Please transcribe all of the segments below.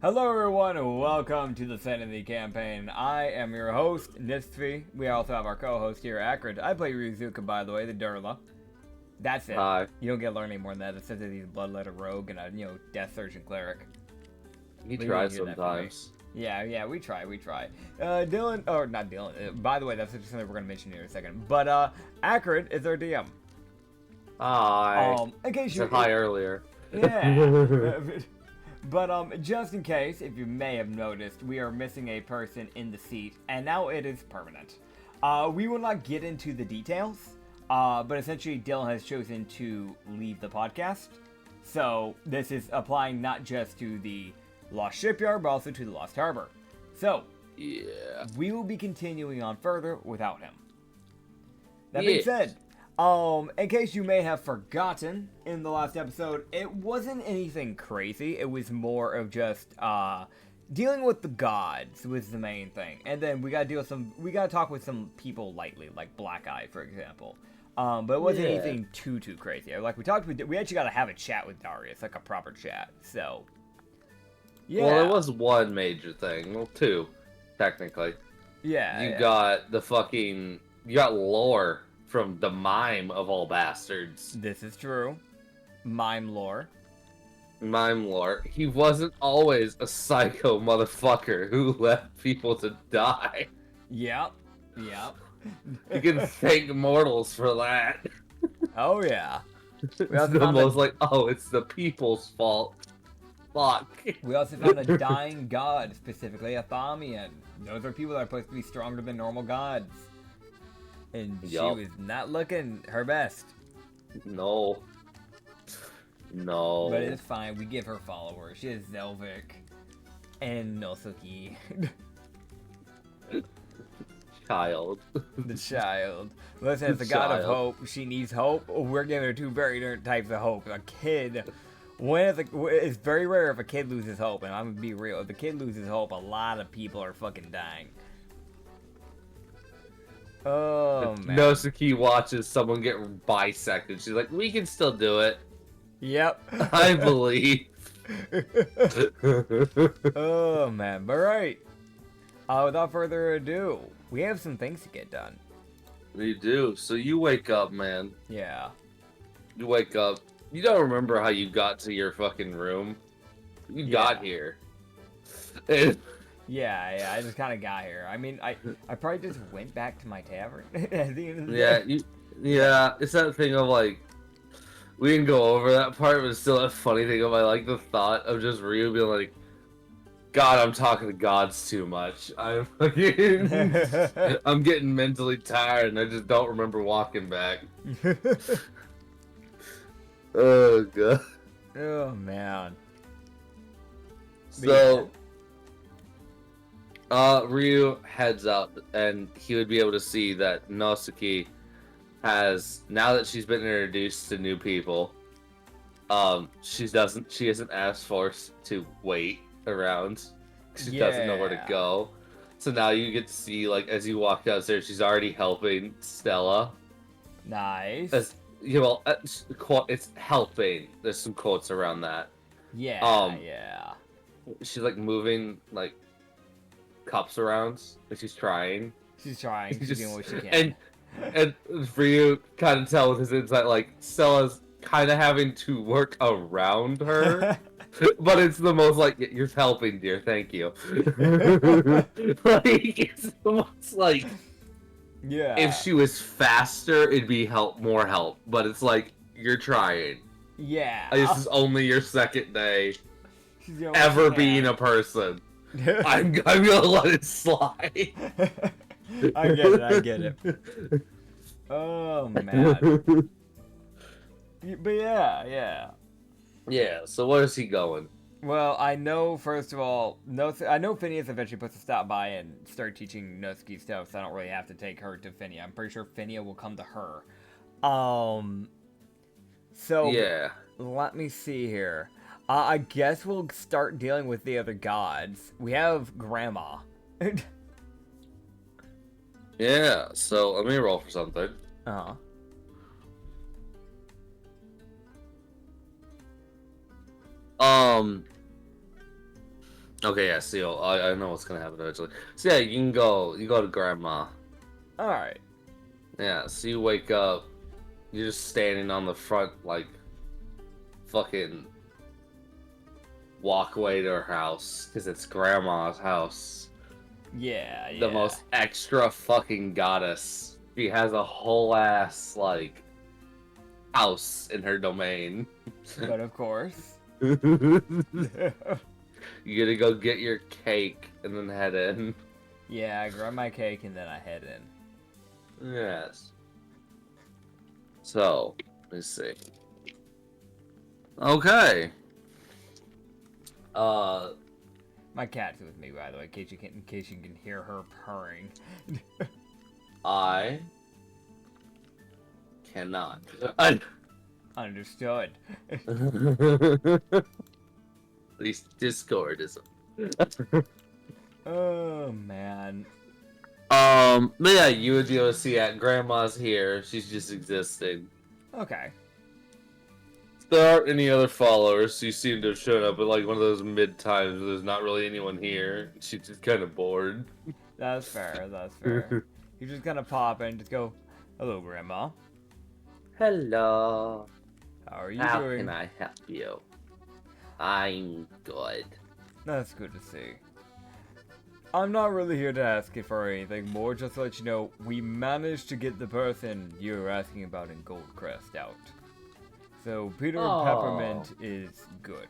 Hello everyone and welcome to the Sanity Campaign. I am your host, Nitsify. We also have our co-host here, Acrid. I play Ryuzuka, by the way, the Durla. That's it. Hi. You don't get to learn any more than that. It's just that he's a bloodletter rogue and a, death surgeon cleric. He tries sometimes. Yeah, we try. Dylan, or not Dylan, by the way, that's something we're going to mention here in a second. But, Acrid is our DM. Hi. In case you... said hi earlier. Yeah. But just in case, if you may have noticed, we are missing a person in the seat, and now it is permanent. We will not get into the details, but essentially Dylan has chosen to leave the podcast. So this is applying not just to the Lost Shipyard, but also to the Lost Harbor. So, Yeah. we will be continuing on further without him. That being said, in case you may have forgotten, in the last episode, it wasn't anything crazy. It was more of just, dealing with the gods was the main thing. And then we gotta talk with some people lightly, like Black Eye, for example. But it wasn't anything too crazy. Like we actually gotta have a chat with Darius, like a proper chat, so. Yeah. Well, there was one major thing. Well, two, technically. Yeah. You got lore from the mime of all bastards. This is true. Mime lore. Mime lore. He wasn't always a psycho motherfucker who left people to die. Yep. You can thank mortals for that. Oh, yeah. It's the most like, oh, it's the people's fault. Fuck. We also found a dying god, specifically a Thamian. Those are people that are supposed to be stronger than normal gods. And she was not looking her best. No. But it's fine. We give her followers. She is Zelvic and Nosuke. Child. The child. Listen, it's a god of hope. She needs hope. We're giving her two very different types of hope. A kid. It's very rare if a kid loses hope, and I'm gonna be real. If a kid loses hope, a lot of people are fucking dying. Oh, man. Nosuke watches someone get bisected. She's like, we can still do it. Yep. I believe. Oh, man. But right. Without further ado, we have some things to get done. We do. So you wake up, man. Yeah. You wake up. You don't remember how you got to your fucking room. You got here. Yeah, I just kind of got here. I mean, I probably just went back to my tavern at the end of the day. Yeah, it's that thing of like, we didn't go over that part, but it's still a funny thing of I like the thought of just Ryu being like, God, I'm talking to gods too much. I'm getting mentally tired and I just don't remember walking back. Oh, God. Oh, man. So, Ryu heads out, and he would be able to see that Nosuke has, now that she's been introduced to new people, she isn't as forced to wait around. She doesn't know where to go. So now you get to see, like, as you walk downstairs, she's already helping Stella. Nice. It's helping. There's some quotes around that. Yeah. She's like moving like cups around, like she's trying. She's doing what she can. And for you, kind of tell with his insight, like Stella's kind of having to work around her, but it's the most like you're helping, dear. Thank you. Like it's the most like. Yeah. If she was faster, it'd be more help. But it's like, you're trying. Yeah. This is only your second day ever being a person. I'm gonna let it slide. I get it. Oh, man. But yeah. Yeah, so where is he going? Well, I know, first of all, I know Phineas eventually supposed to stop by and start teaching Nosuke stuff, so I don't really have to take her to Phineas. I'm pretty sure Phineas will come to her. So, yeah. Let me see here. I guess we'll start dealing with the other gods. We have Grandma. Yeah, so let me roll for something. Uh-huh. Okay, yeah, see, I know what's gonna happen eventually. So yeah, you go to Grandma. Alright. Yeah, so you wake up, you're just standing on the front, like, fucking walkway to her house, because it's Grandma's house. Yeah, The most extra fucking goddess. She has a whole ass, like, house in her domain. But of course. You gotta go get your cake and then head in. Yeah, I grab my cake and then I head in. Yes. So, let's see. Okay. My cat's with me, by the way, in case you can hear her purring. I cannot. Understood. At least Discord is. Oh man. But yeah, you would be able to see that Grandma's here. She's just existing. Okay. If there aren't any other followers, you seem to have shown up at like one of those mid times where there's not really anyone here. She's just kind of bored. That's fair, that's fair. You just gonna pop in and just go, hello, Grandma. Hello. How are you How doing? can I help you? I'm good. That's good to see. I'm not really here to ask you for anything more, just to let you know, we managed to get the person you were asking about in Goldcrest out. So, Peter and Peppermint is good.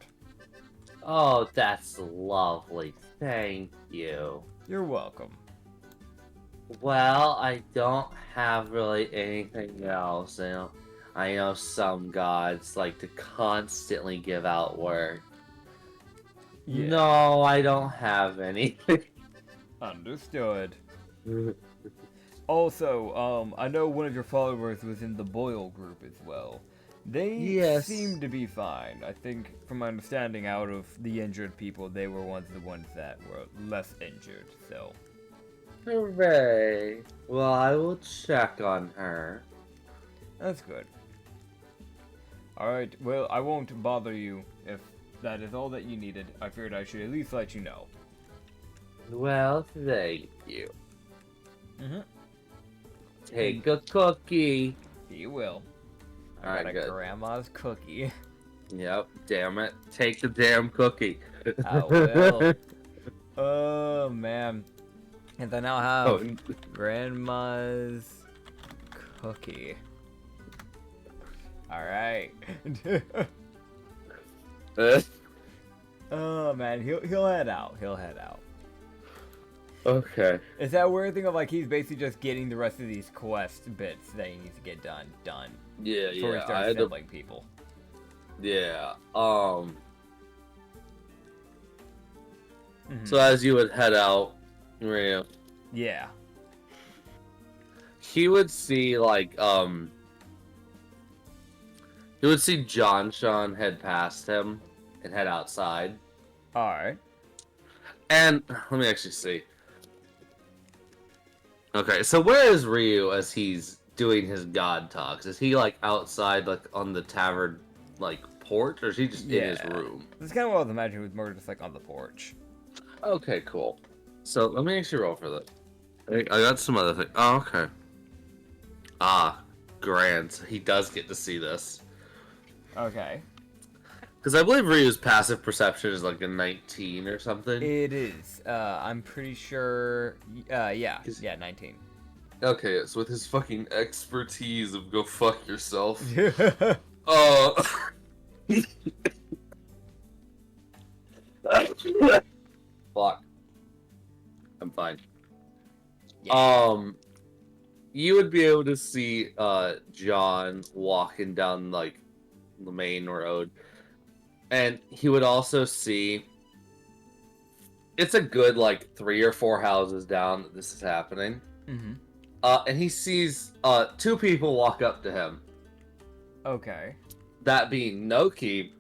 Oh, that's lovely. Thank you. You're welcome. Well, I don't have really anything else. I know some gods like to constantly give out word. Yeah. No, I don't have anything. Understood. Also, I know one of your followers was in the Boyle group as well. They seem to be fine. I think, from my understanding, out of the injured people, they were the ones that were less injured, so. Hooray. Well, I will check on her. That's good. Alright, well, I won't bother you if that is all that you needed. I figured I should at least let you know. Well, thank you. Mm-hmm. Take a cookie. You will. I Alright, got a good. grandma's cookie. Yep, damn it. Take the damn cookie. I will. Oh, man. And I now have grandma's cookie. Alright. Oh, man. He'll head out. He'll head out. Okay. It's that weird thing of like he's basically just getting the rest of these quest bits that he needs to get done. Yeah, before he starts killing people. Yeah. Mm-hmm. So as you would head out, Maria, Yeah. he would see like he would see John Sean head past him and head outside. Alright. And let me actually see. Okay, so where is Ryu as he's doing his god talks? Is he like outside, like on the tavern, like porch, or is he just in his room? That's kind of what I was imagining. He was more just like on the porch. Okay, cool. So let me actually roll for that. I got some other thing. Oh, okay. Ah, grand. He does get to see this. Okay. Because I believe Ryu's passive perception is like a 19 or something. It is. I'm pretty sure. Yeah, 19. Okay, so with his fucking expertise of go fuck yourself. Fuck. I'm fine. Yeah. You would be able to see John walking down like the main road. And he would also see it's a good like 3 or 4 houses down that this is happening. Mm-hmm. And he sees 2 people walk up to him. Okay. That being Noki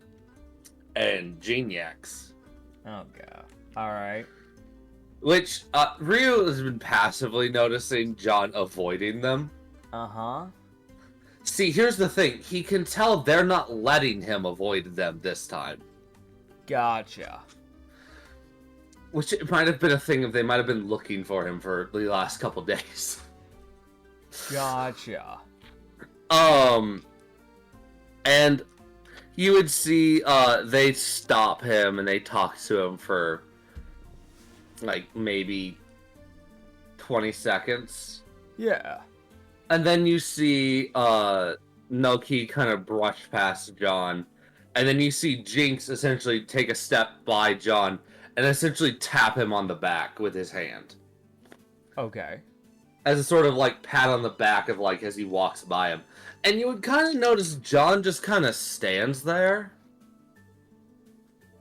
and Geniax. Oh god. Alright. Which Ryu has been passively noticing John avoiding them. Uh-huh. See, here's the thing. He can tell they're not letting him avoid them this time. Gotcha. Which it might have been a thing if they might have been looking for him for the last couple days. Gotcha. And you would see, they stop him and they talk to him for, like, maybe 20 seconds. Yeah. And then you see, Noki kind of brush past John. And then you see Jinx essentially take a step by John and essentially tap him on the back with his hand. Okay. As a sort of, like, pat on the back of, like, as he walks by him. And you would kind of notice John just kind of stands there.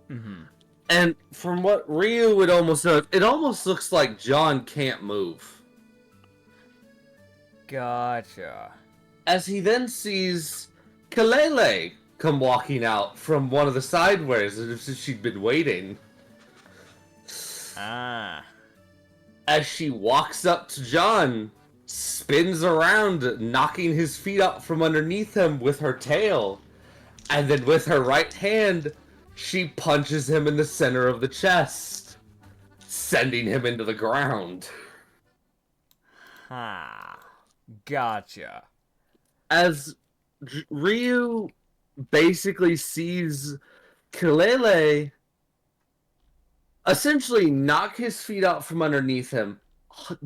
Mm-hmm. And from what Ryu would almost know, it almost looks like John can't move. Gotcha. As he then sees Kalele come walking out from one of the sideways as if she'd been waiting. Ah. As she walks up to John, spins around, knocking his feet up from underneath him with her tail. And then with her right hand, she punches him in the center of the chest, sending him into the ground. Ha. Gotcha. As Ryu basically sees Kalele essentially knock his feet out from underneath him,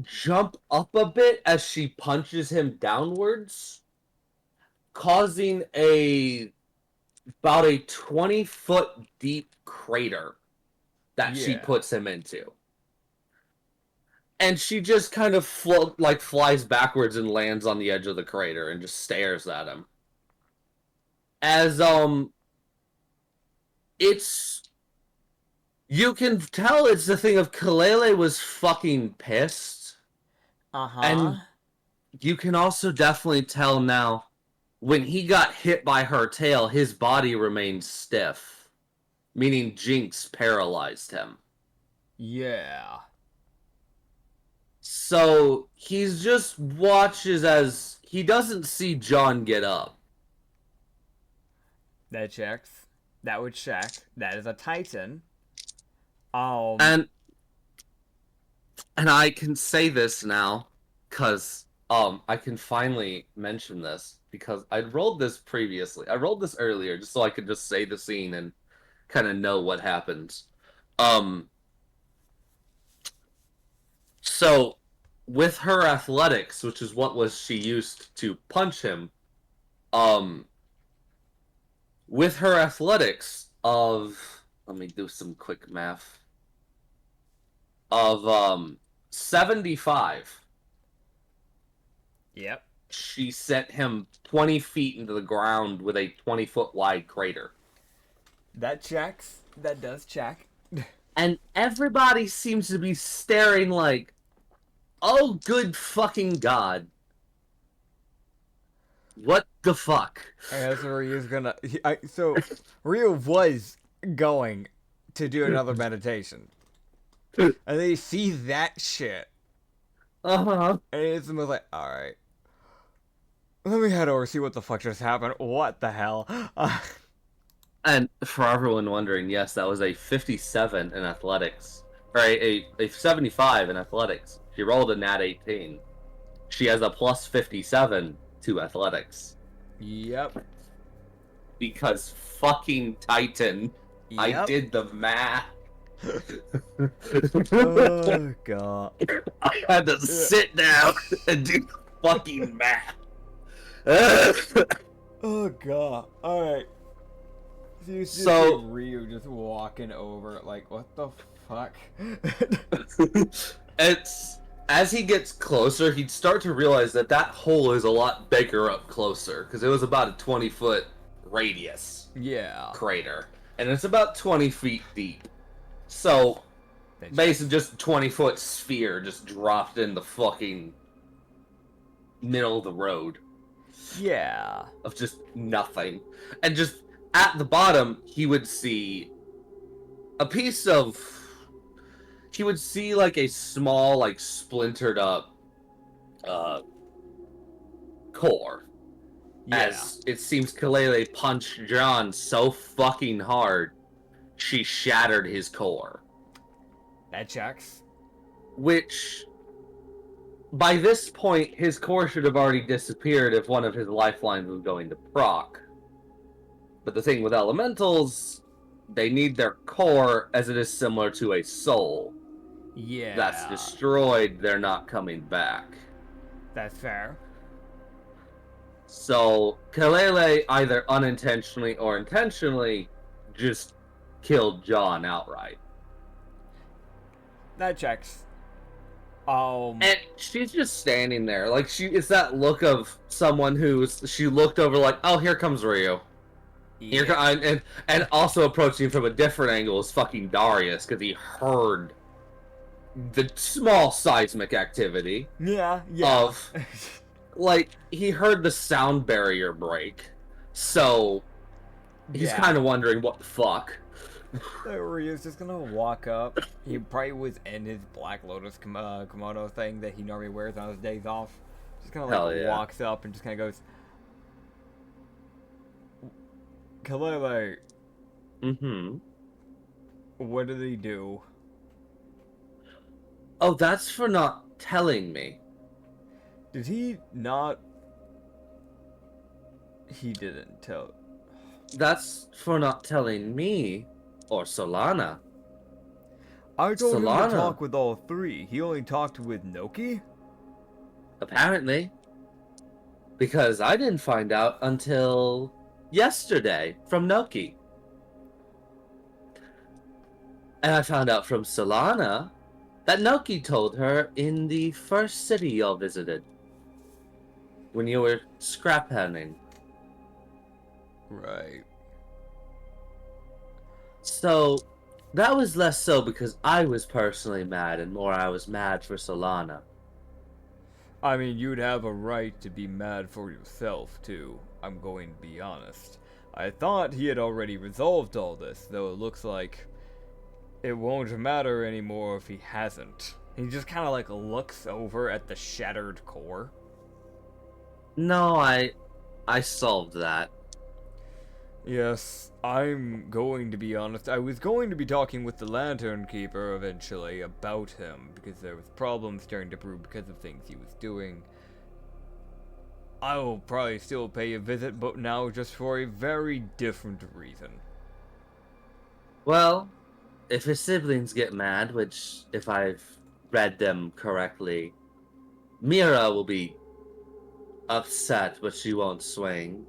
jump up a bit as she punches him downwards, causing about a 20-foot deep crater that she puts him into. And she just kind of flies backwards and lands on the edge of the crater and just stares at him. As, you can tell it's the thing of Kalele was fucking pissed. Uh-huh. And you can also definitely tell now, when he got hit by her tail, his body remained stiff. Meaning Jinx paralyzed him. Yeah. So, he's just watches as he doesn't see John get up. That checks. That would check. That is a Titan. And I can say this now, because I can finally mention this, because I rolled this previously. I rolled this earlier, just so I could just say the scene and kind of know what happens. So, with her athletics, which is what she used to punch him, with her athletics of, let me do some quick math, of 75. Yep. She sent him 20 feet into the ground with a 20-foot wide crater. That checks. That does check. And everybody seems to be staring like, oh, good fucking God. What the fuck? I guess Ryu's gonna... So, Ryu was going to do another meditation. And they see that shit. Uh-huh. And it's almost like, alright. Let me head over see what the fuck just happened. What the hell? And for everyone wondering, yes, that was a 57 in athletics. Or a 75 in athletics. She rolled a nat 18. She has a plus 57 to athletics. Yep. Because fucking Titan. Yep. I did the math. Oh, God. I had to sit down and do the fucking math. Oh, God. Alright. So you see Ryu just walking over, like, what the fuck? It's... As he gets closer, he'd start to realize that that hole is a lot bigger up closer, because it was about a 20-foot radius crater. And it's about 20 feet deep. So, basically just a 20-foot sphere just dropped in the fucking middle of the road. Yeah. Of just nothing. And just at the bottom, he would see a piece of... He would see, like, a small, like, splintered up core. Yeah. As it seems Kalele punched John so fucking hard, she shattered his core. That checks. Which, by this point, his core should have already disappeared if one of his lifelines was going to proc. But the thing with elementals, they need their core as it is similar to a soul. Yeah. That's destroyed, they're not coming back. That's fair. So, Kalele either unintentionally or intentionally just killed John outright. That checks. And she's just standing there, like it's that look of someone she looked over like, oh, here comes Ryu. Yeah. And also approaching from a different angle is fucking Darius, because he heard the small seismic activity. Yeah. Of, like, he heard the sound barrier break, so he's kind of wondering what the fuck. Ryu's just gonna walk up. He probably was in his Black Lotus kimono thing that he normally wears on his days off. Just kind of like walks up and just kind of goes, Kalele. Mm-hmm. What did he do? Oh, that's for not telling me. Did he not? He didn't tell. That's for not telling me. Or Solana. I told him to talk with all three. He only talked with Noki? Apparently. Because I didn't find out until yesterday from Noki. And I found out from Solana that Noki told her in the first city y'all visited. When you were scrap handing. Right. So, that was less so because I was personally mad, and more I was mad for Solana. I mean, you'd have a right to be mad for yourself, too. I'm going to be honest. I thought he had already resolved all this, though it looks like it won't matter anymore if he hasn't. He just kind of like looks over at the shattered core. No, I solved that. Yes, I'm going to be honest. I was going to be talking with the Lantern Keeper eventually about him, because there was problems starting to brew because of things he was doing. I will probably still pay a visit, but now just for a very different reason. Well, if his siblings get mad, which, if I've read them correctly, Mira will be upset, but she won't swing.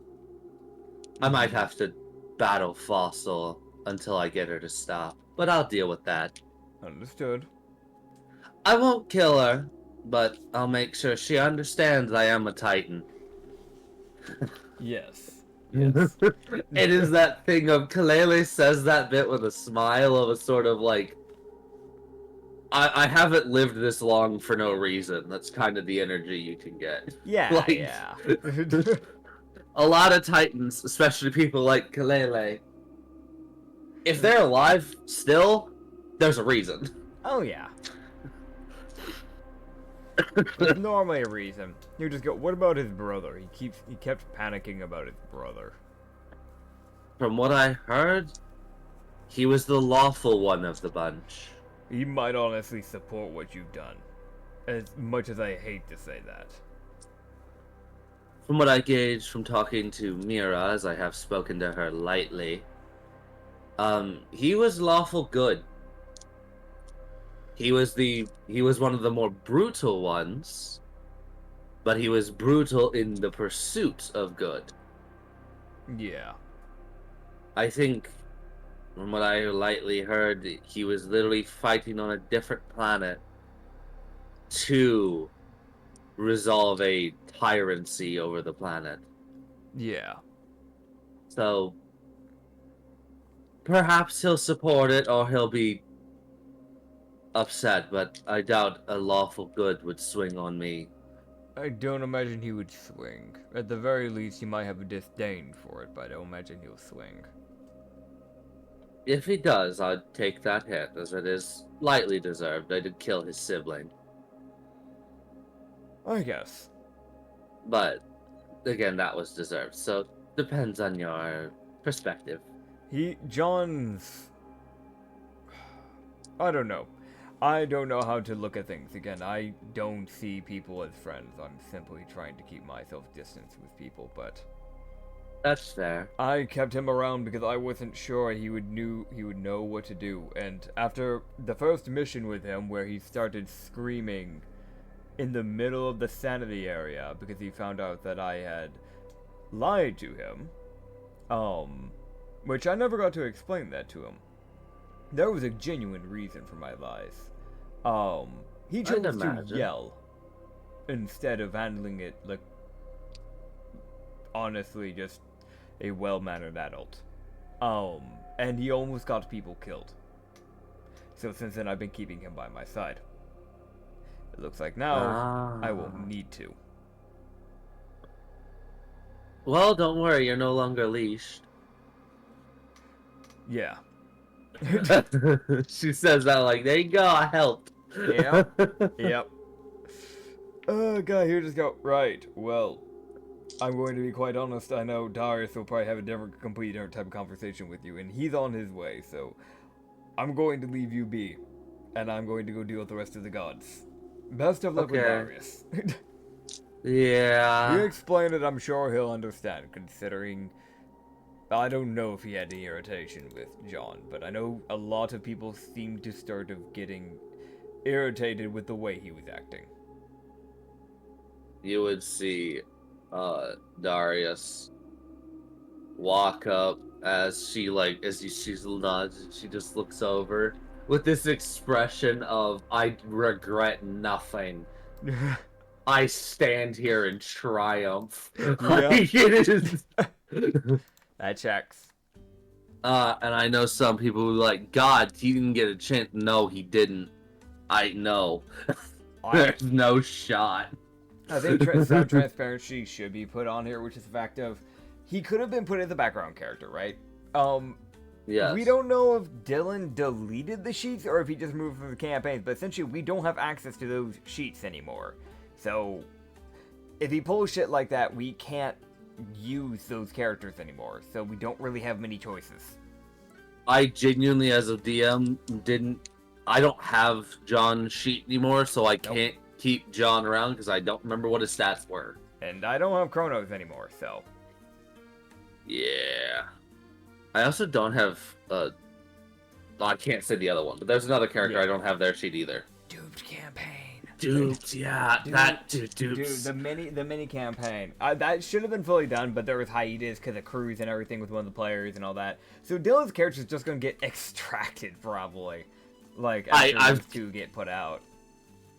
I might have to battle Fossil until I get her to stop, but I'll deal with that. Understood. I won't kill her, but I'll make sure she understands I am a Titan. Yes. Yes. It is that thing of Kalele says that bit with a smile of a sort of like, I haven't lived this long for no reason. That's kind of the energy you can get. Yeah, like, yeah. A lot of Titans, especially people like Kalele, if they're alive still, there's a reason. Oh, yeah. There's normally a reason. You just go, what about his brother? He kept panicking about his brother. From what I heard, he was the lawful one of the bunch. He might honestly support what you've done. As much as I hate to say that. From what I gauged from talking to Mira, as I have spoken to her lightly, he was lawful good. He was one of the more brutal ones, but he was brutal in the pursuit of good. Yeah. I think, from what I lightly heard, he was literally fighting on a different planet to resolve a tyranny over the planet. Yeah. So, perhaps he'll support it or he'll be upset, but I doubt a lawful good would swing on me. I don't imagine he would swing. At the very least, he might have a disdain for it, but I don't imagine he'll swing. If he does, I'd take that hit, as it is lightly deserved. I did kill his sibling. I guess. But, again, that was deserved, so depends on your perspective. John's... I don't know. I don't know how to look at things. Again, I don't see people as friends. I'm simply trying to keep myself distance with people, but That's fair. I kept him around because I wasn't sure he would know what to do. And after the first mission with him, where he started screaming in the middle of the Sanity area because he found out that I had lied to him, which I never got to explain that to him. There was a genuine reason for my lies. He chose to yell instead of handling it like, honestly, just a well-mannered adult. And he almost got people killed. So since then, I've been keeping him by my side. It looks like now I won't need to. Well, don't worry, you're no longer leashed. Yeah. She says that like, there you go, I helped. Yep. Oh god, here just go. Right, well, I'm going to be quite honest. I know Darius will probably have a completely different type of conversation with you, and he's on his way, so I'm going to leave you be, and I'm going to go deal with the rest of the gods. Best of luck with Darius. Yeah. You explain it, I'm sure he'll understand, considering I don't know if he had any irritation with John, but I know a lot of people seemed to start of getting irritated with the way he was acting. You would see Darius walk up as she she's nods and she just looks over with this expression of, I regret nothing. I stand here in triumph. Like, it is. That checks. And I know some people who are like, God, he didn't get a chance. No, he didn't. I know. There's no shot. I think some transparency should be put on here, which is the fact of he could have been put as a background character, right? Yes. We don't know if Dylan deleted the sheets or if he just moved from the campaigns, but essentially we don't have access to those sheets anymore. So if he pulls shit like that, we can't use those characters anymore, so we don't really have many choices. I genuinely, as a DM, I don't have John's sheet anymore, so I can't keep John around because I don't remember what his stats were. And I don't have Chronos anymore, so. Yeah. I also don't have, I can't say the other one, but there's another character I don't have their sheet either. Duped campaign. Duped, yeah, Duped. Dude, the mini campaign. That should have been fully done, but there was hiatus because of crews and everything with one of the players and all that. So Dylan's character is just gonna get extracted probably, like after those two get put out.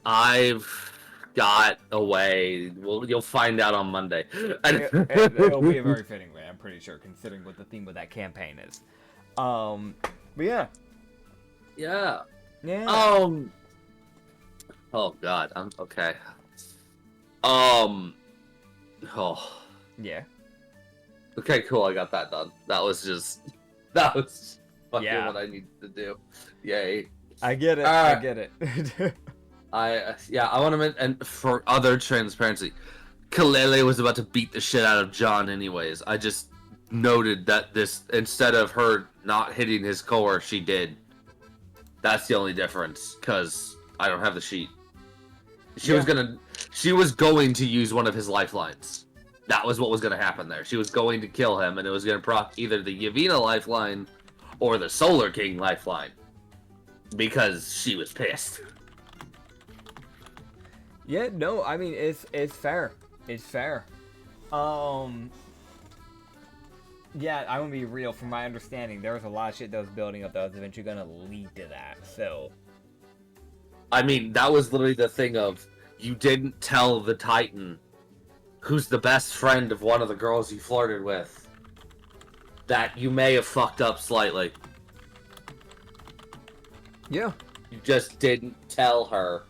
I've got a way. Well, you'll find out on Monday. It'll be a very fitting way, I'm pretty sure, considering what the theme of that campaign is. But yeah. Yeah. Oh God, I'm okay. Oh. Yeah. Okay, cool. I got that done. That was fucking what I needed to do. Yay. I get it. I get it. I want to mention, and for other transparency, Kalele was about to beat the shit out of John anyways. I just noted that this, instead of her not hitting his core, she did. That's the only difference, because I don't have the sheet. She was going to use one of his lifelines. That was what was going to happen there. She was going to kill him, and it was going to proc either the Yavina lifeline or the Solar King lifeline. Because she was pissed. Yeah, no, I mean, it's fair. It's fair. Yeah, I'm gonna be real. From my understanding, there was a lot of shit that was building up that was eventually gonna lead to that, so... I mean, that was literally the thing of, you didn't tell the Titan, who's the best friend of one of the girls you flirted with, that you may have fucked up slightly. Yeah. You just didn't tell her.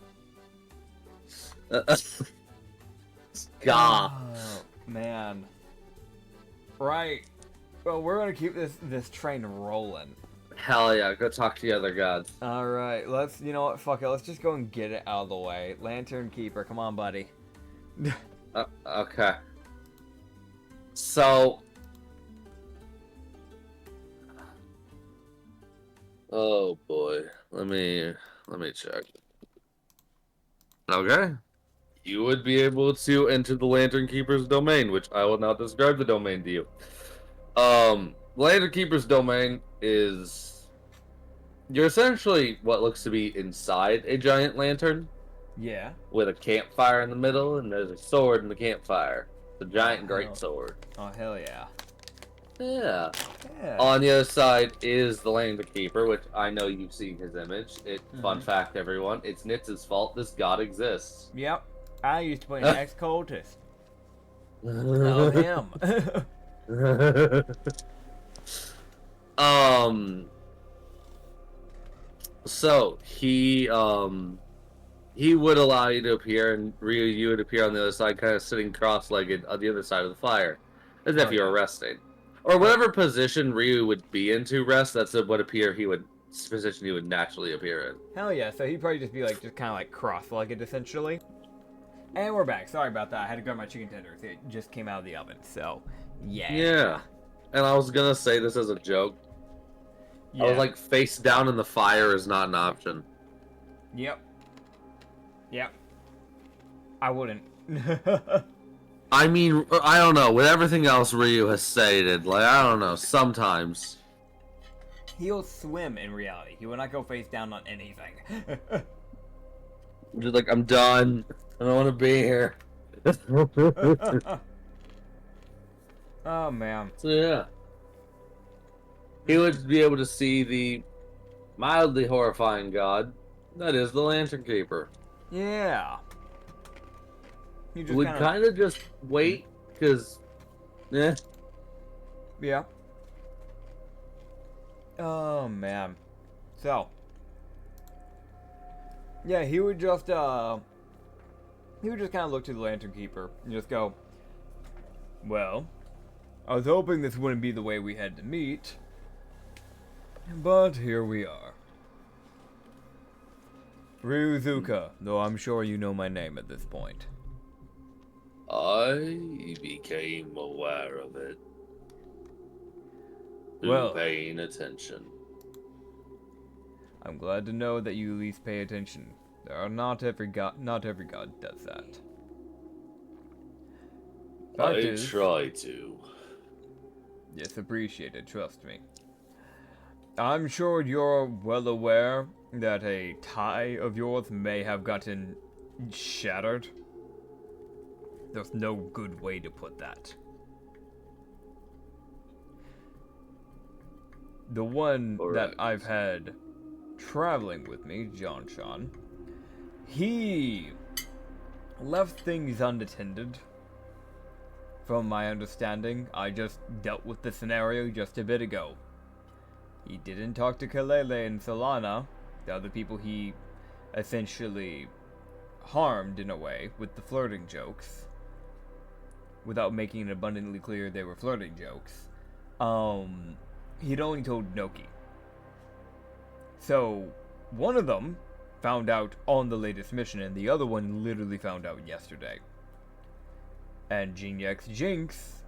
God. Oh, man. Right. Well, we're gonna keep this train rolling. Hell yeah, go talk to the other gods. Alright, you know what, fuck it, let's just go and get it out of the way. Lantern Keeper, come on, buddy. Okay. So... Oh boy, let me Let me check. Okay. You would be able to enter the Lantern Keeper's domain, which I will now describe the domain to you. Lantern Keeper's domain is... You're essentially what looks to be inside a giant lantern. Yeah. With a campfire in the middle, and there's a sword in the campfire. The giant great sword. Oh, hell yeah. Yeah. Yeah. On the other side is the Lantern Keeper, which I know you've seen his image. Fun fact, everyone, it's Nitz's fault this god exists. Yep. I used to play an ex-cultist. Love him. So he would allow you to appear, and Ryu, you would appear on the other side, kind of sitting cross-legged on the other side of the fire, as if you were resting, or whatever position Ryu would be in to rest. That's what position he would naturally appear in. Hell yeah. So he'd probably just be like, just kind of like cross-legged essentially. And we're back. Sorry about that. I had to grab my chicken tenders. It just came out of the oven. So yeah. Yeah. And I was gonna say this as a joke. Yeah. I was like, face down in the fire is not an option. Yep. Yep. I wouldn't. I mean, I don't know. With everything else Ryu has stated, like, I don't know, sometimes. He'll swim in reality. He will not go face down on anything. Just like, I'm done. I don't want to be here. Oh, man. So, yeah. He would be able to see the mildly horrifying god that is the Lantern Keeper. Yeah. We'd kind of just wait, because, yeah. Oh, man. So. Yeah, he would just kind of look to the Lantern Keeper and just go, well, I was hoping this wouldn't be the way we had to meet, but here we are. Ryuzuka, though I'm sure you know my name at this point. I became aware of it. Through paying attention. I'm glad to know that you at least pay attention. Not every god does that. I try to. Yes, appreciated, trust me. I'm sure you're well aware that a tie of yours may have gotten shattered. There's no good way to put that. The one that I've had traveling with me, John, he left things unattended. From my understanding, I just dealt with the scenario just a bit ago. He didn't talk to Kalele and Solana, the other people he essentially harmed in a way with the flirting jokes, without making it abundantly clear they were flirting jokes. He'd only told Noki. So, one of them found out on the latest mission, and the other one literally found out yesterday. And Geniax Jinx,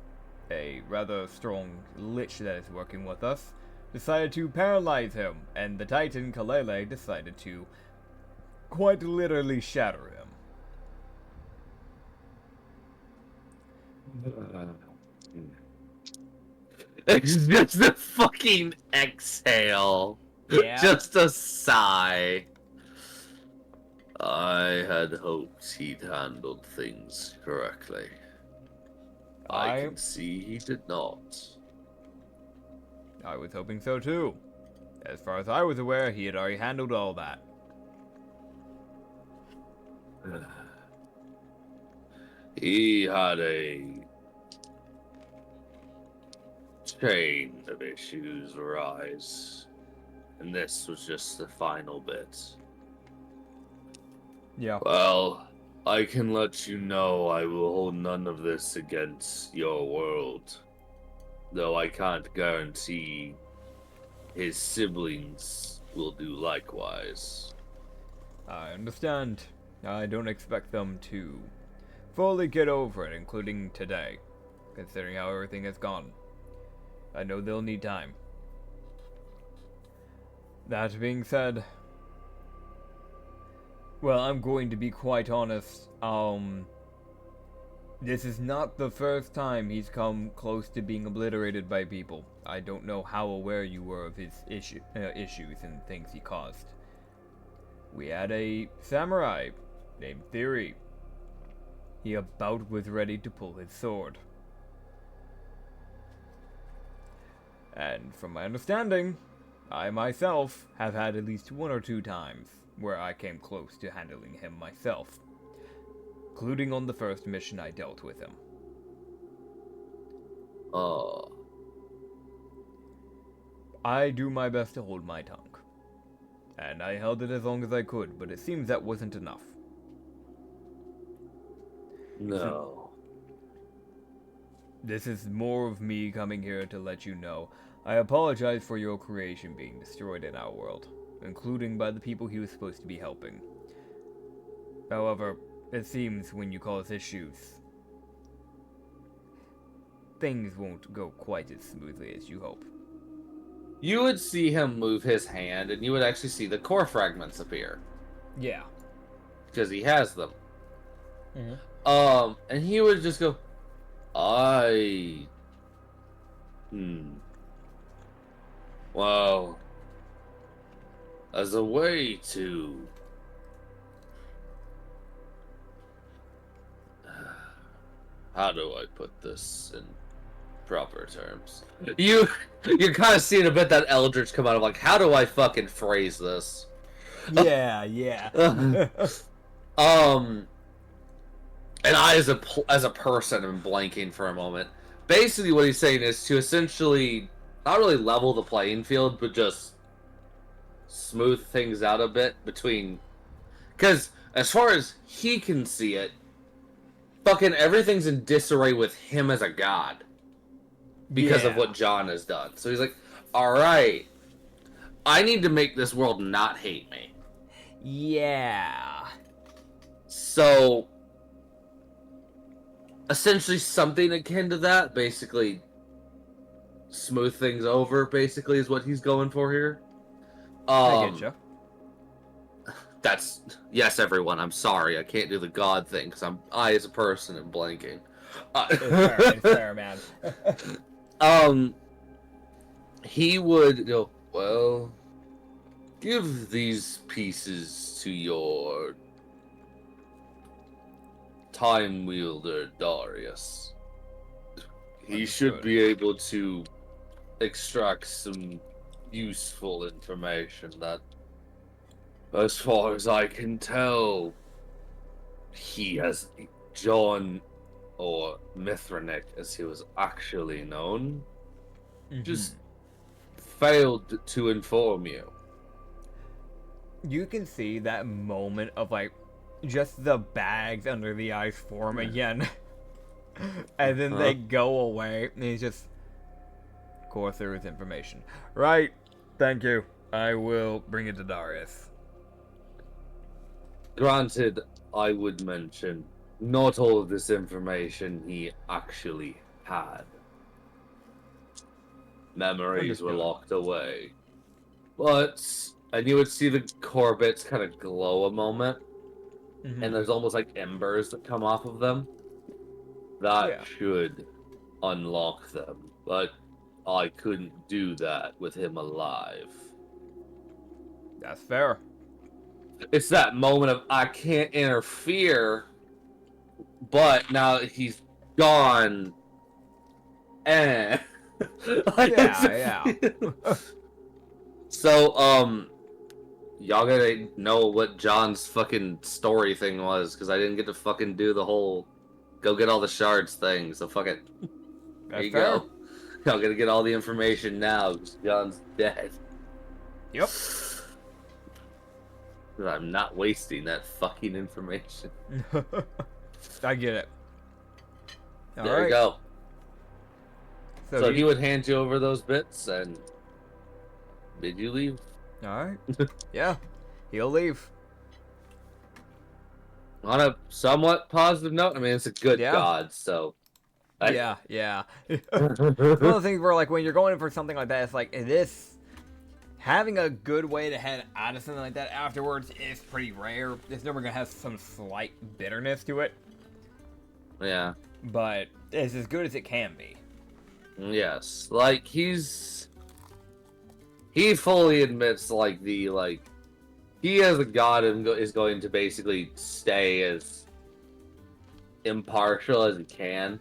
a rather strong lich that is working with us, decided to paralyze him, and the Titan Kalele decided to quite literally shatter him. It's just a fucking exhale. Yeah. Just a sigh. I had hoped he'd handled things correctly. I can see he did not. I was hoping so too. As far as I was aware, he had already handled all that. He had a chain of issues arise, and this was just the final bit. Yeah. Well, I can let you know I will hold none of this against your world, though I can't guarantee his siblings will do likewise. I understand. I don't expect them to fully get over it, including today, considering how everything has gone. I know they'll need time. That being said, Well, I'm going to be quite honest. This is not the first time he's come close to being obliterated by people. I don't know how aware you were of his issues and things he caused. We had a samurai named Theory. He about was ready to pull his sword. And from my understanding, I myself have had at least 1 or 2 times where I came close to handling him myself, including on the first mission I dealt with him. Oh. I do my best to hold my tongue. And I held it as long as I could, but it seems that wasn't enough. No. This is more of me coming here to let you know. I apologize for your creation being destroyed in our world, including by the people he was supposed to be helping. However, it seems when you cause issues, things won't go quite as smoothly as you hope. You would see him move his hand, and you would actually see the core fragments appear. Yeah. Because he has them. Mm-hmm. And he would just go, well, as a way to how do I put this in proper terms? You're kind of seeing a bit that Eldritch come out of like, how do I fucking phrase this? Yeah. And I, as a person, am blanking for a moment. Basically, what he's saying is to essentially not really level the playing field, but just smooth things out a bit between. Because as far as he can see it, fucking everything's in disarray with him as a god because of what John has done. So he's like, all right, I need to make this world not hate me. Yeah. So essentially something akin to that, basically smooth things over, basically is what he's going for here. I get you. That's, yes, everyone, I'm sorry, I can't do the god thing because I as a person am blanking. It's fair, man. He would go, well, give these pieces to your time wielder Darius. He should be able to extract some useful information that, as far as I can tell, he has John, or Mithranik as he was actually known, just failed to inform you. You can see that moment of like just the bags under the ice form again. And then they go away and he's just core through his information. Right, thank you. I will bring it to Darius. Granted, I would mention, not all of this information he actually had. Memories were locked away. But, and you would see the core bits kind of glow a moment, and there's almost like embers that come off of them. That should unlock them, but I couldn't do that with him alive. That's fair. It's that moment of, I can't interfere, but now he's gone, and... yeah. So, y'all gotta know what John's fucking story thing was, because I didn't get to fucking do the whole go get all the shards thing, so fuck it. There you go. Y'all gotta get all the information now, because John's dead. Yep. I'm not wasting that fucking information. I get it. There you go. So he you... would hand you over those bits and bid you leave. Alright. Yeah. He'll leave. On a somewhat positive note, I mean, it's a good god, so... Yeah. One of the things where, like, when you're going in for something like that, it's like, this having a good way to head out of something like that afterwards is pretty rare. It's never gonna have some slight bitterness to it, Yeah. but it's as good as it can be. Yes. Like, he fully admits, like, he as a god is going to basically stay as impartial as he can.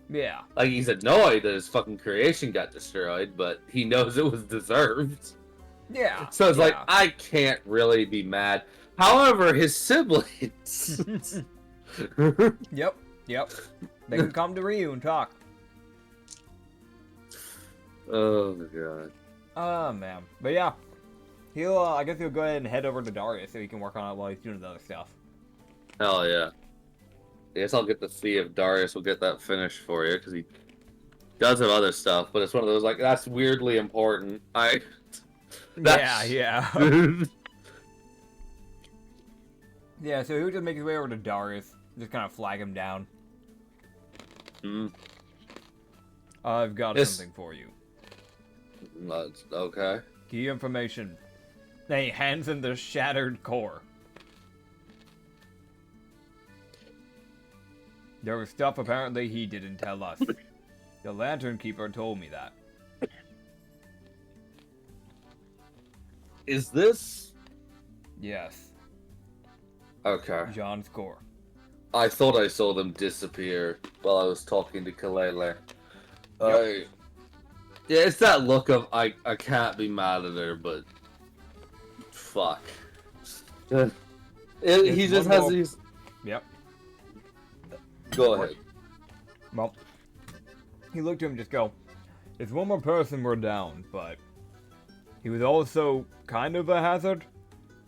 Yeah. Like, he's annoyed that his fucking creation got destroyed, but he knows it was deserved. Yeah. So it's like, I can't really be mad. However, his siblings... Yep. They can come to Ryu and talk. Oh, my God. Oh, man. But yeah. I guess he'll go ahead and head over to Darius so he can work on it while he's doing the other stuff. Hell yeah. I guess I'll get to see if Darius will get that finished for you, because he does have other stuff, but it's one of those, like, that's weirdly important. Yeah. Yeah, so he'll just make his way over to Darius. Just kind of flag him down. I've got something for you. That's okay. Key information. Then he hands him the shattered core. There was stuff apparently he didn't tell us. The Lantern Keeper told me that. Is this... Yes. Okay. John's core. I thought I saw them disappear while I was talking to Kalele. Yeah, it's that look of, I can't be mad at her, but... Fuck. He just has these... Yep. Go ahead. Well, he looked at him and just go, "It's one more person we're down, but he was also kind of a hazard.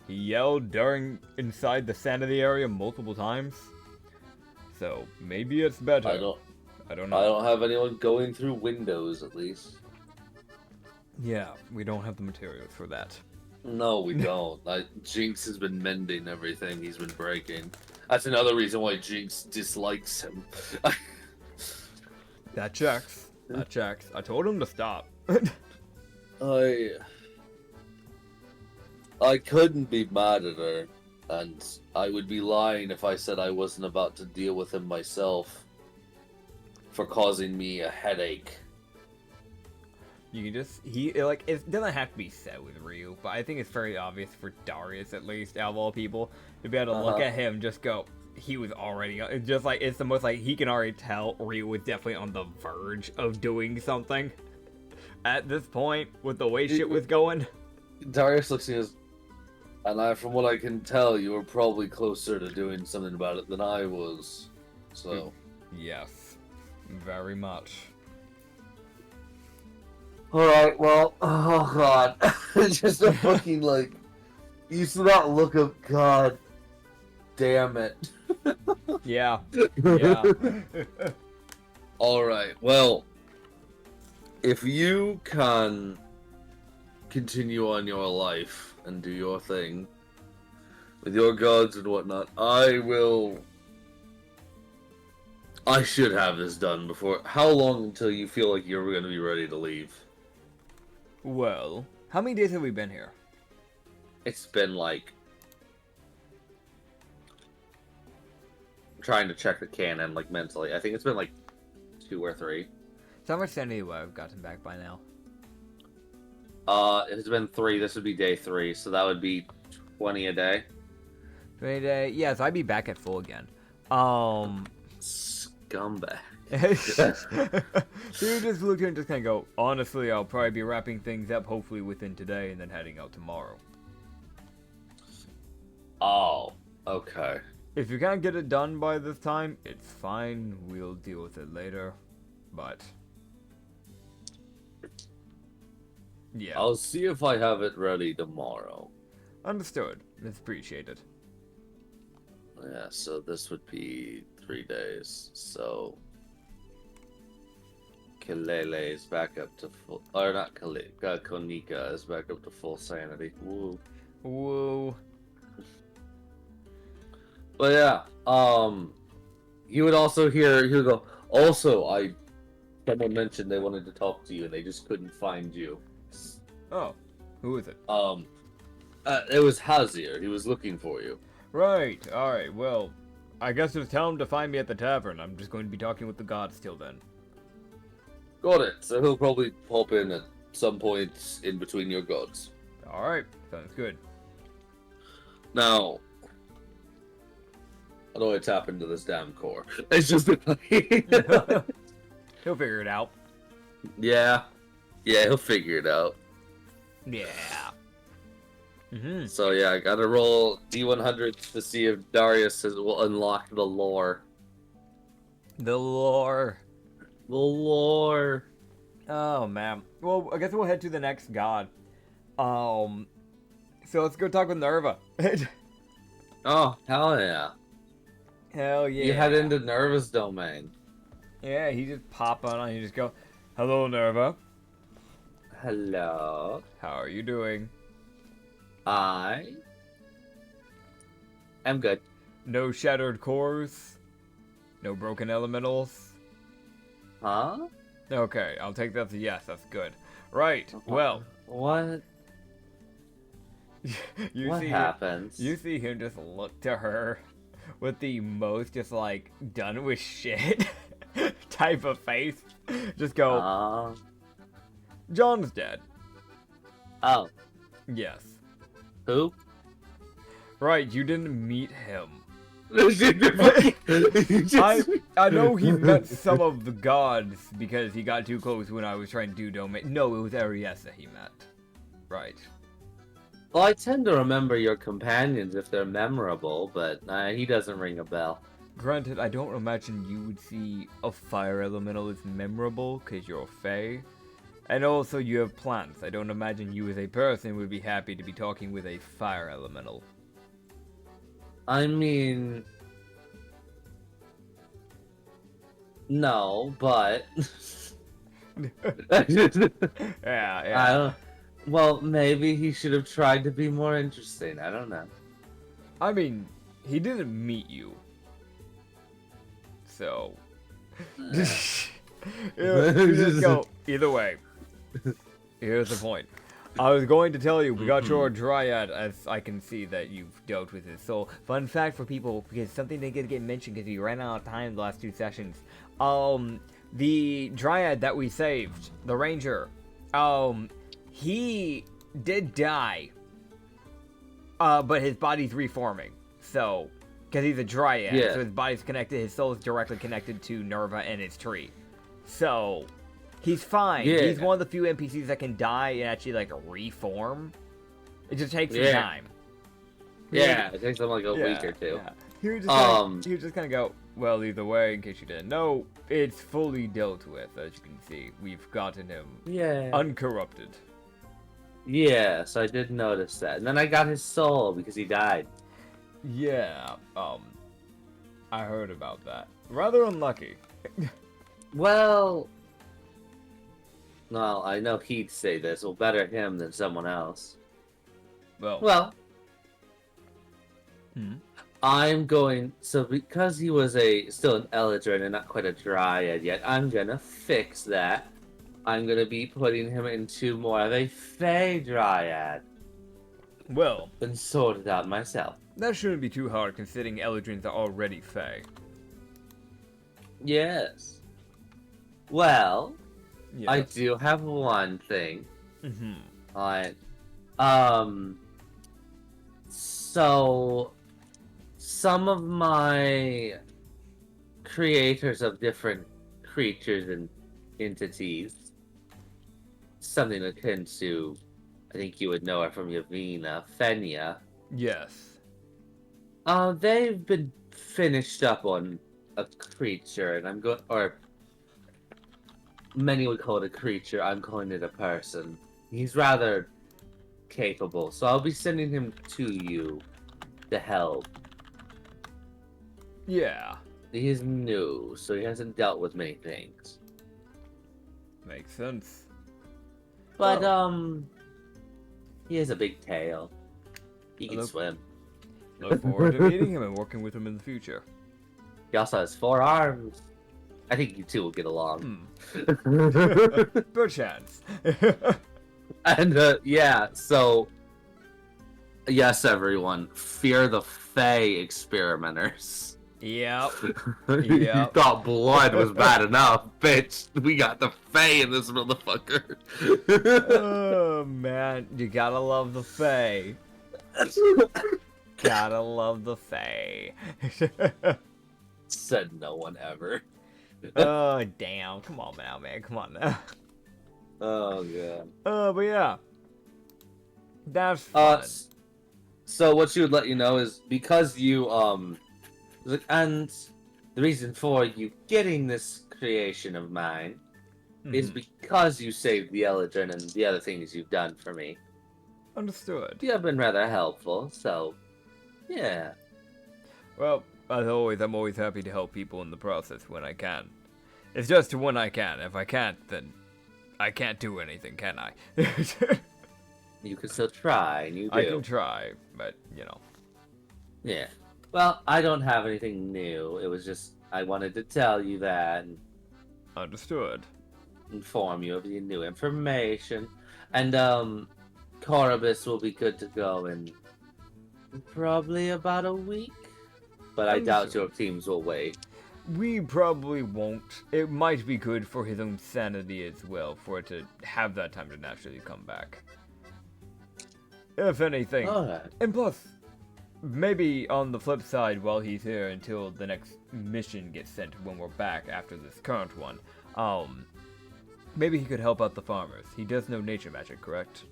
He yelled inside the Sanity area multiple times. So maybe it's better. I don't know. I don't have anyone going through windows, at least. Yeah, we don't have the materials for that. No, we don't. Jinx has been mending everything he's been breaking. That's another reason why Jinx dislikes him. That checks. That checks. I told him to stop. I couldn't be mad at her, and I would be lying if I said I wasn't about to deal with him myself for causing me a headache. You can just, it doesn't have to be said with Ryu, but I think it's very obvious for Darius, at least, out of all people, to be able to look at him, just go, he was already, it's the most, he can already tell Ryu was definitely on the verge of doing something at this point, with the way shit was going. Darius looks at us, and from what I can tell, you were probably closer to doing something about it than I was, so. Yes, very much. Alright, well, oh god. Just a fucking, you saw that look of, god damn it. Yeah. Alright, well, if you can continue on your life and do your thing with your gods and whatnot, I should have this done before. How long until you feel like you're going to be ready to leave? Well, how many days have we been here? It's been I'm trying to check the canon, mentally. I think it's been 2 or 3. So how much sanity would I have gotten back by now? It's been 3. This would be day 3, so that would be 20 a day. 20 a day? Yeah, so I'd be back at full again. Scumbag. So you just look at him and just kind of go, honestly, I'll probably be wrapping things up hopefully within today and then heading out tomorrow. Oh, okay. If you can't get it done by this time, it's fine. We'll deal with it later. But yeah. I'll see if I have it ready tomorrow. Understood. It's appreciated. Yeah, so this would be 3 days. So Kalele is back up to full, or not Kalele, Konika is back up to full sanity. Woo. Woo. But yeah, you would also hear, he would go, also, someone mentioned they wanted to talk to you and they just couldn't find you. Oh. Who is it? It was Hazier. He was looking for you. Right. All right. Well, I guess just tell him to find me at the tavern. I'm just going to be talking with the gods till then. Got it. So he'll probably pop in at some point in between your gods. All right. Sounds good. Now, how do I tap into this damn core? It's just He'll figure it out. Yeah, he'll figure it out. Yeah. So yeah, I gotta roll D100 to see if Darius will unlock the lore. The lore. The lore. Oh man. Well, I guess we'll head to the next god. So let's go talk with Nerva. Oh hell yeah! Hell yeah. You head into Nerva's domain. Yeah, he just pop on and you just go, "Hello, Nerva. Hello. How are you doing? I am good. No shattered cores? No broken elementals? Huh? Okay, I'll take that as a yes, that's good. Right, well. What? What happens? You see him just look to her with the most just like done with shit type of face. Just go, John's dead. Oh. Yes. Who? Right, you didn't meet him. I I know he met some of the gods because he got too close when I was trying to do domain. No, it was Ariessa he met. Right. Well, I tend to remember your companions if they're memorable, but he doesn't ring a bell. Granted, I don't imagine you would see a fire elemental as memorable because you're a fae. And also you have plants. I don't imagine you as a person would be happy to be talking with a fire elemental. I mean... No, but... yeah. Well, maybe he should have tried to be more interesting. I don't know. I mean, he didn't meet you. So... you just go, either way. Here's the point. I was going to tell you, we got your Dryad, as I can see that you've dealt with his soul. Fun fact for people, because something didn't get mentioned because we ran out of time the last 2 sessions. The Dryad that we saved, the Ranger, he did die. But his body's reforming. So, because he's a Dryad, so his body's connected, his soul is directly connected to Nerva and his tree. So... he's fine. Yeah. He's one of the few NPCs that can die and actually, like, reform. It just takes some time. Yeah, it takes them like a week or two. Yeah. He would just kind of go, well, either way, in case you didn't know, it's fully dealt with, as you can see. We've gotten him uncorrupted. Yes, I did notice that. And then I got his soul because he died. Yeah, I heard about that. Rather unlucky. Well, I know he'd say this. Well, better him than someone else. Well, I'm going... So, because he was still an Eldrin and not quite a Dryad yet, I'm gonna fix that. I'm gonna be putting him into more of a Fey Dryad. Well... and sort it out myself. that shouldn't be too hard, considering Eldrins are already Fey. Yes. Well... yes. I do have one thing. Alright. So... some of my creators of different creatures and entities, something akin to, I think you would know her from Yavina, Fenya. Yes. They've been finished up on a creature, and I'm going, or many would call it a creature, I'm calling it a person. He's rather capable, so I'll be sending him to you to help. Yeah. He is new, so he hasn't dealt with many things. Makes sense. But, he has a big tail. He can swim. Look forward to meeting him and working with him in the future. He also has 4 arms. I think you two will get along. Perchance. And yeah, so yes, everyone, fear the Fae experimenters. Yep. You Yep. thought blood was bad enough, bitch. We got the Fae in this motherfucker. Oh man, you gotta love the Fae. Gotta love the Fae. Said no one ever. Oh damn! Come on now, man. Come on now. Oh god. But yeah, that's fun. So what she would let you know is because you and the reason for you getting this creation of mine is because you saved the Eldrin and the other things you've done for me. Understood. You have been rather helpful, so yeah. Well, as always, I'm always happy to help people in the process when I can. It's just when I can. If I can't, then I can't do anything, can I? You can still try, and you do. I can try, but, you know. Yeah. Well, I don't have anything new. It was just, I wanted to tell you that and Understood. inform you of the new information. And, Corobus will be good to go in probably about a week. But I doubt your teams will wait. We probably won't. It might be good for his own sanity as well, for it to have that time to naturally come back. If anything. Alright. And plus, maybe on the flip side, while he's here until the next mission gets sent when we're back after this current one, maybe he could help out the farmers. He does know nature magic, correct?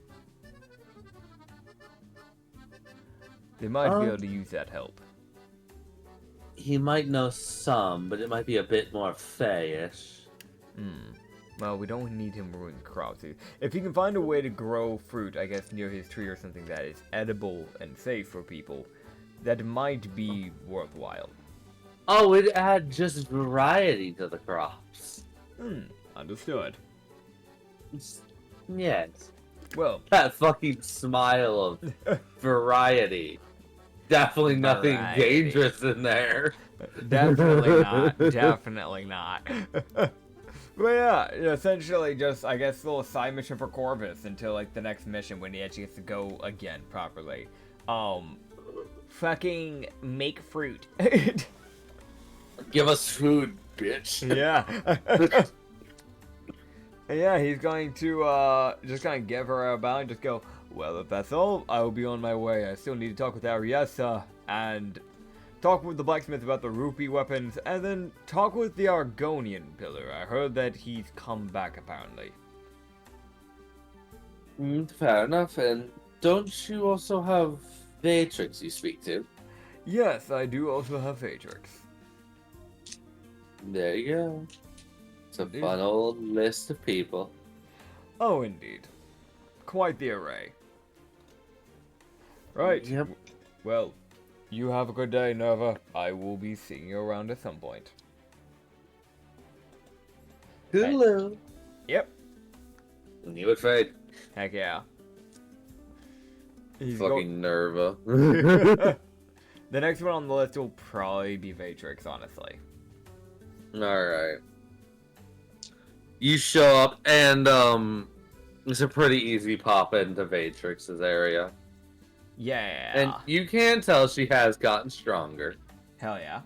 They might be able to use that help. He might know some, but it might be a bit more Fae-ish. Well, we don't need him ruining crops. If he can find a way to grow fruit, I guess, near his tree or something that is edible and safe for people, that might be worthwhile. Oh, it add just variety to the crops. Understood. Yes. Well, That fucking smile of variety. Definitely nothing dangerous in there. Definitely not. Definitely not. But yeah, essentially just, I guess, a little side mission for Corvus until, like, the next mission when he actually gets to go again properly. Fucking make fruit. Give us food, bitch. Yeah. Yeah, he's going to, just kind of give her a bow and just go, well, if that's all, I will be on my way. I still need to talk with Ariessa and talk with the blacksmith about the rupee weapons, and then talk with the Argonian pillar. I heard that he's come back, apparently. Fair enough, and don't you also have Vatrix you speak to? Yes, I do also have Vatrix. There you go. It's a fun old list of people. Oh, indeed. Quite the array. Right. Yep. Well, you have a good day, Nova. I will be seeing you around at some point. Hello. Yep. Knew it, Fade. Heck yeah. Fucking Nerva. The next one on the list will probably be Vatrix, honestly. Alright. You show up, and, it's a pretty easy pop into Vatrix's area. Yeah. And you can tell she has gotten stronger. Hell yeah.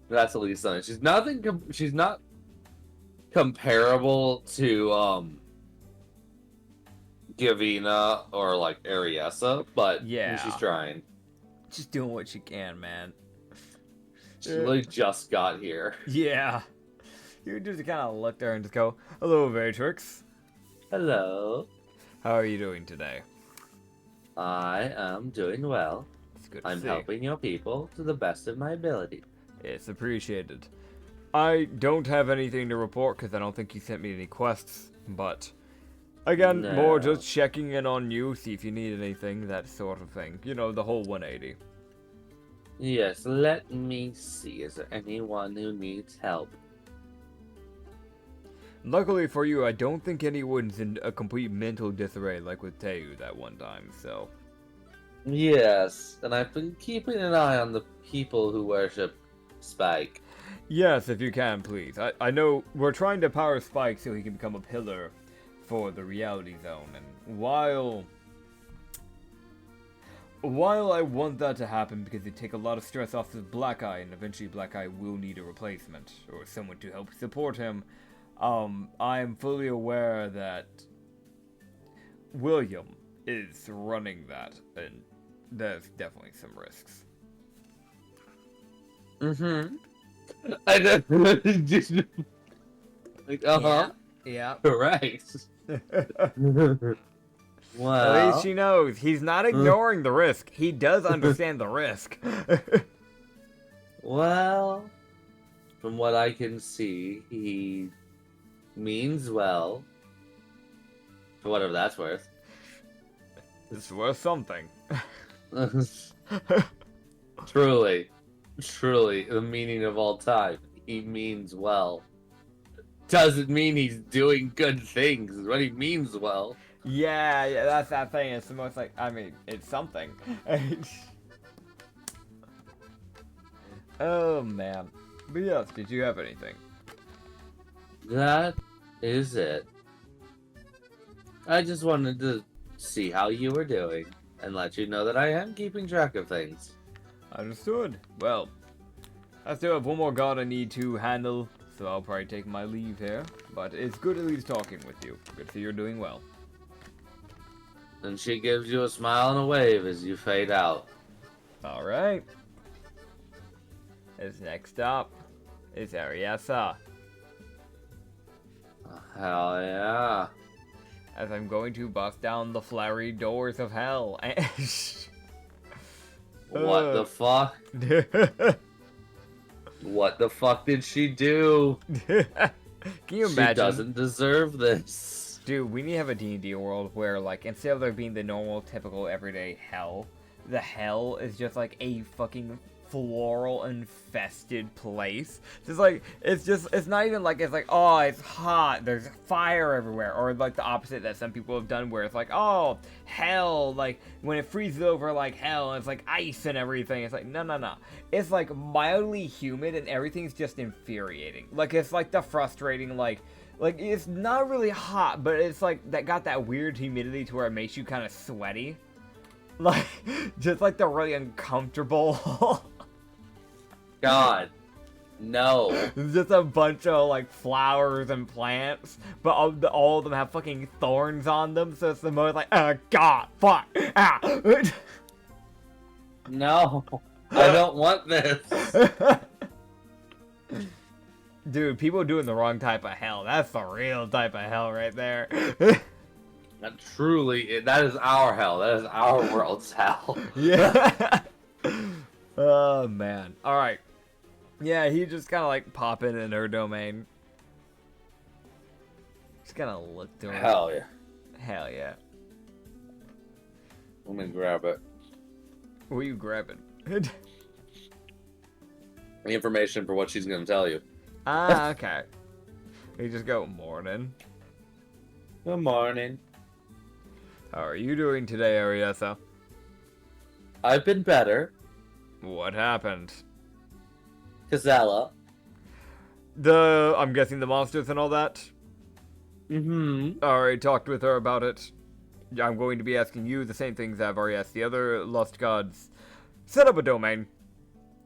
That's at least something. She's not comparable to, Gavina or, like, Ariessa, but yeah, she's trying. Just doing what she can, man. She literally just got here. Yeah. You just kind of look there and just go, hello, Vatrix. Hello. How are you doing today? I am doing well. It's good to I'm see. helping your people to the best of my ability. It's appreciated. I don't have anything to report because I don't think you sent me any quests, but again, No. more just checking in on you, see if you need anything, that sort of thing. You know, the whole 180. Yes, let me see. Is there anyone who needs help? Luckily for you, I don't think anyone's in a complete mental disarray like with Teu that one time, so. Yes, and I've been keeping an eye on the people who worship Spike. Yes, if you can, please. I know we're trying to power Spike so he can become a pillar for the reality zone, and while I want that to happen because it take a lot of stress off of Black Eye, and eventually Black Eye will need a replacement or someone to help support him, I am fully aware that William is running that, and there's definitely some risks. Mm-hmm. I know. Like, Yeah. Right. Well, at least she knows. He's not ignoring the risk. He does understand the risk. Well, from what I can see, he means well. For whatever that's worth. It's worth something. Truly, the meaning of all time. He means well. Doesn't mean he's doing good things. Is what he means well. Yeah, that's that thing. It's the most like, I mean, it's something. Oh man. But yes, did you have anything? That is it. I just wanted to see how you were doing and let you know that I am keeping track of things. Understood. Well, I still have one more god I need to handle, so I'll probably take my leave here. But it's good at least talking with you. Good to see you're doing well. And she gives you a smile and a wave as you fade out. Alright. This next up is Ariessa. Hell yeah. As I'm going to bust down the flowery doors of hell. What the fuck? What the fuck did she do? Can you imagine? She doesn't deserve this. Dude, we need to have a D&D world where, like, instead of there being the normal, typical, everyday hell, the hell is just, like, a fucking floral infested place. It's not even like, it's like, oh, it's hot, there's fire everywhere, or like the opposite that some people have done where it's like, oh, hell, like when it freezes over like hell and it's like ice and everything. It's like, no, it's like mildly humid and everything's just infuriating. Like it's like the frustrating, like it's not really hot, but it's like that got that weird humidity to where it makes you kind of sweaty, like just like the really uncomfortable. God, no. It's just a bunch of like flowers and plants, but all of them have fucking thorns on them, so it's the most like, God, fuck, No, I don't want this. Dude, people doing the wrong type of hell. That's the real type of hell right there. Truly, that is our hell. That is our world's hell. Yeah. Oh, man. Alright. Yeah, he just kind of like pop in her domain. Just kind of look through it. Hell yeah. Hell yeah. Let me grab it. What are you grabbing? The information for what she's going to tell you. Ah, okay. You just go, morning. Good morning. How are you doing today, Ariessa? I've been better. What happened? Kazella. I'm guessing the monsters and all that? Mm-hmm. Already talked with her about it. I'm going to be asking you the same things I've already asked the other lost gods. Set up a domain.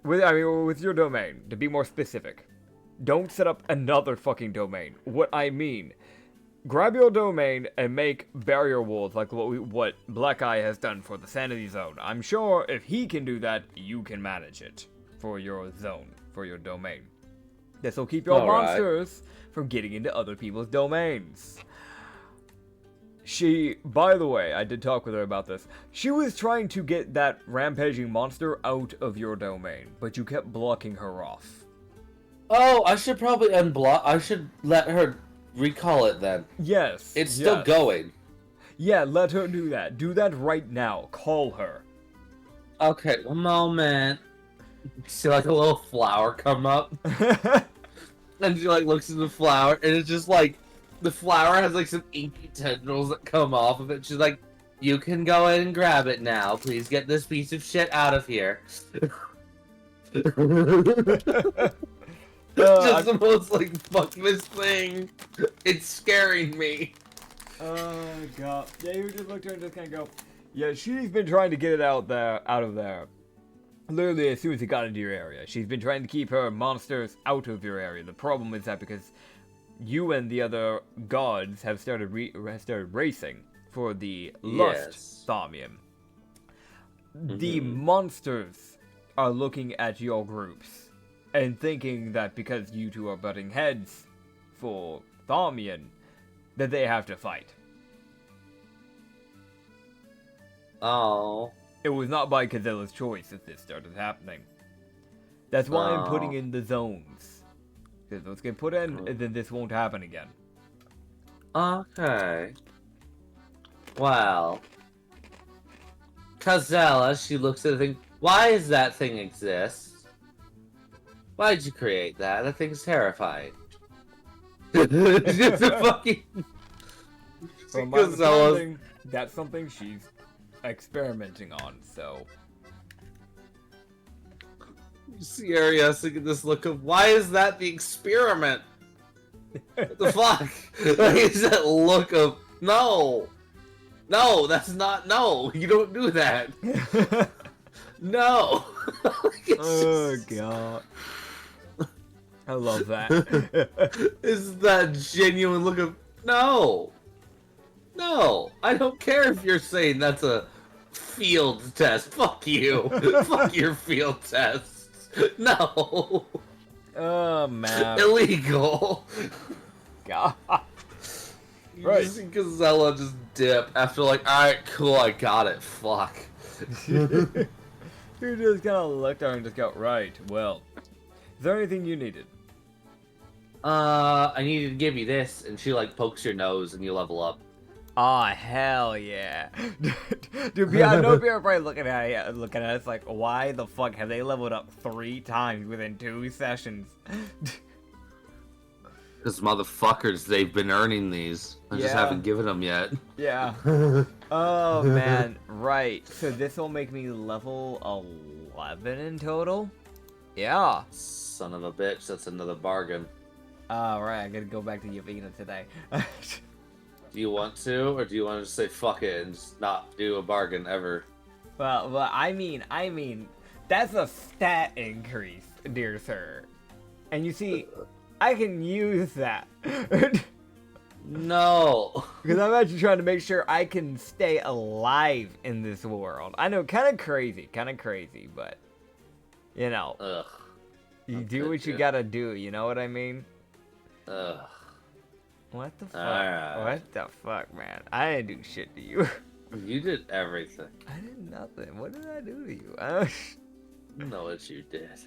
With your domain, to be more specific. Don't set up another fucking domain. What I mean, grab your domain and make barrier walls like what Black Eye has done for the Sanity Zone. I'm sure if he can do that, you can manage it for your zone, for your domain. This will keep your monsters from getting into other people's domains. By the way, I did talk with her about this. She was trying to get that rampaging monster out of your domain, but you kept blocking her off. Oh, I should probably unblock. I should let her recall it then. Yes. It's still going. Yeah, let her do that. Do that right now. Call her. Okay, one moment. See like a little flower come up. And she like looks at the flower and it's just like the flower has like some inky tendrils that come off of it. She's like, you can go in and grab it now. Please get this piece of shit out of here. Just the most like fuck this thing. It's scaring me. Oh god. Yeah, you just look at her and just kind of go, yeah, she's been trying to get it out of there. Literally, as soon as it got into your area. She's been trying to keep her monsters out of your area. The problem is that because you and the other gods have started racing for the Lust Thaumium, the monsters are looking at your groups and thinking that because you two are butting heads for Thaumian, that they have to fight. Oh. It was not by Kazella's choice that this started happening. That's why I'm putting in the zones. Because those get put in, and then this won't happen again. Okay. Well. Kazella, she looks at the thing. Why does that thing exist? Why did you create that? That thing's terrifying. Just a fucking... From my understanding, that's something she's experimenting on, so... You see Arias get this look of, why is that the experiment? What the fuck? Like, is that look of, no! No, that's not, no! You don't do that! No! Oh, God. I love that. Is that genuine look of, no! No! I don't care if you're saying that's a field test. Fuck you! Fuck your field tests! No! Oh, man. Illegal! God. You just see Gazella just dip after like, alright, cool, I got it. Fuck. You just kind of looked at her and just go, right, well, is there anything you needed? I needed to give you this, and she like pokes your nose and you level up. Aw, hell yeah. Dude, I know people are probably looking at us like, why the fuck have they leveled up 3 times within 2 sessions? Because motherfuckers, they've been earning these. I just haven't given them yet. Yeah. Oh, man. Right. So this will make me level 11 in total? Yeah. Son of a bitch, that's another bargain. Right. I gotta go back to Yavina today. Do you want to, or do you want to just say fuck it and just not do a bargain ever? Well, I mean, that's a stat increase, dear sir. And you see, I can use that. No. Because I'm actually trying to make sure I can stay alive in this world. I know, kind of crazy, but, you know. Ugh. You do what you gotta do, you know what I mean? Ugh. What the fuck? Alright. What the fuck, man? I didn't do shit to you. You did everything. I did nothing. What did I do to you? I know what you did.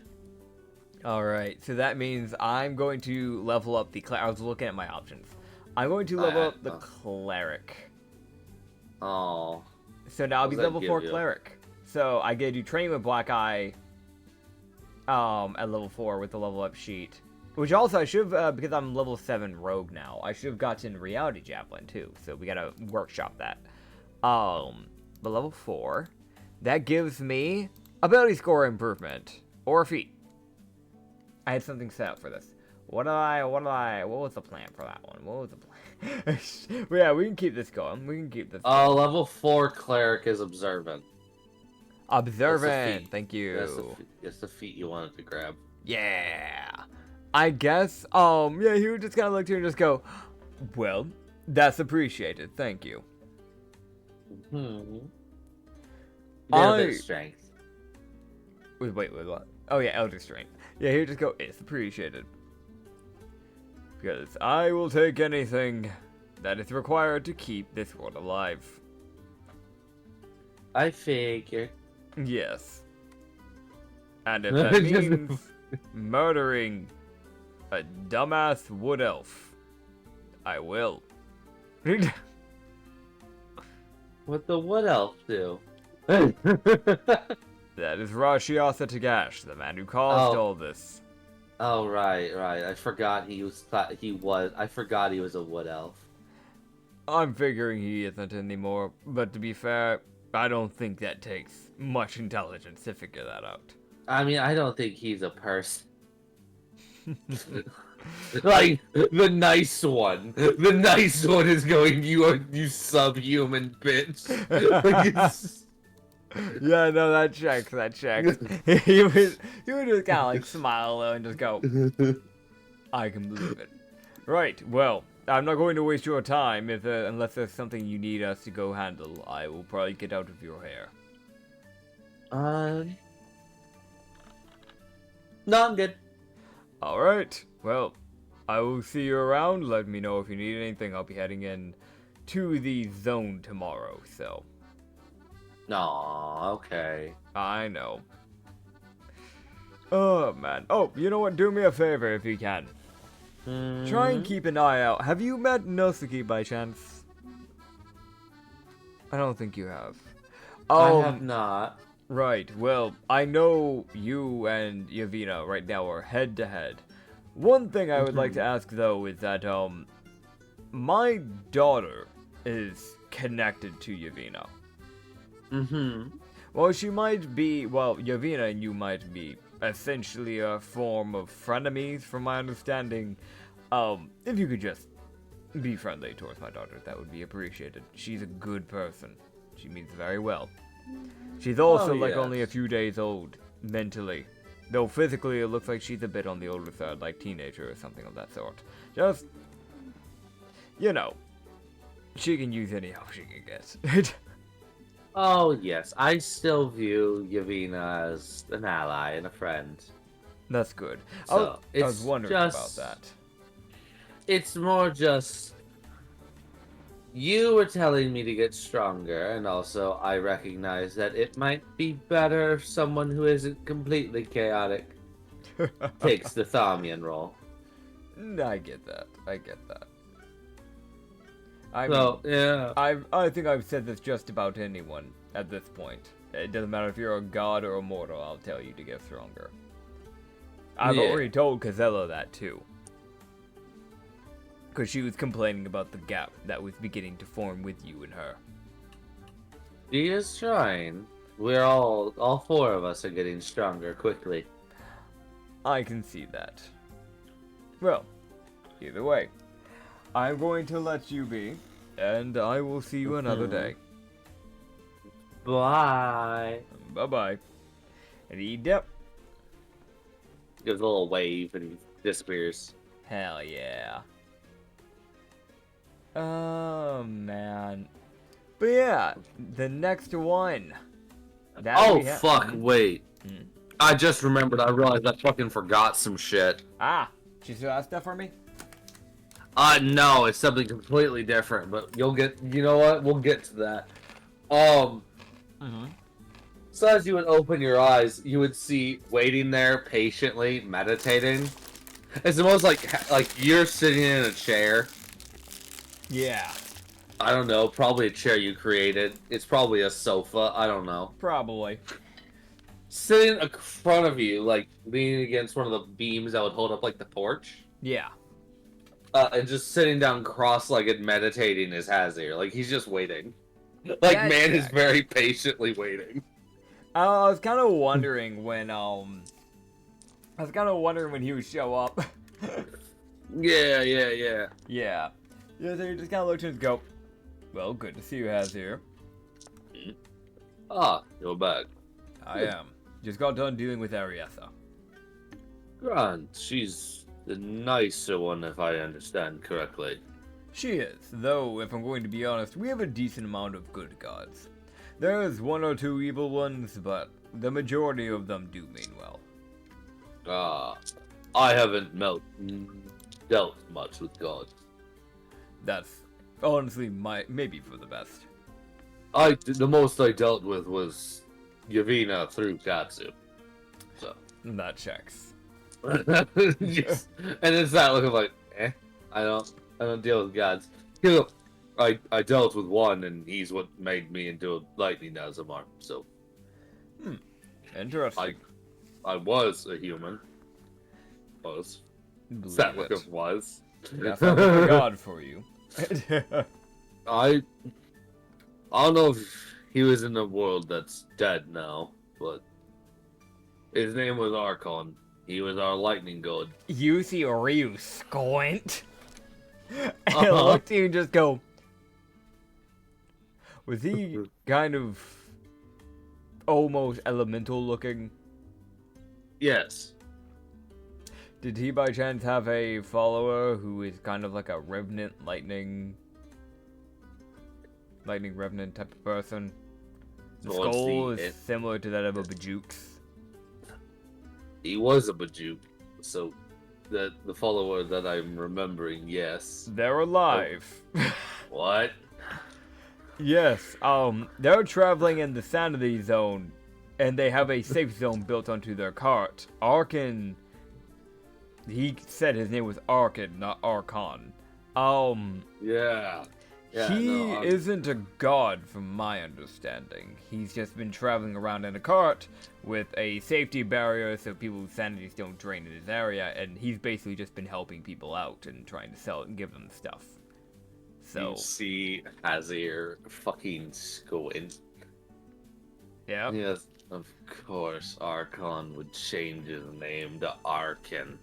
Alright, so that means I'm going to level up the I was looking at my options. I'm going to level up the cleric. Oh. So now I'll be level 4 cleric. So I get to train with Black Eye at level 4 with the level up sheet. Which also I should have, because I'm level 7 rogue now, I should have gotten Reality Javelin too. So we gotta workshop that. But level 4, that gives me ability score improvement. Or a feat. I had something set up for this. What was the plan for that one? What was the plan? Well, yeah, we can keep this going. Level 4 cleric is observant. Observant, thank you. That's the feat you wanted to grab. Yeah. I guess, yeah, he would just kind of look at you and just go, well, that's appreciated, thank you. A bit of strength. Wait, what? Oh yeah, Elder Strength. Yeah, he would just go, it's appreciated. Because I will take anything that is required to keep this world alive. I figured. Yes. And if that means murdering a dumbass wood elf, I will. What the wood elf do? That is Rashiasa Tagash, the man who caused all this. Oh right. I forgot he was a wood elf. I'm figuring he isn't anymore, but to be fair, I don't think that takes much intelligence to figure that out. I mean, I don't think he's a person. Like, the nice one. The nice one is going, you subhuman bitch. Like, it's... Yeah, no, that checks, that checks. he would just kind of like smile though and just go, I can believe it. Right, well, I'm not going to waste your time unless there's something you need us to go handle. I will probably get out of your hair. No, I'm good. Alright, well, I will see you around. Let me know if you need anything. I'll be heading in to the zone tomorrow, so. Aw, okay. I know. Oh, man. Oh, you know what? Do me a favor if you can. Try and keep an eye out. Have you met Nosuke by chance? I don't think you have. I have not. Right, well, I know you and Yavina right now are head to head. One thing I would like to ask though is that, my daughter is connected to Yavina. Well, she might be, well, Yavina and you might be essentially a form of frenemies from my understanding. If you could just be friendly towards my daughter, that would be appreciated. She's a good person. She means very well. She's also only a few days old, mentally. Though physically it looks like she's a bit on the older side, like teenager or something of that sort. Just, you know, she can use any help she can get. Oh, yes. I still view Yavina as an ally and a friend. That's good. So, I was wondering about that. It's more just... You were telling me to get stronger, and also I recognize that it might be better if someone who isn't completely chaotic takes the Thamian role. I get that. I get that. Yeah. I think I've said this just about anyone at this point. It doesn't matter if you're a god or a mortal, I'll tell you to get stronger. I've already told Kazella that too. Because she was complaining about the gap that was beginning to form with you and her. She is trying. We're all four of us are getting stronger quickly. I can see that. Well, either way, I'm going to let you be, and I will see you another day. Bye. Bye-bye. And he gives a little wave and he disappears. Hell yeah. Oh, man. But yeah, the next one. Oh, fuck, wait. I just remembered, I realized I fucking forgot some shit. She still has stuff for me? No, it's something completely different, but you'll get, you know what? We'll get to that. So as you would open your eyes, you would see waiting there patiently, meditating. It's almost like you're sitting in a chair. Yeah. I don't know, probably a chair you created. It's probably a sofa, I don't know. Probably. Sitting in front of you, like, leaning against one of the beams that would hold up, like, the porch. Yeah. And just sitting down cross-legged meditating is Hazir. Like, he's just waiting. Like, man is very patiently waiting. I was kind of wondering when, he would show up. Yeah. Yeah. Yeah, so you just kind of looked and go, well, good to see you, Hazir. You're back. I am. Just got done dealing with Arietha. Grant, she's the nicer one, if I understand correctly. She is, though, if I'm going to be honest, we have a decent amount of good gods. There's one or two evil ones, but the majority of them do mean well. I haven't dealt much with gods. That's honestly maybe for the best. The most I dealt with was Yavina through Katsu. So that checks. Yes. And it's that look of like, I don't deal with gods. I dealt with one, and he's what made me into a lightning Azamar. So, interesting. I was a human. Was. That look of was. That's not a god for you. I don't know if he was in a world that's dead now, but his name was Archon. He was our lightning god. You see Ryu squint. And look at you and just go. Was he kind of almost elemental looking? Yes. Did he by chance have a follower who is kind of like a revenant lightning revenant type of person? The skull is similar to that of a Bajukes. He was a Bajuk, so the follower that I'm remembering, yes. They're alive. What? Yes, they're traveling in the Sanity Zone, and they have a safe zone built onto their cart. Arkan, he said his name was Arkan, not Archon. Yeah. He isn't a god from my understanding. He's just been traveling around in a cart with a safety barrier so people's sanities don't drain in his area, and he's basically just been helping people out and trying to sell it and give them stuff. So you see Hazir fucking squint. Yeah. Yes, of course Archon would change his name to Arkan.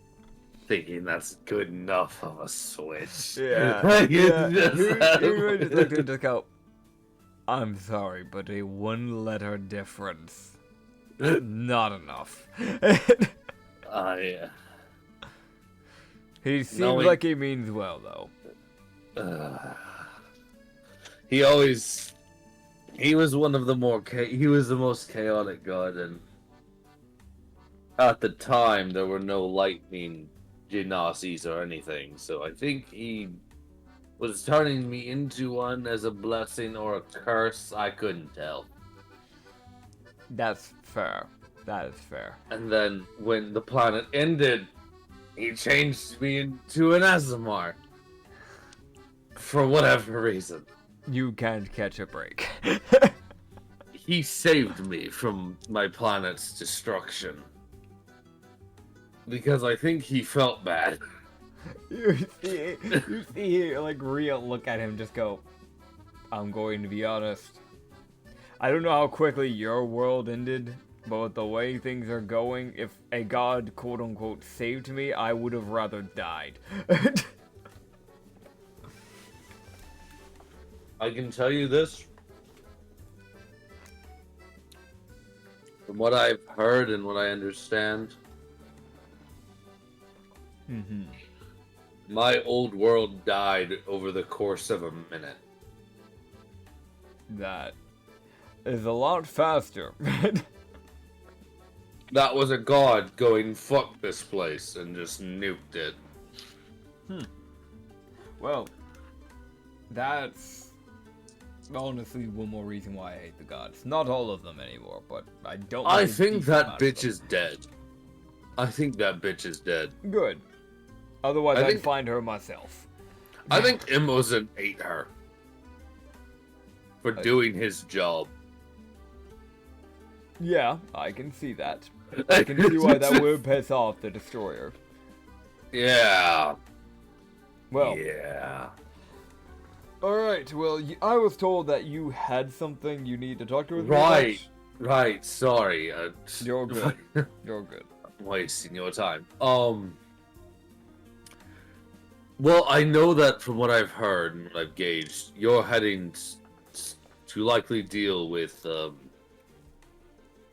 Thinking that's good enough of a switch. Yeah. He really just looked at go, I'm sorry, but a one-letter difference. Not enough. Yeah. He seems like he means well, though. He was one of the he was the most chaotic god, and at the time there were no lightning genasi or anything, so I think he was turning me into one as a blessing or a curse. I couldn't tell. That's fair. That is fair. And then when the planet ended, he changed me into an Azamar. For whatever reason. You can't catch a break. He saved me from my planet's destruction. Because I think he felt bad. You see, like, Ria look at him just go, I'm going to be honest. I don't know how quickly your world ended, but with the way things are going, if a god, quote-unquote, saved me, I would have rather died. I can tell you this. From what I've heard and what I understand, my old world died over the course of a minute. That is a lot faster. That was a god going, fuck this place, and just nuked it. Well, that's honestly one more reason why I hate the gods. Not all of them anymore, but I don't. I think that bitch is dead. I think that bitch is dead. Good. Otherwise, I'd find her myself. I think Imozen ate her for doing his job. Yeah, I can see that. I can see why that would piss off the destroyer. Yeah. Well. Yeah. Alright, well, I was told that you had something you need to talk to us about. Right, sorry. You're good. You're good. I'm wasting your time. Well, I know that from what I've heard and what I've gauged, you're heading to likely deal with,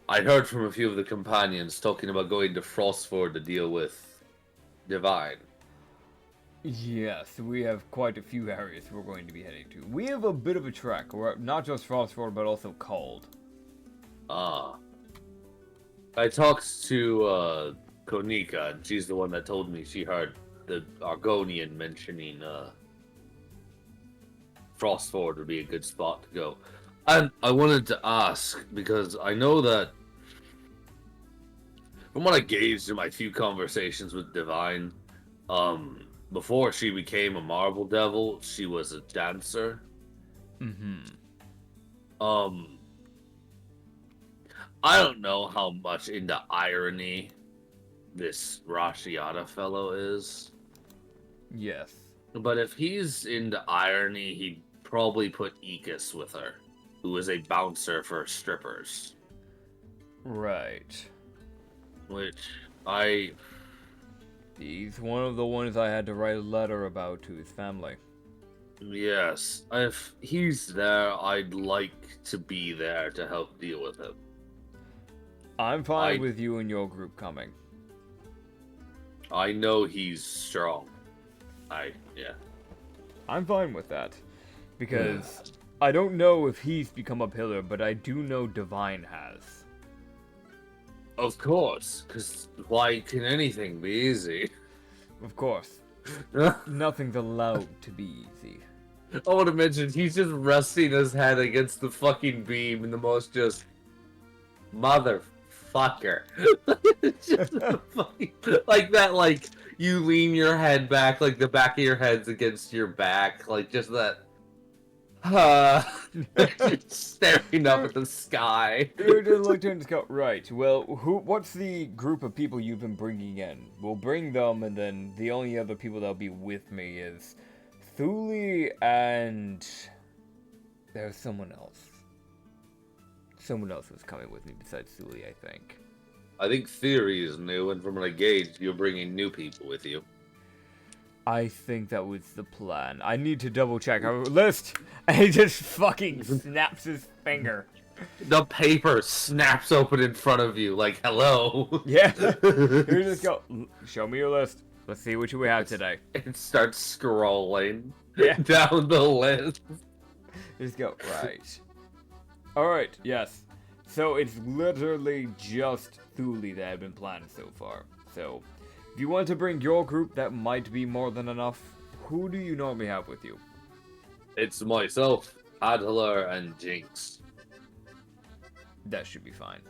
I heard from a few of the companions talking about going to Frostford to deal with Divine. Yes, we have quite a few areas we're going to be heading to. We have a bit of a trek. We're not just Frostford, but also Cold. Ah. I talked to Konika, and she's the one that told me she heard the Argonian mentioning Frostford would be a good spot to go. And I wanted to ask, because I know that from what I gauged in my few conversations with Divine, before she became a Marble Devil, she was a dancer. I don't know how much into irony this Rashiata fellow is. Yes. But if he's into irony, he'd probably put Ekis with her, who is a bouncer for strippers. Right. Which, He's one of the ones I had to write a letter about to his family. Yes, if he's there, I'd like to be there to help deal with him. I'm fine with you and your group coming. I know he's strong. I'm fine with that. Because I don't know if he's become a pillar, but I do know Divine has. Of course, because why can anything be easy? Of course. Nothing's allowed to be easy. I want to mention, he's just resting his head against the fucking beam in the most just... Motherfucker. Just fucking, like that, like, you lean your head back, like the back of your head's against your back, like just that... staring up at the sky. You just looked and go, right, well, what's the group of people you've been bringing in? We'll bring them, and then the only other people that'll be with me is Thule and... There's someone else. Someone else was coming with me besides Thule, I think. I think Theory is new, and from what I gauge, you're bringing new people with you. I think that was the plan. I need to double check our list. And he just fucking snaps his finger. The paper snaps open in front of you, like, hello. Yeah. You just go, show me your list. Let's see what you have today. It starts scrolling Yeah. down the list. Just go, right. Alright, yes. So it's literally just Thule that I've been planning so far. So, if you want to bring your group, that might be more than enough. Who do you normally have with you? It's myself, Adler, and Jinx. That should be fine.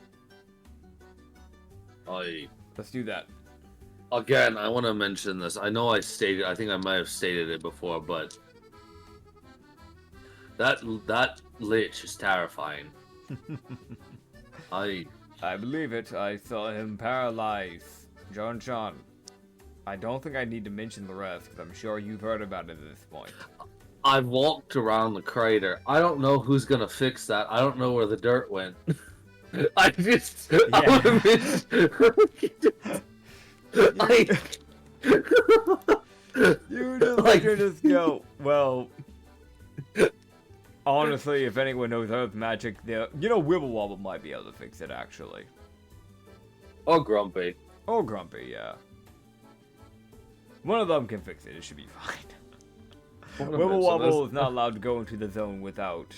Let's do that. Again, I want to mention this. I know I think I might have stated it before, but that lich is terrifying. I believe it. I saw him paralyze John. I don't think I need to mention the rest, because I'm sure you've heard about it at this point. I've walked around the crater. I don't know who's gonna fix that. I don't know where the dirt went. I just... Yeah. You just go, well... Honestly, if anyone knows Earth magic, Wibble Wobble might be able to fix it, actually. Or Grumpy. Or Grumpy, yeah. One of them can fix it. It should be fine. Wibble Wobble is not allowed to go into the zone without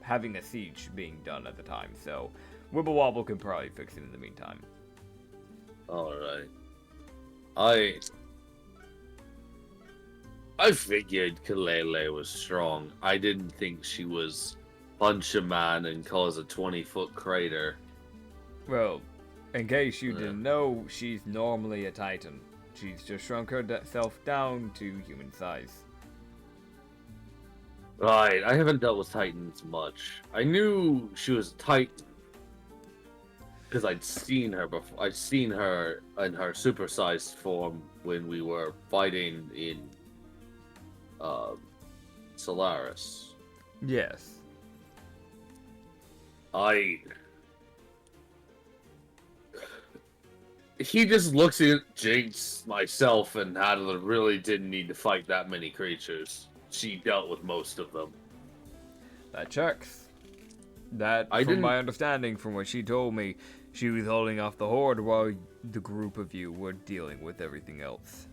having a siege being done at the time, so Wibble Wobble can probably fix it in the meantime. Alright. I figured Kalele was strong. I didn't think she was punch a man and cause a 20-foot crater. Well, in case you didn't know, she's normally a Titan. She's just shrunk herself down to human size. Right, I haven't dealt with Titans much. I knew she was a Titan because I'd seen her before. I'd seen her in her supersized form when we were fighting in Solaris. Yes. He just looks at Jinx, myself, and Adler really didn't need to fight that many creatures. She dealt with most of them. That checks. From my understanding, from what she told me, she was holding off the Horde while the group of you were dealing with everything else.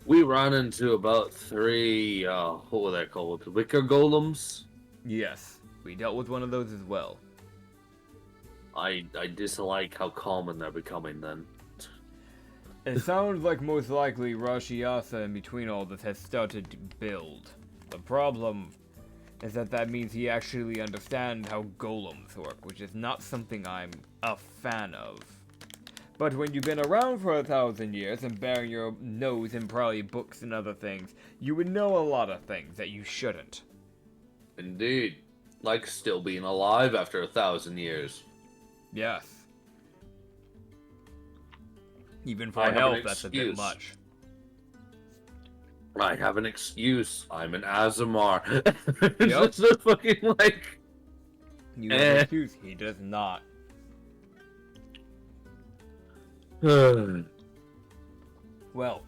We ran into about 3, what were they called? Wicker Golems? Yes, we dealt with one of those as well. I dislike how common they're becoming then. It sounds like most likely Rashiasa in between all this has started to build. The problem is that means he actually understands how golems work, which is not something I'm a fan of. But when you've been around for 1,000 years and bearing your nose in probably books and other things, you would know a lot of things that you shouldn't. Indeed. Like still being alive after 1,000 years. Yes. Even for health, that's a bit much. I have an excuse. I'm an Azamar. Yep. Just a fucking like... You have an excuse. He does not. Well,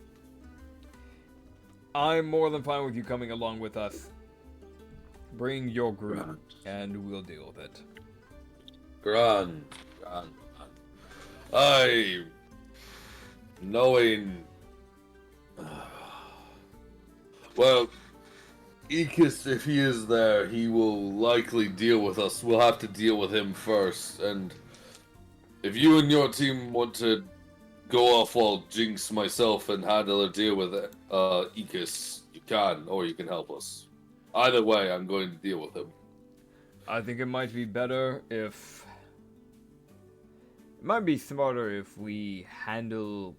I'm more than fine with you coming along with us. Bring your group, and we'll deal with it. Gran. I, knowing, well, Ekis, if he is there, he will likely deal with us. We'll have to deal with him first, and if you and your team want to go off while Jinx, myself, and Handler deal with it, Ekis, you can, or you can help us. Either way, I'm going to deal with him. I think it might be better if... It might be smarter if we handle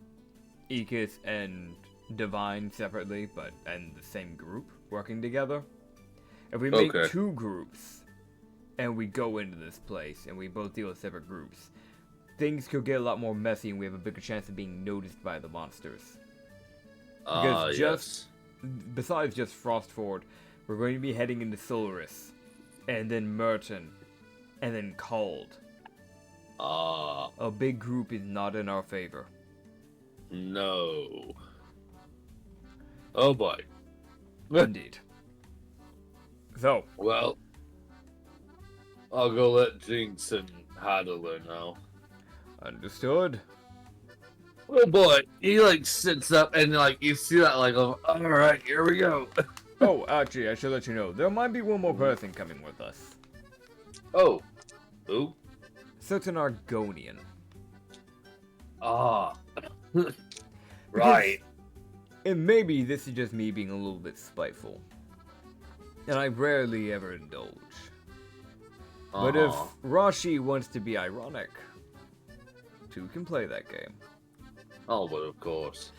Ekis and Divine separately, but in the same group, working together. If we make two groups, and we go into this place, and we both deal with separate groups, things could get a lot more messy, and we have a bigger chance of being noticed by the monsters. Because besides just Frostford, we're going to be heading into Solaris, and then Merton, and then Cold. A big group is not in our favor. No. Oh boy. Indeed. So. Well, I'll go let Jinx and Handler know. Understood. Oh boy, he like sits up and like you see that like, all right, here we go. Oh, actually, I should let you know, there might be one more person coming with us. Oh, who? Certain Argonian. Right. And maybe this is just me being a little bit spiteful. And I rarely ever indulge. But if Rashi wants to be ironic, two can play that game. Oh, but of course.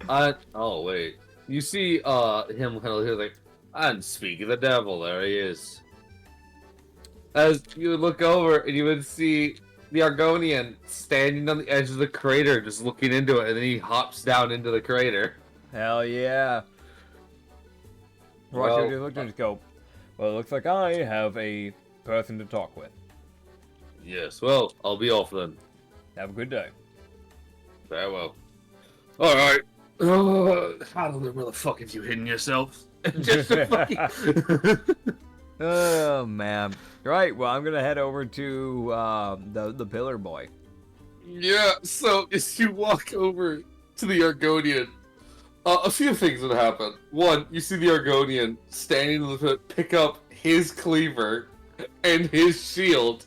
Oh wait. You see him kind of like, and speak of the devil, there he is. As you would look over and you would see the Argonian standing on the edge of the crater, just looking into it, and then he hops down into the crater. Hell yeah. Rashi just looked and just go, well, it looks like I have a person to talk with. Yes, well, I'll be off then. Have a good day. Farewell. Alright. How the fuck have you hidden yourself? Just a fucking... Oh, man. Right, well, I'm gonna head over to the Pillar Boy. Yeah, so as you walk over to the Argonian, a few things would happen. One, you see the Argonian standing in the pit, pick up his cleaver and his shield.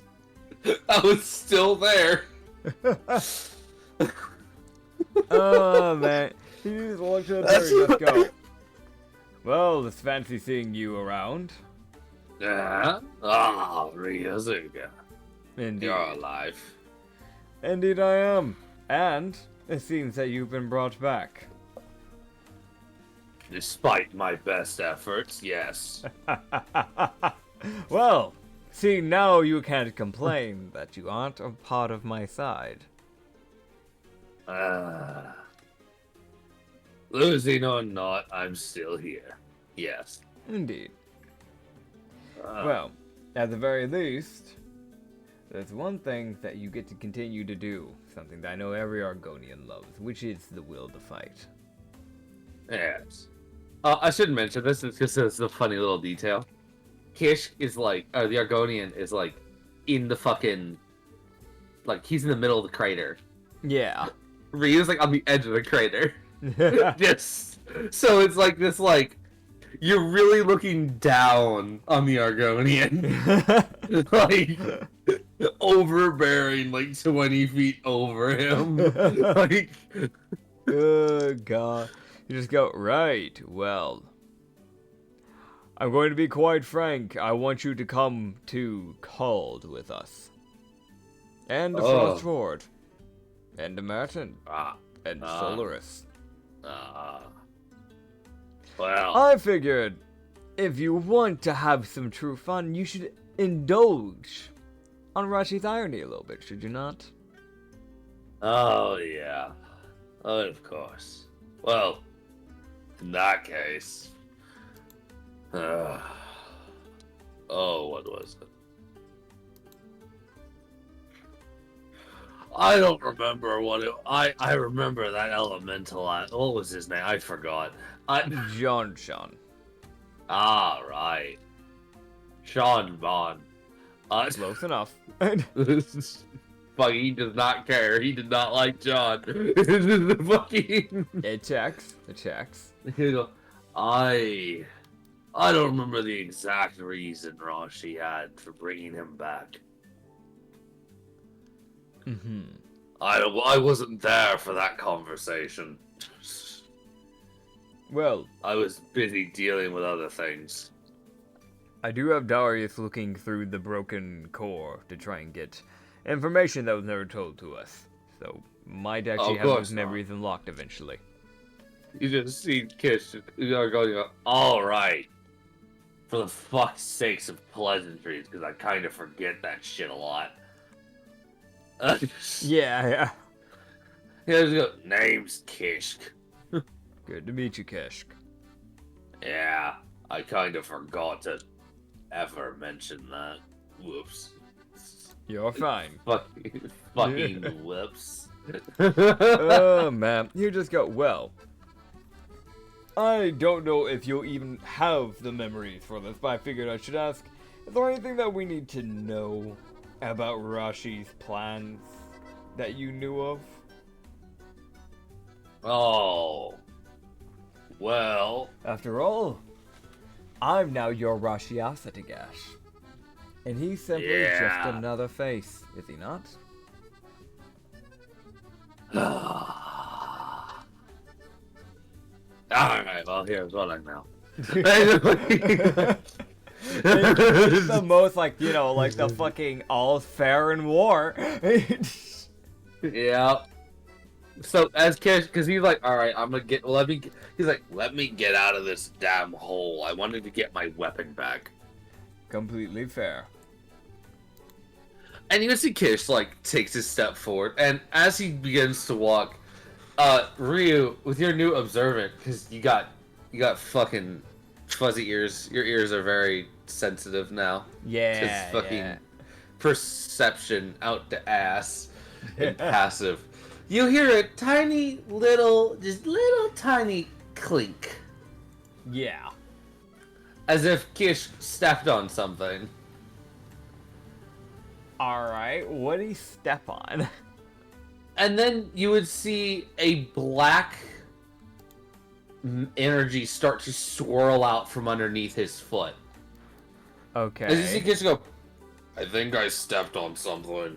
I was still there. Oh, man. He just walks up there and just go, well, it's fancy seeing you around. Ryozuka. Indeed. You're alive. Indeed I am. And it seems that you've been brought back. Despite my best efforts, yes. Well, see, now you can't complain that you aren't a part of my side. Losing or not, I'm still here. Yes. Indeed. Well, at the very least, there's one thing that you get to continue to do, something that I know every Argonian loves, which is the will to fight. Yes. I should mention this because it's a funny little detail. Kish is like, the Argonian is like, in the fucking, like, he's in the middle of the crater. Yeah. Ryu's like on the edge of the crater. Just, so it's like this, like, you're really looking down on the Argonian. Like, overbearing, like 20 feet over him. Like, oh, God. You just go, right, well, I'm going to be quite frank. I want you to come to Called with us. And to Frostford. And to Merton. And Solaris. Well, I figured if you want to have some true fun, you should indulge on Rashi's irony a little bit, should you not? oh yeah, of course. Well, in that case, what was it? I don't remember what it. I remember that elemental. What was his name? I forgot. John. Ah, right. Sean Bond. Close enough. Fuck, he does not care. He did not like John. Fucking. It checks. It checks. He'll go, I don't remember the exact reason Rashi had for bringing him back. Mm-hmm. I wasn't there for that conversation. Well, I was busy dealing with other things. I do have Darius looking through the broken core to try and get information that was never told to us. So, might actually have those memories unlocked eventually. You just see Kish, you are going, alright. For the fuck's sakes of pleasantries, because I kind of forget that shit a lot. Yeah. He just go, name's Kishk. Good to meet you, Keshk. Yeah, I kind of forgot to ever mention that. Whoops. You're fine. Fucking whoops. Oh, man. You just go, well, I don't know if you'll even have the memories for this, but I figured I should ask, is there anything that we need to know about Rashi's plans that you knew of? Oh. Well. After all, I'm now your Rashiosity Gash. And he's simply just another face, is he not? Alright, well, here's what I know. It's the most, like, you know, like the fucking all's fair in war. Yeah. So, as Kish, because he's like, alright, I'm gonna get, he's like, let me get out of this damn hole. I wanted to get my weapon back. Completely fair. And you see Kish, like, takes a step forward, and as he begins to walk, Ryu, with your new observant, because you got fucking fuzzy ears. Your ears are very sensitive now. Yeah. It's fucking perception out the ass and passive. You hear a tiny little, just little tiny clink. Yeah. As if Kish stepped on something. Alright, what did he step on? And then you would see a black energy start to swirl out from underneath his foot. Okay. As you see Kish go, I think I stepped on something.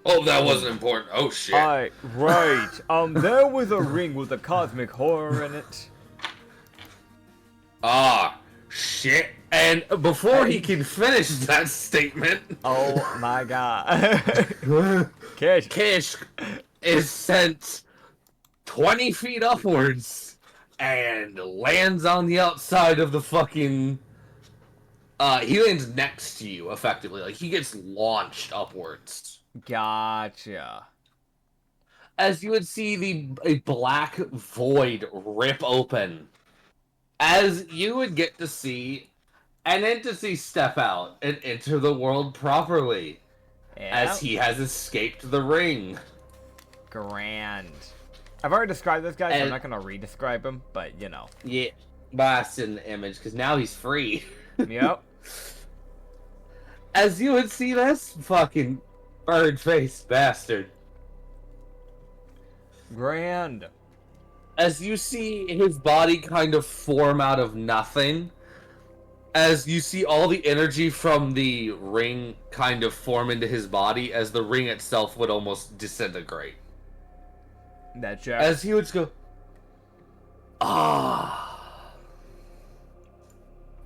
Oh, that wasn't important. Oh, shit. Right. There was a ring with a cosmic horror in it. Ah, shit. And before he can finish that statement... Oh, my God. Kish is sent 20 feet upwards and lands on the outside of the fucking... he lands next to you, effectively. Like, he gets launched upwards. Gotcha. As you would see a black void rip open. As you would get to see an entity step out and enter the world properly. Yep. As he has escaped the ring. Grand. I've already described this guy, so I'm not going to re-describe him, but, you know. Yeah, but that's in the image, because now he's free. Yep. As you would see this fucking bird-faced bastard. Grand. As you see his body kind of form out of nothing, as you see all the energy from the ring kind of form into his body, as the ring itself would almost disintegrate. That Jack. As he would just go,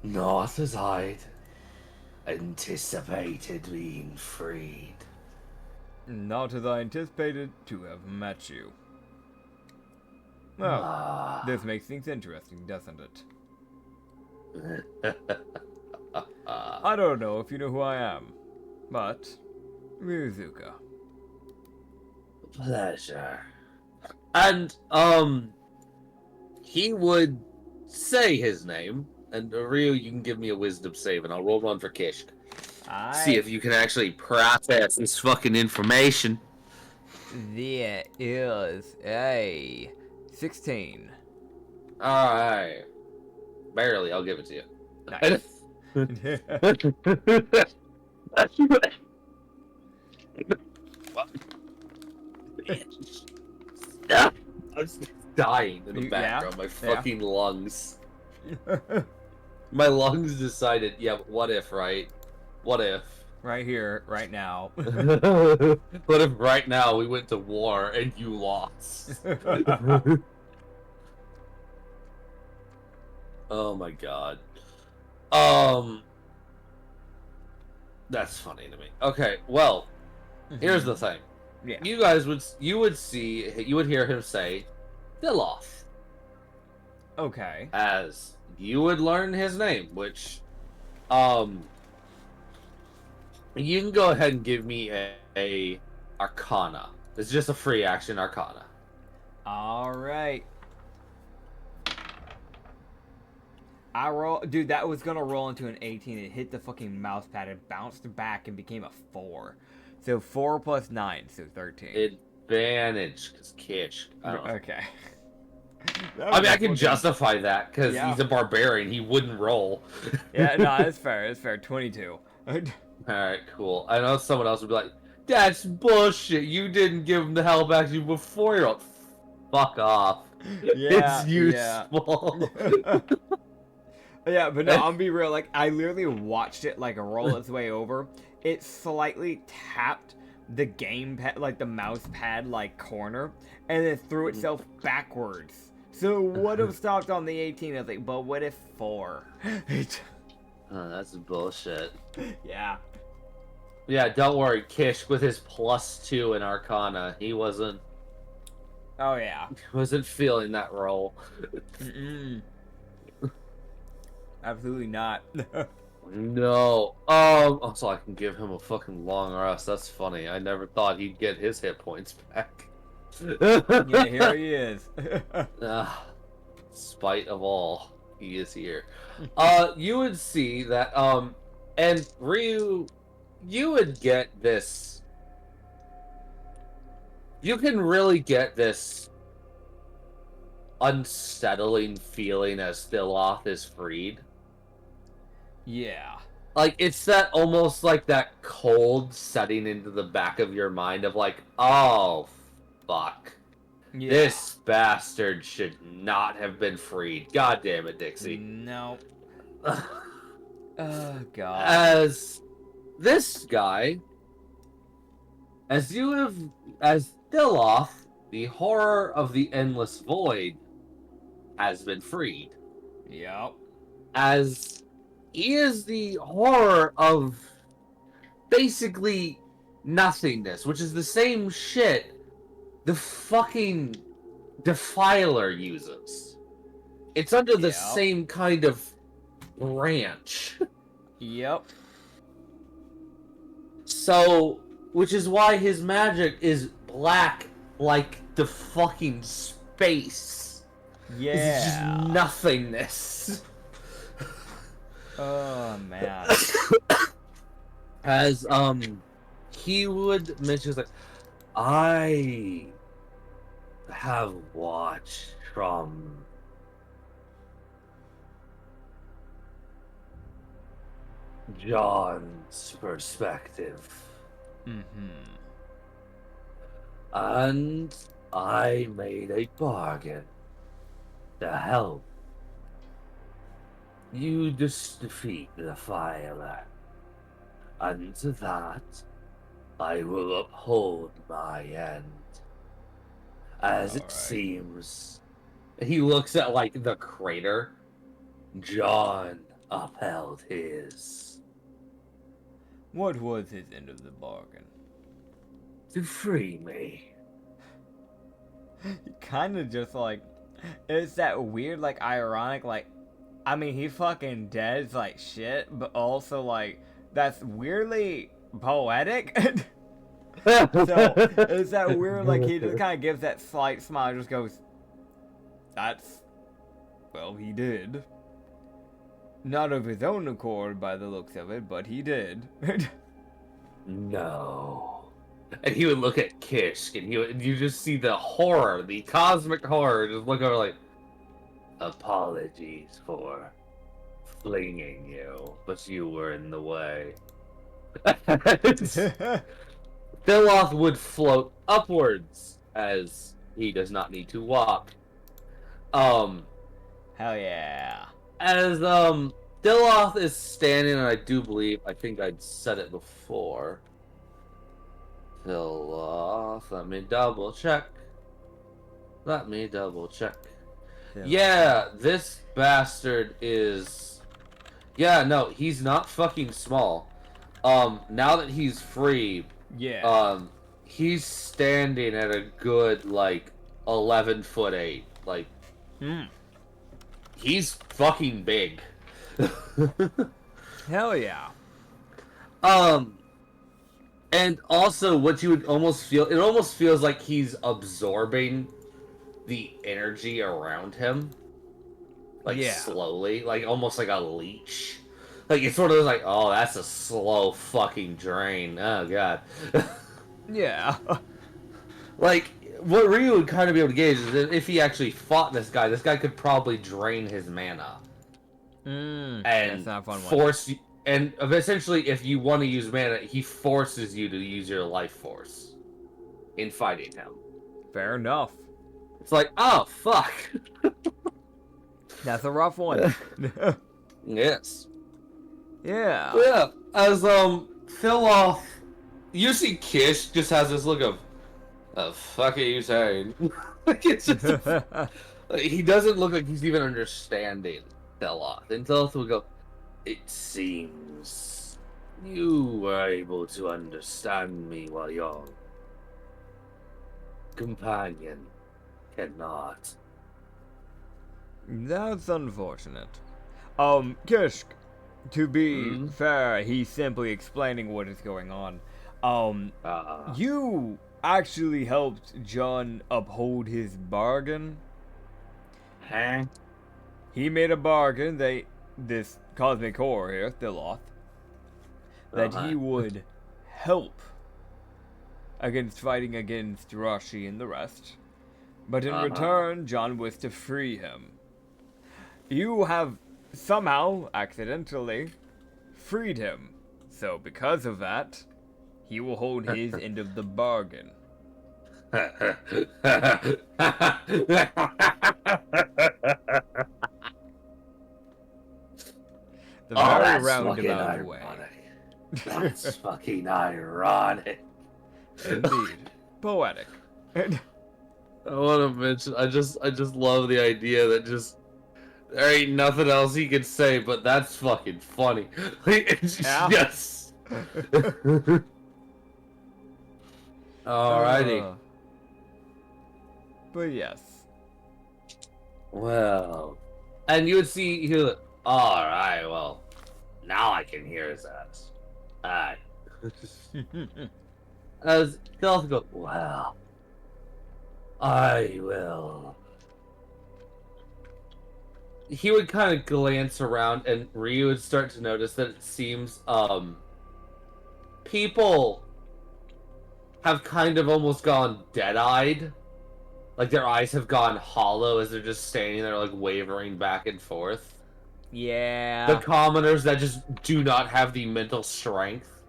not as I'd anticipated being freed. Not as I anticipated to have met you. Well, this makes things interesting, doesn't it? I don't know if you know who I am, but Mizuka. Pleasure. And, he would say his name, and Ryu, you can give me a wisdom save, and I'll roll one for Kish. See if you can actually process this fucking information. There is a 16. Alright. Barely, I'll give it to you. Nice. I'm dying in the background. My fucking lungs. My lungs decided, yeah, but what if, right? What if? Right here, right now. What if right now we went to war and you lost? Oh my god. That's funny to me. Okay, well, here's the thing. Yeah. You guys would hear him say Diloth. Okay. As you would learn his name, which you can go ahead and give me a Arcana. It's just a free action Arcana. Alright. Dude, that was gonna roll into an 18. It hit the fucking mouse pad. It bounced back and became a 4. So 4 plus 9, so 13. Advantage, because Kish. Okay. I mean, I can justify that, because he's a barbarian. He wouldn't roll. Yeah, no, it's fair. It's fair. 22. Alright, cool. I know someone else would be like, that's bullshit. You didn't give him the hell back to you before you're like, fuck off. Yeah, it's useful. Yeah, but no, I'm be real. Like, I literally watched it like roll its way over. It slightly tapped the gamepad, like the mouse pad, like corner, and then threw itself backwards. So it would have stopped on the 18. I was like, but what if 4? Oh, that's bullshit. Yeah. Yeah, don't worry, Kish with his +2 in Arcana, he wasn't. Oh yeah. He wasn't feeling that roll. Absolutely not. No. Also, I can give him a fucking long rest. That's funny. I never thought he'd get his hit points back. Yeah, here he is. Spite of all, he is here. You would see that, and Ryu, you would get this. You can really get this unsettling feeling as Diloth is freed. Yeah. Like, it's that almost like that cold setting into the back of your mind of like, oh, fuck. Yeah. This bastard should not have been freed. God damn it, Dixie. No. Oh, God. As this guy, as Diloth, the horror of the endless void, has been freed. Yep. As he is the horror of basically nothingness, which is the same shit the fucking Defiler uses. It's under the same kind of branch. Yep. So, which is why his magic is black like the fucking space. Yeah. It's just nothingness. Oh, man. As, he would mention, like, I have watched from John's perspective. And I made a bargain to help you defeat the Fireman. And to that, I will uphold my end. As it seems, he looks at, like, the crater. John upheld his. What was his end of the bargain? To free me. Kind of just like, it's that weird, like, ironic, like, I mean, he fucking dead's like shit, but also, like, that's weirdly poetic. So, it's that weird, like, he just kind of gives that slight smile, just goes, well, he did. Not of his own accord by the looks of it, but he did. No. And he would look at Kish, and you just see the horror, the cosmic horror, just look over like, apologies for flinging you, but you were in the way. Philoth would float upwards, as he does not need to walk. Hell yeah. As Philoth is standing, and I do believe, I think I'd said it before. Philoth, let me double check. Yeah, this bastard is... Yeah, no, he's not fucking small. Now that he's free, he's standing at a good, like, 11'8". Like, he's fucking big. Hell yeah. And also, what you would almost feel, it almost feels like he's absorbing the energy around him. Like, slowly. Like, almost like a leech. Like, it's sort of like, oh, that's a slow fucking drain. Oh, God. Yeah. Like, what Ryu would kind of be able to gauge is that if he actually fought this guy could probably drain his mana. And that's not a fun force you, and essentially, if you want to use mana, he forces you to use your life force in fighting him. Fair enough. It's like, oh, fuck. That's a rough one. Yes. Yeah. Yeah. As, Philoth, you see Kish just has this look of, the fuck are you saying? Like, it's just, like, he doesn't look like he's even understanding Philoth. And Philoth will go, it seems you were able to understand me while your companion cannot. That's unfortunate. Kishk, to be fair, he's simply explaining what is going on. You actually helped John uphold his bargain. Huh? He made a bargain, this cosmic horror here, Philoth, that he would help fighting against Rashi and the rest. But in return, John was to free him. You have somehow, accidentally, freed him. So because of that, he will hold his end of the bargain. The very roundabout way. That's fucking ironic. Indeed. Poetic. I want to mention, I just love the idea that just there ain't nothing else he could say, but that's fucking funny. Yes. Alrighty. But yes. Well, and you would see he would, alright, well, now I can hear that. Alright. As Philoth goes, well, I will. He would kind of glance around, and Ryu would start to notice that it seems, people have kind of almost gone dead-eyed. Like, their eyes have gone hollow as they're just standing there, like, wavering back and forth. Yeah. The commoners that just do not have the mental strength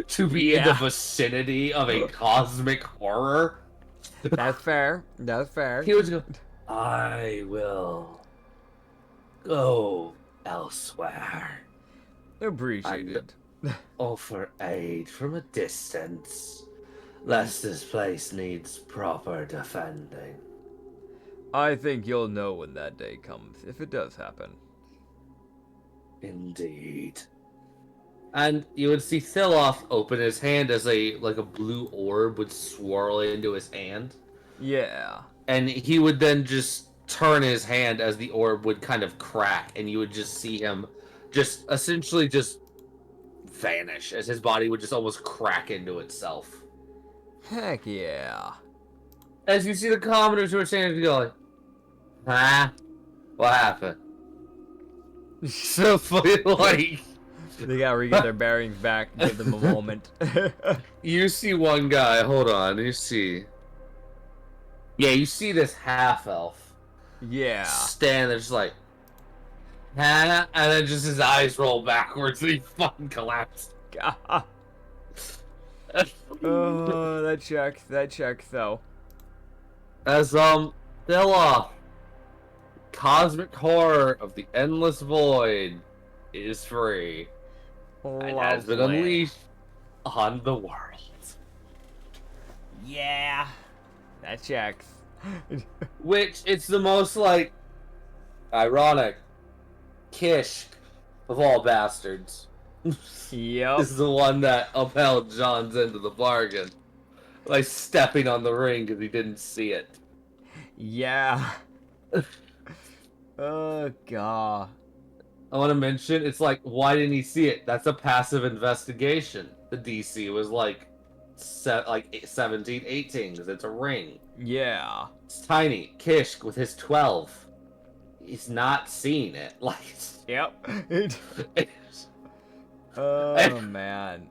to be in the vicinity of a cosmic horror. That's fair. That's fair. He would go, I will go elsewhere. Appreciated. Offer aid from a distance, lest this place needs proper defending. I think you'll know when that day comes, if it does happen. Indeed. And you would see Philoth open his hand as a blue orb would swirl into his hand. Yeah. And he would then just turn his hand as the orb would kind of crack, and you would just see him just essentially just vanish as his body would just almost crack into itself. Heck yeah. As you see the commoners who are standing going, huh? What happened? So funny, like, They gotta re-get their bearings back. Give them a moment. You see one guy. Hold on. You see. Yeah, you see this half elf. Yeah. Stand there, just like, and then just his eyes roll backwards and he fucking collapsed. Oh, that checks. That checks, though. As Stella, cosmic horror of the endless void is free and has been Lovely. unleashed on the world. Yeah. That checks. Which it's the most like ironic Kish of all bastards. Yep. This is the one that upheld John's end of the bargain. Like stepping on the ring because he didn't see it. Yeah. Oh, God. I want to mention, it's like, why didn't he see it? That's a passive investigation. The DC was like 17, 18, because it's a ring. Yeah. It's tiny. Kish with his 12. He's not seeing it. Like, Yep. it's, Oh, man.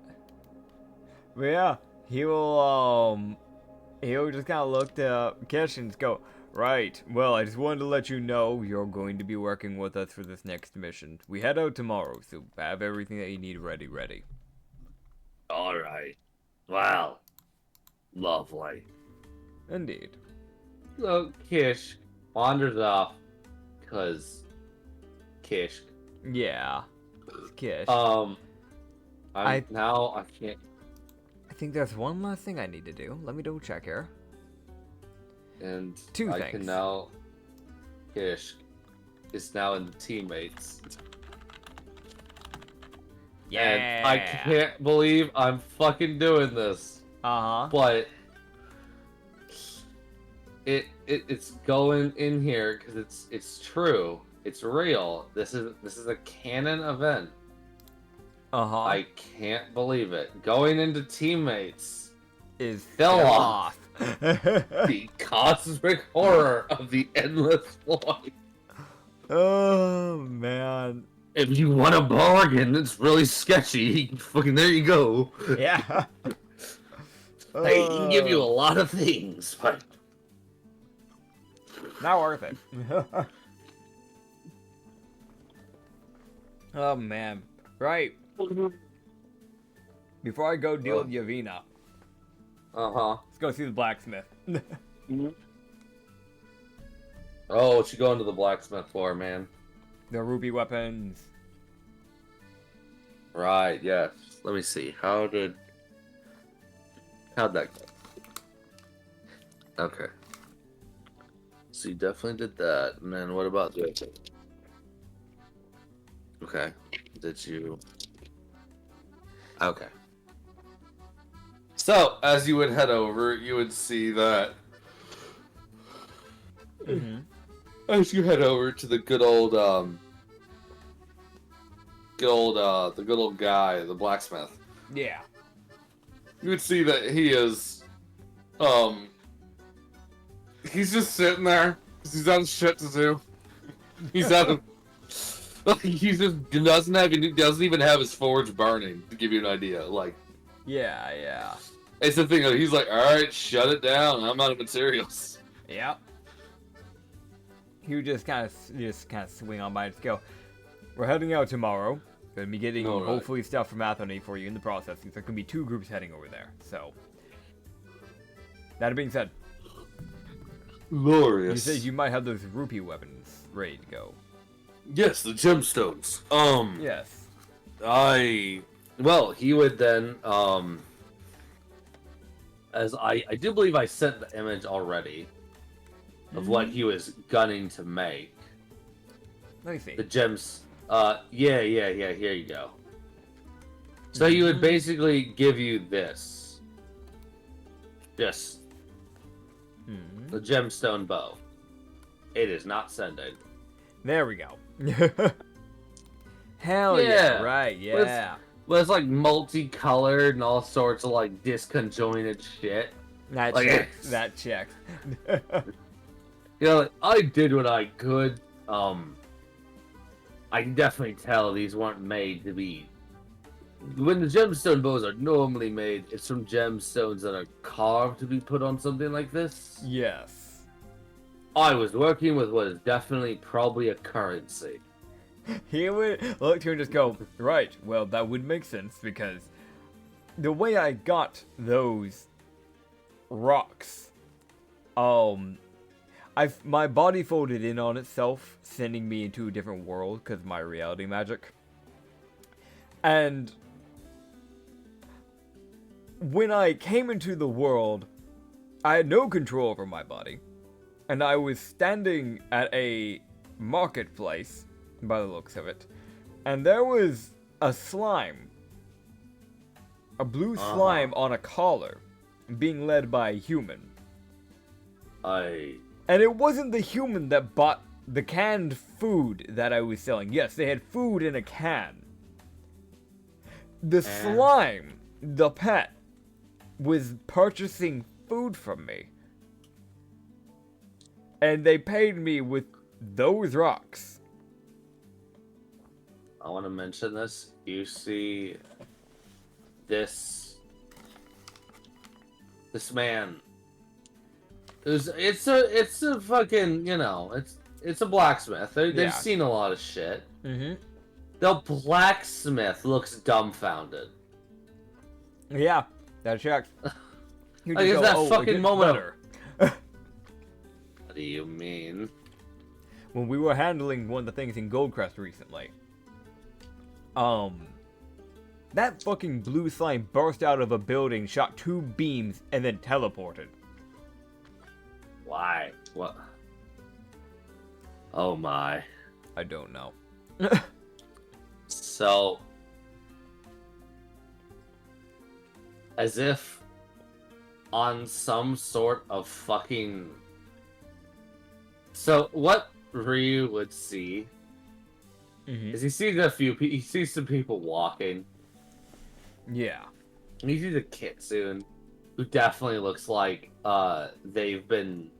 But yeah, he'll just kind of look to Kish and just go, right, well, I just wanted to let you know you're going to be working with us for this next mission. We head out tomorrow, so have everything that you need ready. alright. Wow. Lovely. Indeed. So, Kish wanders off, because Kish. Yeah. It's Kish. I can't. I think there's one last thing I need to do. Let me double check here. And Two I things. can now. Kish is now in the teammates. Yeah. And I can't believe I'm fucking doing this. Uh-huh. But it's going in here because it's true. It's real. This is a canon event. Uh-huh. I can't believe it. Going into teammates is fell off. the cosmic horror of the endless void. Oh, man. If you want a bargain, it's really sketchy. Fucking there you go. Yeah. Hey, he can give you a lot of things, but Not worth it. Oh, man. Right. Before I go deal with Yavina, let's go see the blacksmith. Oh, what you going to the blacksmith for, man? The ruby weapons. Right, yes. Let me see. How'd that go? Okay. So you definitely did that. And then what about this? Okay. Did you... Okay. So, as you would head over, you would see that... As you head over to the good old guy, the blacksmith. Yeah. You would see that he is, he's just sitting there because he's got shit to do. He's out of, he just doesn't even have his forge burning, to give you an idea. Like, Yeah. it's the thing. He's like, all right, shut it down. I'm out of materials. Yep. He would just kind of swing on by and just go, we're heading out tomorrow. Gonna be getting hopefully stuff from Athony for you in the process. There's gonna be 2 groups heading over there. So, that being said, Glorious. you said you might have those rupee weapons ready to go. Yes, the gemstones. Yes. Well, he would then, as I do believe I sent the image already of what he was gunning to make. Let me see. The gems, yeah, here you go. So he would basically give you this. Just the gemstone bow. It is not sending. There we go. Hell yeah, right, yeah. Well, it's like multicolored and all sorts of like disconjointed shit. That like, checks. That checks. You know, like, I did what I could. I can definitely tell these weren't made to be when the gemstone bows are normally made, it's from gemstones that are carved to be put on something like this. Yes. I was working with what is definitely probably a currency. He would look to and just go, right, well, that would make sense, because the way I got those rocks, my body folded in on itself, sending me into a different world because of my reality magic. And when I came into the world, I had no control over my body. And I was standing at a marketplace, by the looks of it, and there was a slime. A blue slime on a collar, being led by a human. And it wasn't the human that bought the canned food that I was selling. Yes, they had food in a can. The slime, the pet, was purchasing food from me. And they paid me with those rocks. I want to mention this. You see this man. It's a fucking, you know, it's a blacksmith. They've seen a lot of shit. Mm-hmm. The blacksmith looks dumbfounded. Yeah, that checks. Like, it's that fucking moment. What do you mean? When we were handling one of the things in Goldcrest recently, that fucking blue slime burst out of a building, shot 2 beams, and then teleported. Why? What? Oh my. I don't know. So, as if on some sort of fucking... So, what Ryu would see is he sees some people walking. Yeah. And he sees a kitsune who definitely looks like they've been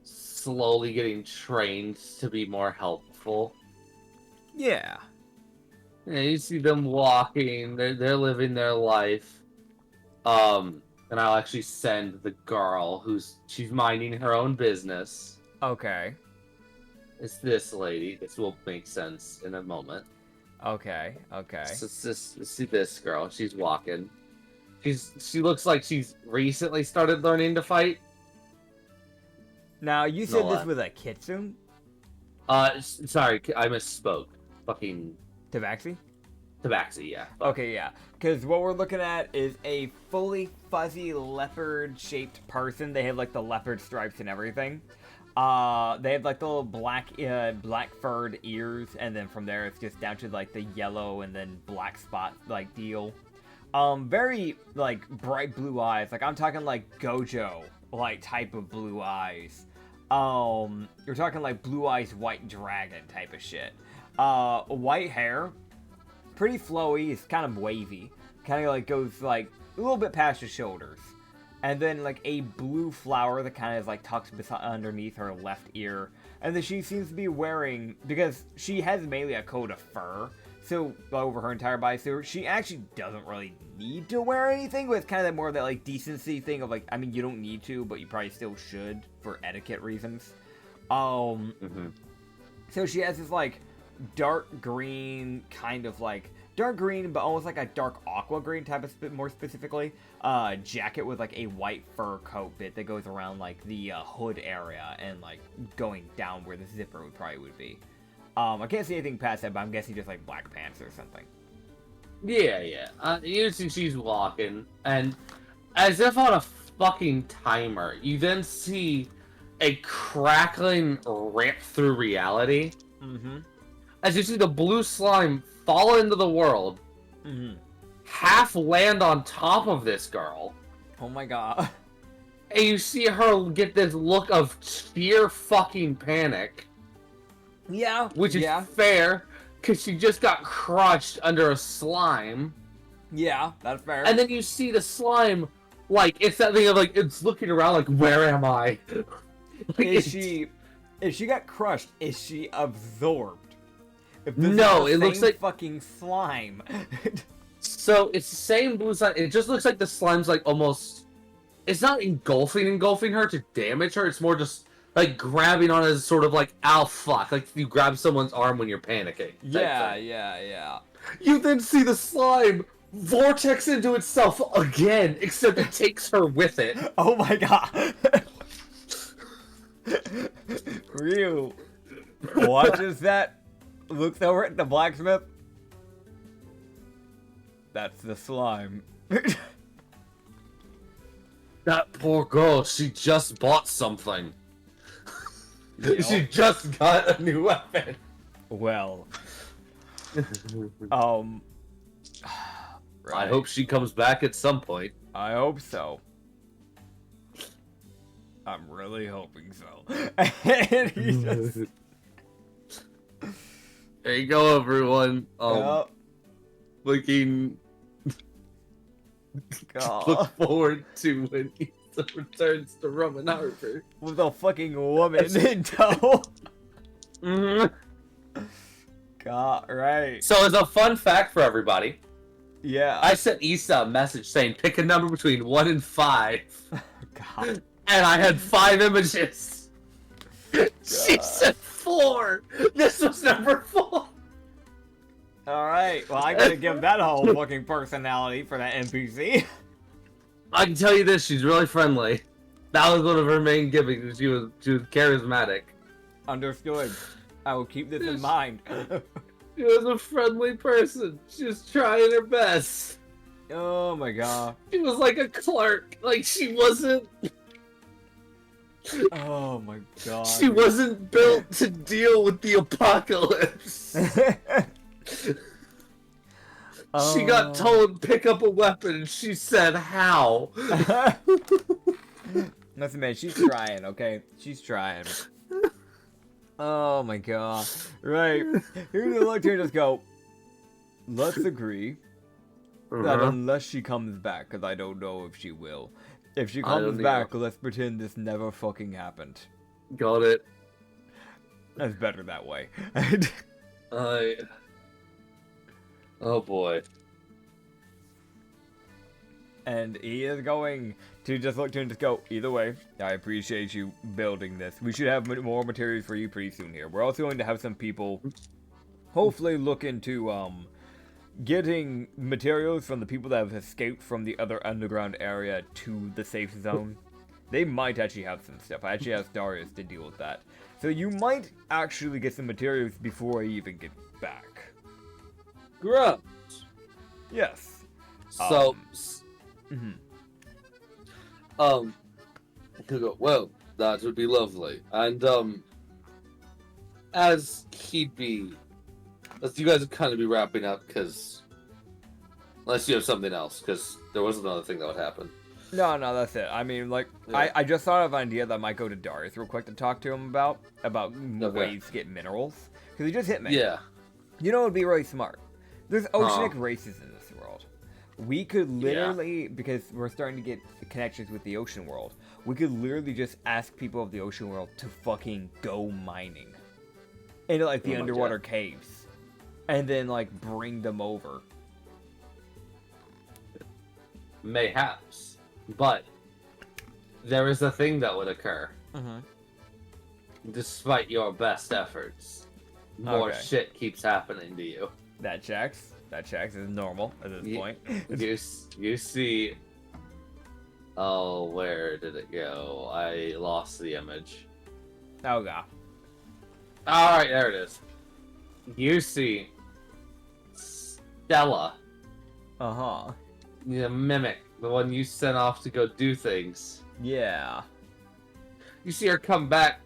slowly getting trained to be more helpful. Yeah. Yeah, you see them walking, they're living their life. And I'll actually send the girl she's minding her own business. Okay. It's this lady. This will make sense in a moment. Okay. So see this girl. She's walking. She looks like she's recently started learning to fight. Now, you said this was a kitsune? Sorry, I misspoke. Fucking... Tabaxi? Tabaxi, yeah. Okay, yeah. Because what we're looking at is a fully fuzzy leopard-shaped person. They have, like, the leopard stripes and everything. They have, like, the little black furred ears, and then from there it's just down to, like, the yellow and then black spot, like, deal. Very, like, bright blue eyes. Like, I'm talking, like, Gojo, like, type of blue eyes. You're talking, like, blue eyes, white dragon type of shit. White hair, pretty flowy, it's kind of wavy, kind of like goes like a little bit past your shoulders, and then like a blue flower that kind of like tucks underneath her left ear, and then she seems to be wearing, because she has mainly a coat of fur, so over her entire body, so she actually doesn't really need to wear anything, but it's kind of more of that like decency thing of like, I mean, you don't need to, but you probably still should for etiquette reasons. So she has this like dark green, kind of like dark green, but almost like a dark aqua green type of more specifically, jacket with like a white fur coat bit that goes around like the hood area and like going down where the zipper would be. I can't see anything past that, but I'm guessing just like black pants or something. Yeah. You see she's walking, and as if on a fucking timer, you then see a crackling rip through reality. As you see the blue slime fall into the world, half land on top of this girl. Oh my god. And you see her get this look of sheer fucking panic. Yeah. Which is fair, because she just got crushed under a slime. Yeah, that's fair. And then you see the slime, like, it's that thing of, like, it's looking around like, where am I? Like, if she got crushed, is she absorbed? No, it looks like fucking slime. So it's the same blue slime. It just looks like the slime's like almost. It's not engulfing her to damage her. It's more just like grabbing on as sort of like, ow, fuck. Like you grab someone's arm when you're panicking. Yeah. You then see the slime vortex into itself again, except it takes her with it. Oh my god. Ryu watches that, looks over at the blacksmith. That's the slime. That poor girl, she just bought something. Yep. She just got a new weapon. Well, I hope she comes back at some point. I hope so. I'm really hoping so. And he just... There you go, everyone. Yep. Looking. God. Look forward to when he returns to Roman Harbor. With a fucking woman in tow. God, right. So, as a fun fact for everybody, Yeah. I sent Issa a message saying pick a number between 1 and 5. God. And I had 5 images. She said 4. This was number 4. Alright, well, I gotta give that whole fucking personality for that NPC. I can tell you this, she's really friendly. That was one of her main gimmicks. She was charismatic. Understood. I will keep this in mind. She was a friendly person. She was trying her best. Oh my god. She was like a clerk. Like, she wasn't... Oh my god. She wasn't built to deal with the apocalypse. She got told pick up a weapon and she said how. Listen, man, she's trying, okay? She's trying. Oh my god. Right. Here's the look here, just go. Let's agree that unless she comes back, because I don't know if she will. If she comes back, let's pretend this never fucking happened. Got it. That's better that way. Oh boy. And he is going to just look to and just go, either way, I appreciate you building this. We should have more materials for you pretty soon here. We're also going to have some people hopefully look into getting materials from the people that have escaped from the other underground area to the safe zone. They might actually have some stuff. I actually asked Darius to deal with that. So you might actually get some materials before I even get back. Grunt. Yes. So, he'll go, well, that would be lovely. And, as you guys would kind of be wrapping up, because, unless you have something else, because there was another thing that would happen. No, that's it. I mean, like, yeah. I just thought of an idea that I might go to Darius real quick to talk to him about ways to get minerals. Because he just hit me. Yeah. You know what would be really smart? There's oceanic races in this world. We could literally, because we're starting to get connections with the ocean world, we could literally just ask people of the ocean world to fucking go mining. Into, like, the underwater caves. And then, like, bring them over. Mayhaps. But there is a thing that would occur. Despite your best efforts, more shit keeps happening to you. That checks. That checks is normal at this point. You see... Oh, where did it go? I lost the image. Oh, God. Alright, there it is. You see... Stella. Uh-huh. The mimic. The one you sent off to go do things. Yeah. You see her come back.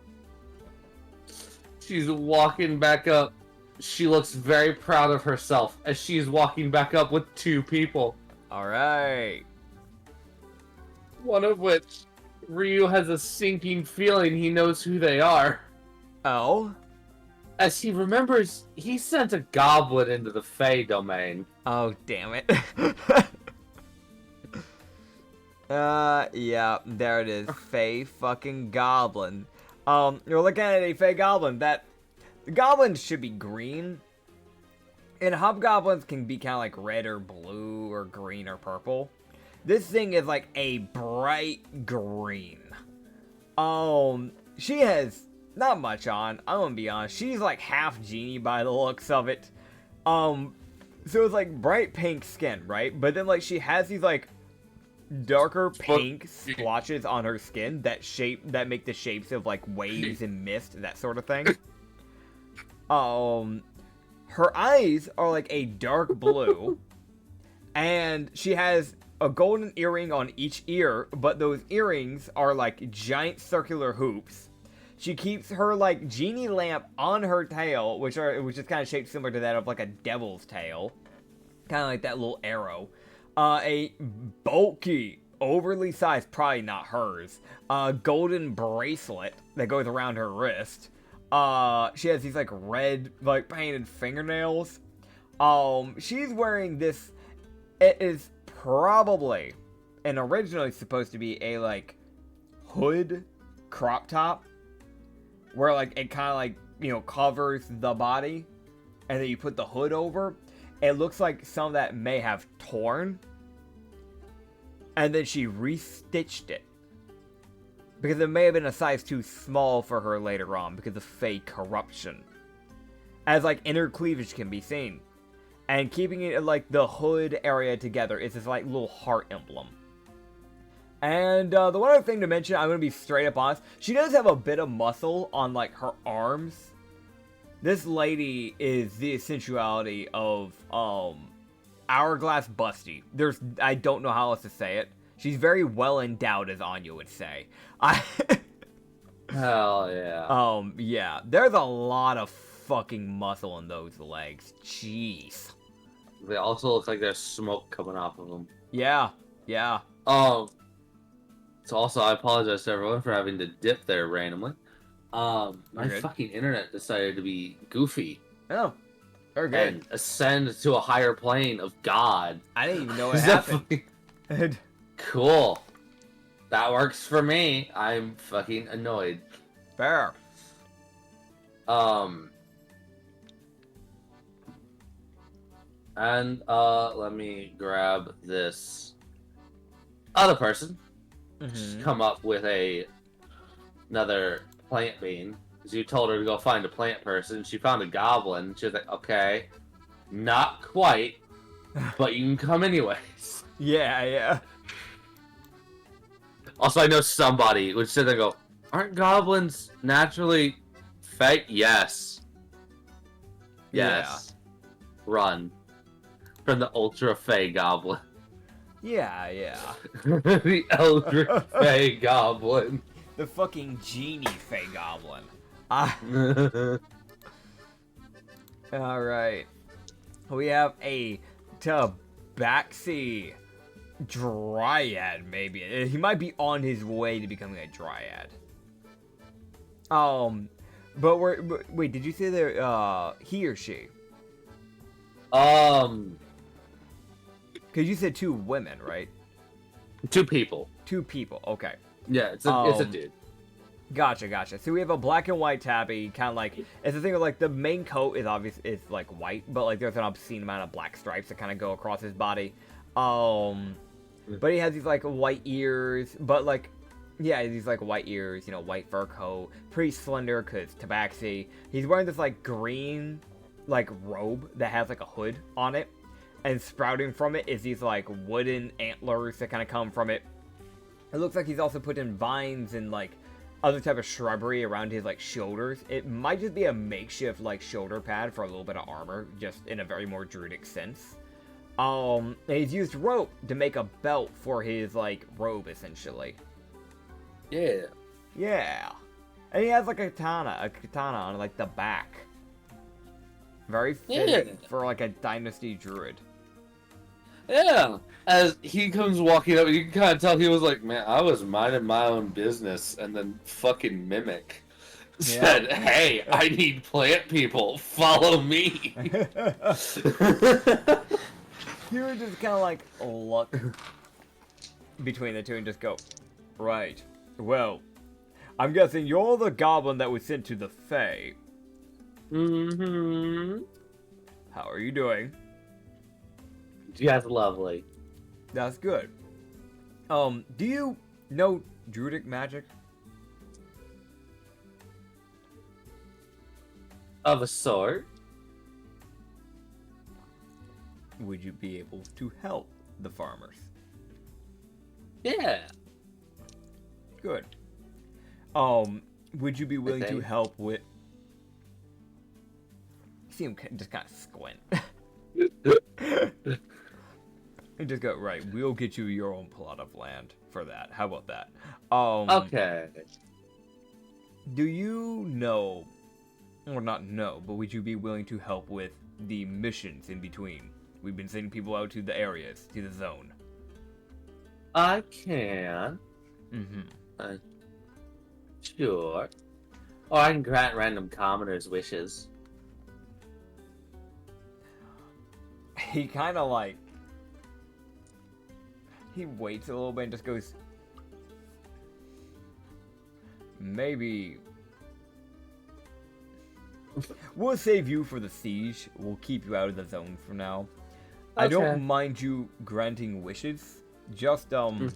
She's walking back up. She looks very proud of herself as she's walking back up with 2 people. Alright. One of which, Ryu has a sinking feeling he knows who they are. Oh? As he remembers, he sent a goblin into the Fey domain. Oh, damn it. Yeah, there it is. Fey fucking goblin. You're looking at a Fey goblin. The goblin should be green. And hobgoblins can be kind of like red or blue or green or purple. This thing is like a bright green. She has not much on. I'm gonna be honest. She's like half genie by the looks of it. So it's like bright pink skin, right? But then like she has these like darker pink splotches on her skin that make the shapes of like waves and mist, that sort of thing. Her eyes are like a dark blue, and she has a golden earring on each ear, but those earrings are like giant circular hoops. She keeps her like genie lamp on her tail, which is kind of shaped similar to that of like a devil's tail, kind of like that little arrow. A bulky, overly sized, probably not hers, golden bracelet that goes around her wrist. She has these like red, like painted fingernails. She's wearing this. It is probably and originally supposed to be a like hood crop top, where like it kind of like, you know, covers the body, and then you put the hood over. It looks like some of that may have torn, and then she restitched it. Because it may have been a size too small for her later on because of fake corruption. As like inner cleavage can be seen. And keeping it like the hood area together is this like little heart emblem. And the one other thing to mention, I'm going to be straight up honest. She does have a bit of muscle on like her arms. This lady is the essentiality of Hourglass Busty. I don't know how else to say it. She's very well endowed, as Anya would say. Hell yeah. Yeah. There's a lot of fucking muscle in those legs. Jeez. They also look like there's smoke coming off of them. Yeah. Yeah. So also, I apologize to everyone for having to dip there randomly. My fucking internet decided to be goofy. Oh. Very good. And ascend to a higher plane of God. I didn't even know it happened. Cool. That works for me. I'm fucking annoyed. Fair. And let me grab this other person. She's come up with another plant bean. Because you told her to go find a plant person. She found a goblin. She was like, okay, not quite, but you can come anyways. Yeah, yeah. Also, I know somebody would sit there and go, aren't goblins naturally fake? Yes. Yes. Yeah. Run from the ultra fey goblin. Yeah, yeah. The ultra fey goblin. The fucking genie fey goblin. Alright. We have a Tabaxi Dryad, maybe. He might be on his way to becoming a Dryad. But wait, did you say there, he or she? Because you said two women, right? Two people. Two people, okay. Yeah, it's a dude. Gotcha. So we have a black and white tabby, kind of like, it's the thing of like, the main coat is like white, but like there's an obscene amount of black stripes that kind of go across his body. But he has these like white ears, but like, yeah, these like white ears, you know, white fur coat, pretty slender because Tabaxi. He's wearing this like green, like robe that has like a hood on it, and sprouting from it is these like wooden antlers that kind of come from it. It looks like he's also put in vines and like other type of shrubbery around his like shoulders. It might just be a makeshift like shoulder pad for a little bit of armor, just in a very more druidic sense. And he's used rope to make a belt for his like robe, essentially. Yeah. Yeah. And he has like a katana on like the back. Very fitting for like a dynasty druid. Yeah. As he comes walking up, you can kind of tell he was like, man, I was minding my own business, and then fucking Mimic said, hey, I need plant people. Follow me. You would just kind of like look between the two and just go, right. Well, I'm guessing you're the goblin that was sent to the Fae. Mm-hmm. How are you doing? That's lovely. That's good. Do you know Druidic magic? Of a sort. Would you be able to help the farmers? Yeah. Good. Would you be willing to help with... You see him just kind of squint. And just go, right, we'll get you your own plot of land for that. How about that? Okay. Do you know, or not know, but would you be willing to help with the missions in between? We've been sending people out to the areas, to the zone. I can. Mm-hmm. Sure. Or I can grant random commoners wishes. He kind of like... He waits a little bit and just goes... Maybe... We'll save you for the siege. We'll keep you out of the zone for now. Okay. I don't mind you granting wishes. Just, If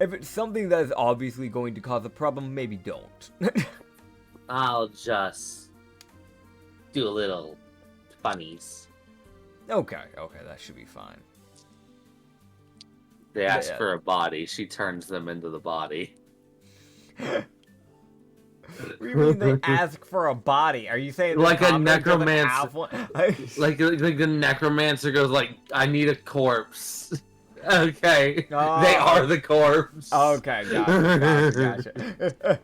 it's something that is obviously going to cause a problem, maybe don't. I'll just do a little funnies. Okay, that should be fine. They ask for a body. She turns them into the body. What do you mean they ask for a body? Are you saying like a necromancer? like the necromancer goes like, "I need a corpse." Okay, they are the corpse. Okay, gotcha.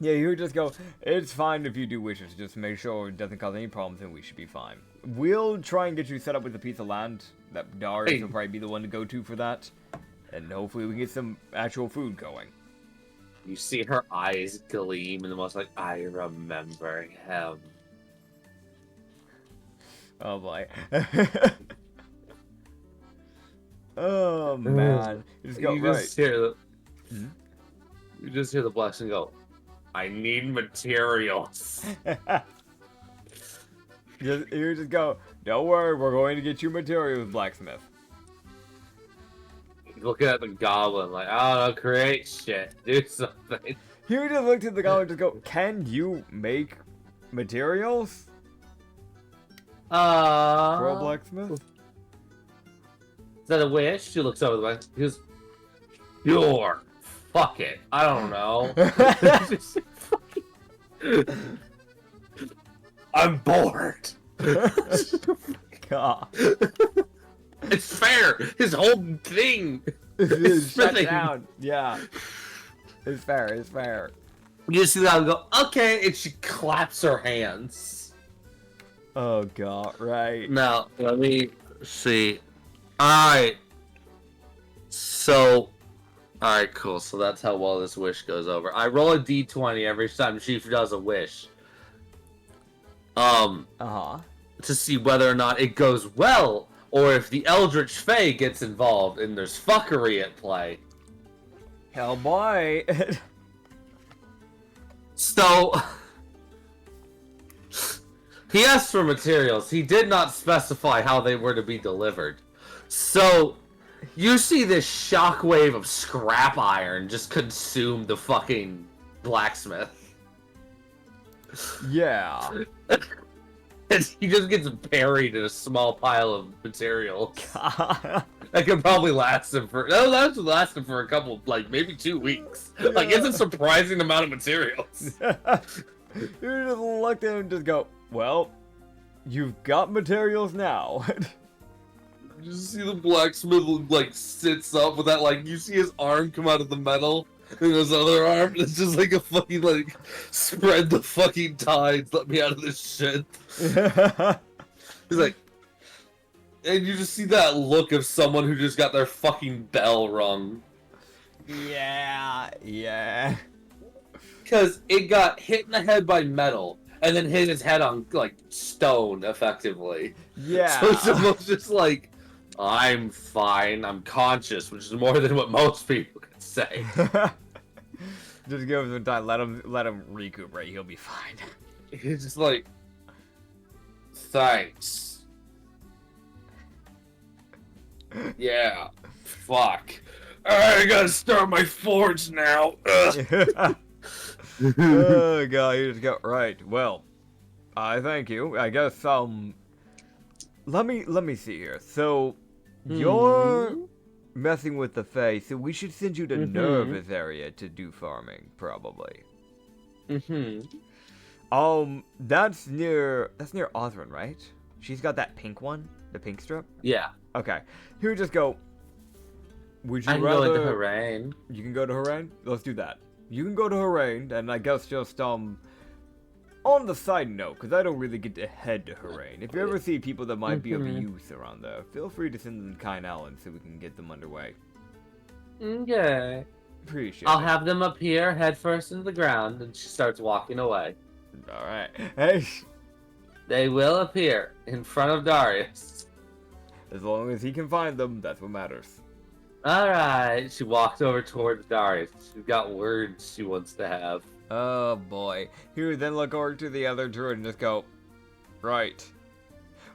Yeah, you just go, it's fine if you do wishes, just make sure it doesn't cause any problems and we should be fine. We'll try and get you set up with a piece of land. That Darius will probably be the one to go to for that. And hopefully we can get some actual food going. You see her eyes gleam and the most like, I remember him. Oh boy. Oh man. You just go, just hear the... You just hear the blessing go, I need materials. You just go, don't worry, we're going to get you materials, blacksmith. Looking at the goblin like, I don't know, create shit, do something. You just looked at the goblin and just go, can you make materials? For a blacksmith? Is that a wish? She looks over the way. He goes, sure. Fuck it. I don't know. I'm bored. God. It's fair. His whole thing is shut down. Yeah. It's fair. You see that and go, okay, and she claps her hands. Oh god, right. Now, let me see. Alright. So, alright, cool. So that's how well this wish goes over. I roll a d20 every time she does a wish. To see whether or not it goes well, or if the Eldritch Fae gets involved and there's fuckery at play. Hell boy. So, he asked for materials. He did not specify how they were to be delivered. So, you see this shockwave of scrap iron just consume the fucking blacksmith. Yeah. And he just gets buried in a small pile of materials. God. That could probably last him for... That would last him for a couple, like, maybe 2 weeks. Yeah. Like, it's a surprising amount of materials. You just look at him and just go, well, you've got materials now. You just see the blacksmith, like, sits up with that, like, you see his arm come out of the metal, and his other arm, it's just like a fucking, like, spread the fucking tides, let me out of this shit. He's like, and you just see that look of someone who just got their fucking bell rung. Yeah. Because it got hit in the head by metal, and then hit his head on, like, stone, effectively. Yeah. So it's almost just like, I'm fine, I'm conscious, which is more than what most people can say. Just give him some time, let him recuperate, he'll be fine. He's just like, Thanks. Yeah. Fuck. I gotta start my forge now. Oh god, you just go right. Well, I thank you. I guess let me see here. So you're messing with the Fae, so we should send you to Nervous area to do farming, probably. That's near Osrin, right? She's got that pink one, the pink strip. Yeah. Okay. Here, just go. Would you I can rather? go into Harrain. You can go to Harrain? Let's do that. You can go to Harrain, and I guess just, on the side note, because I don't really get to head to Harrain. If you ever see people that might be of use around there, feel free to send them to Kine Allen so we can get them underway. Okay. Appreciate I'll it. have them appear head first into the ground, and she starts walking away. Alright. Hey! They will appear in front of Darius. As long as he can find them, that's what matters. Alright, she walks over towards Darius. She's got words she wants to have. Oh boy. Here, then look over to the other druid and just go, right.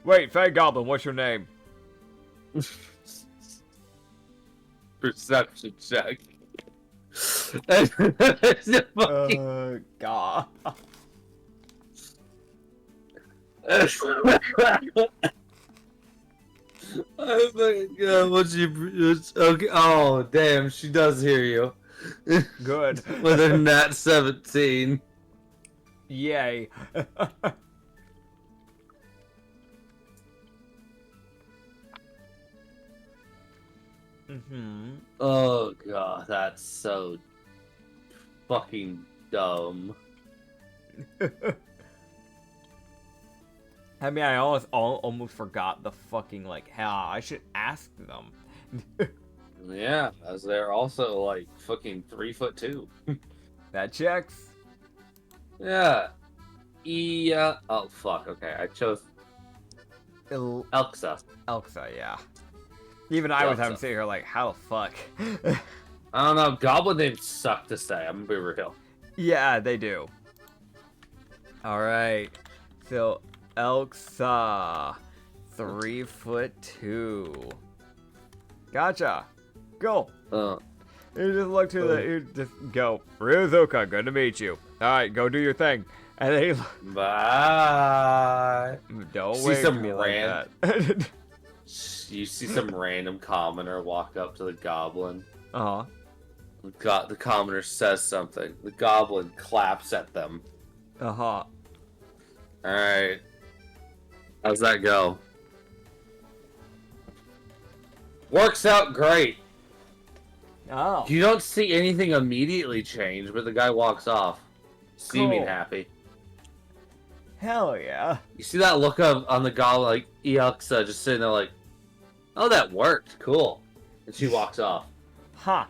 Wait, Fae Goblin, what's your name? Perception check. God. Oh my god, okay. Oh, damn, she does hear you. Good. With her nat 17. Yay. Oh god, that's so fucking dumb. I mean, I almost forgot the fucking, I should ask them. Yeah, as they're also, fucking 3'2". That checks. Yeah. Oh, fuck, okay, I chose Elxa. Elxa, yeah. Even I was having to say her, how the fuck? I don't know, goblin names suck to say, I'm gonna be real. Yeah, they do. Alright. So, Elxa. 3'2". Gotcha. Go. You just look to you just go. Ryuzuka, good to meet you. Alright, go do your thing. And then he bye. Don't See wait some for me like that. You see some random commoner walk up to the goblin. Uh-huh. The commoner says something. The goblin claps at them. Uh-huh. Alright. How's that go? Works out great. Oh. You don't see anything immediately change, but the guy walks off, seeming Cool. happy. Hell yeah. You see that look on the goblin, Eoxa, just sitting there like, oh, that worked. Cool. And she walks off. Ha.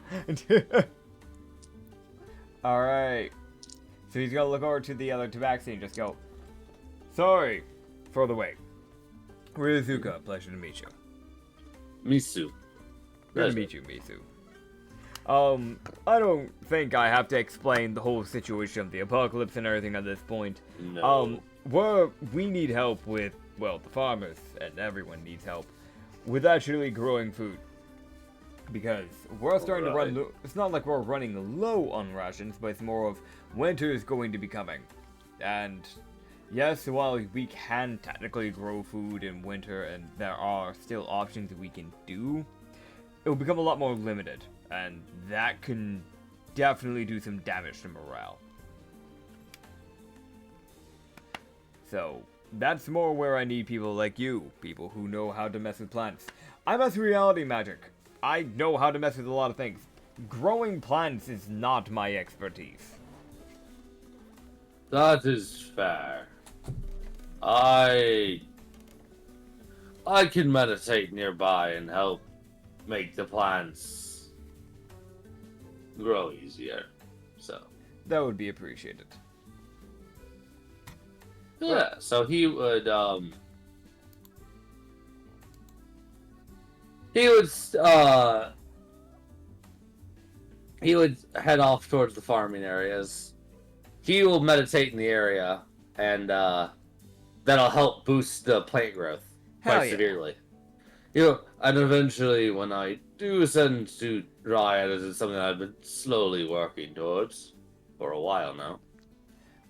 Alright. So he's gonna look over to the other tabaxi and just go, sorry for the wait. Ryuzuka, pleasure to meet you. Misu. Good to meet you, Misu. I don't think I have to explain the whole situation of the apocalypse and everything at this point. No. We need help with, well, the farmers, and everyone needs help with actually growing food. Because we're starting to run low. It's not like we're running low on rations, but it's more of winter is going to be coming. And yes, while we can technically grow food in winter and there are still options that we can do, it will become a lot more limited. And that can definitely do some damage to morale. So, that's more where I need people like you, people who know how to mess with plants. I mess with reality magic. I know how to mess with a lot of things. Growing plants is not my expertise. That is fair. I can meditate nearby and help make the plants grow easier. So That would be appreciated. yeah, so he would head off towards the farming areas. He will meditate in the area and that'll help boost the plant growth Hell quite yeah. severely. You know, and eventually, when I do ascend to Dryad, this is something I've been slowly working towards for a while now.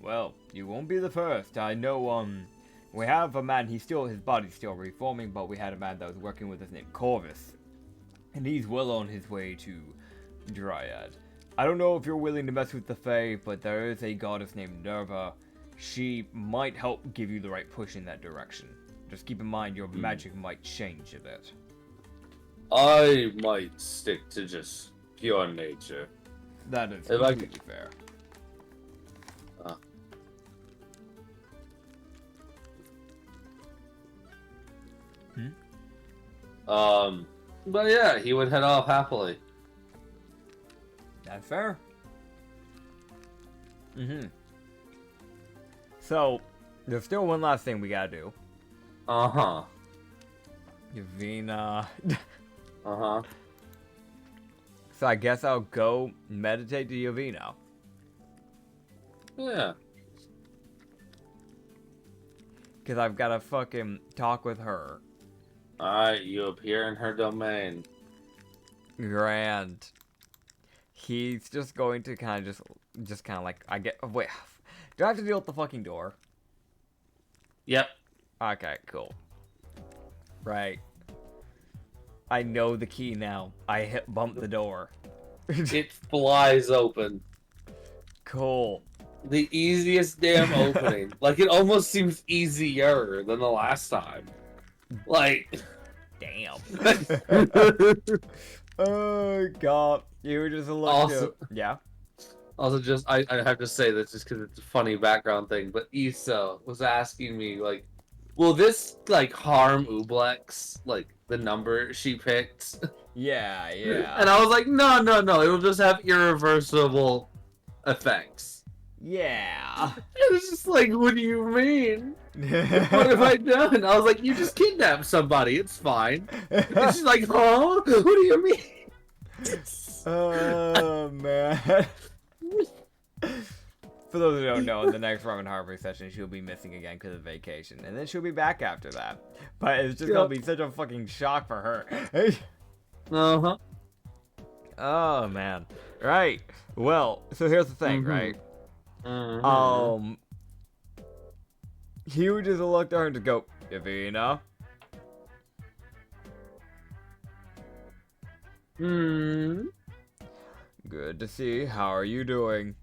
Well, you won't be the first. I know, we have a man, his body's still reforming, but we had a man that was working with us named Corvus. And he's well on his way to Dryad. I don't know if you're willing to mess with the Fae, but there is a goddess named Nerva. She might help give you the right push in that direction. Just keep in mind your magic might change a bit. I might stick to just pure nature. That is completely fair. But yeah, he would head off happily. That's fair. So, there's still one last thing we gotta do. Uh-huh. Yavina. Uh-huh. So I guess I'll go meditate to Yavina. Yeah. Because I've gotta fucking talk with her. Alright, you appear in her domain. Grand. He's just going to kind of like, wait, do I have to deal with the fucking door? Yep. Okay, cool. Right. I know the key now. I bump the door. It flies open. Cool. The easiest damn opening. Like, it almost seems easier than the last time. Like... Damn. Oh, God. You were just a little... Also, yeah? Also, just, I have to say this just because it's a funny background thing, but Issa was asking me, like, will this, like, harm Ublex? Like, the number she picked? Yeah, yeah. And I was like, no, it'll just have irreversible effects. Yeah. It was just like, what do you mean? What have I done? I was like, you just kidnapped somebody, it's fine. And she's like, huh? What do you mean? Oh, man. For those who don't know, in the next Ramen Harvey session, she'll be missing again because of vacation. And then she'll be back after that. But it's just gonna be such a fucking shock for her. Uh-huh. Oh, man. Right. Well, so here's the thing, right? He would just look at her and just go, Yavina? Good to see. How are you doing?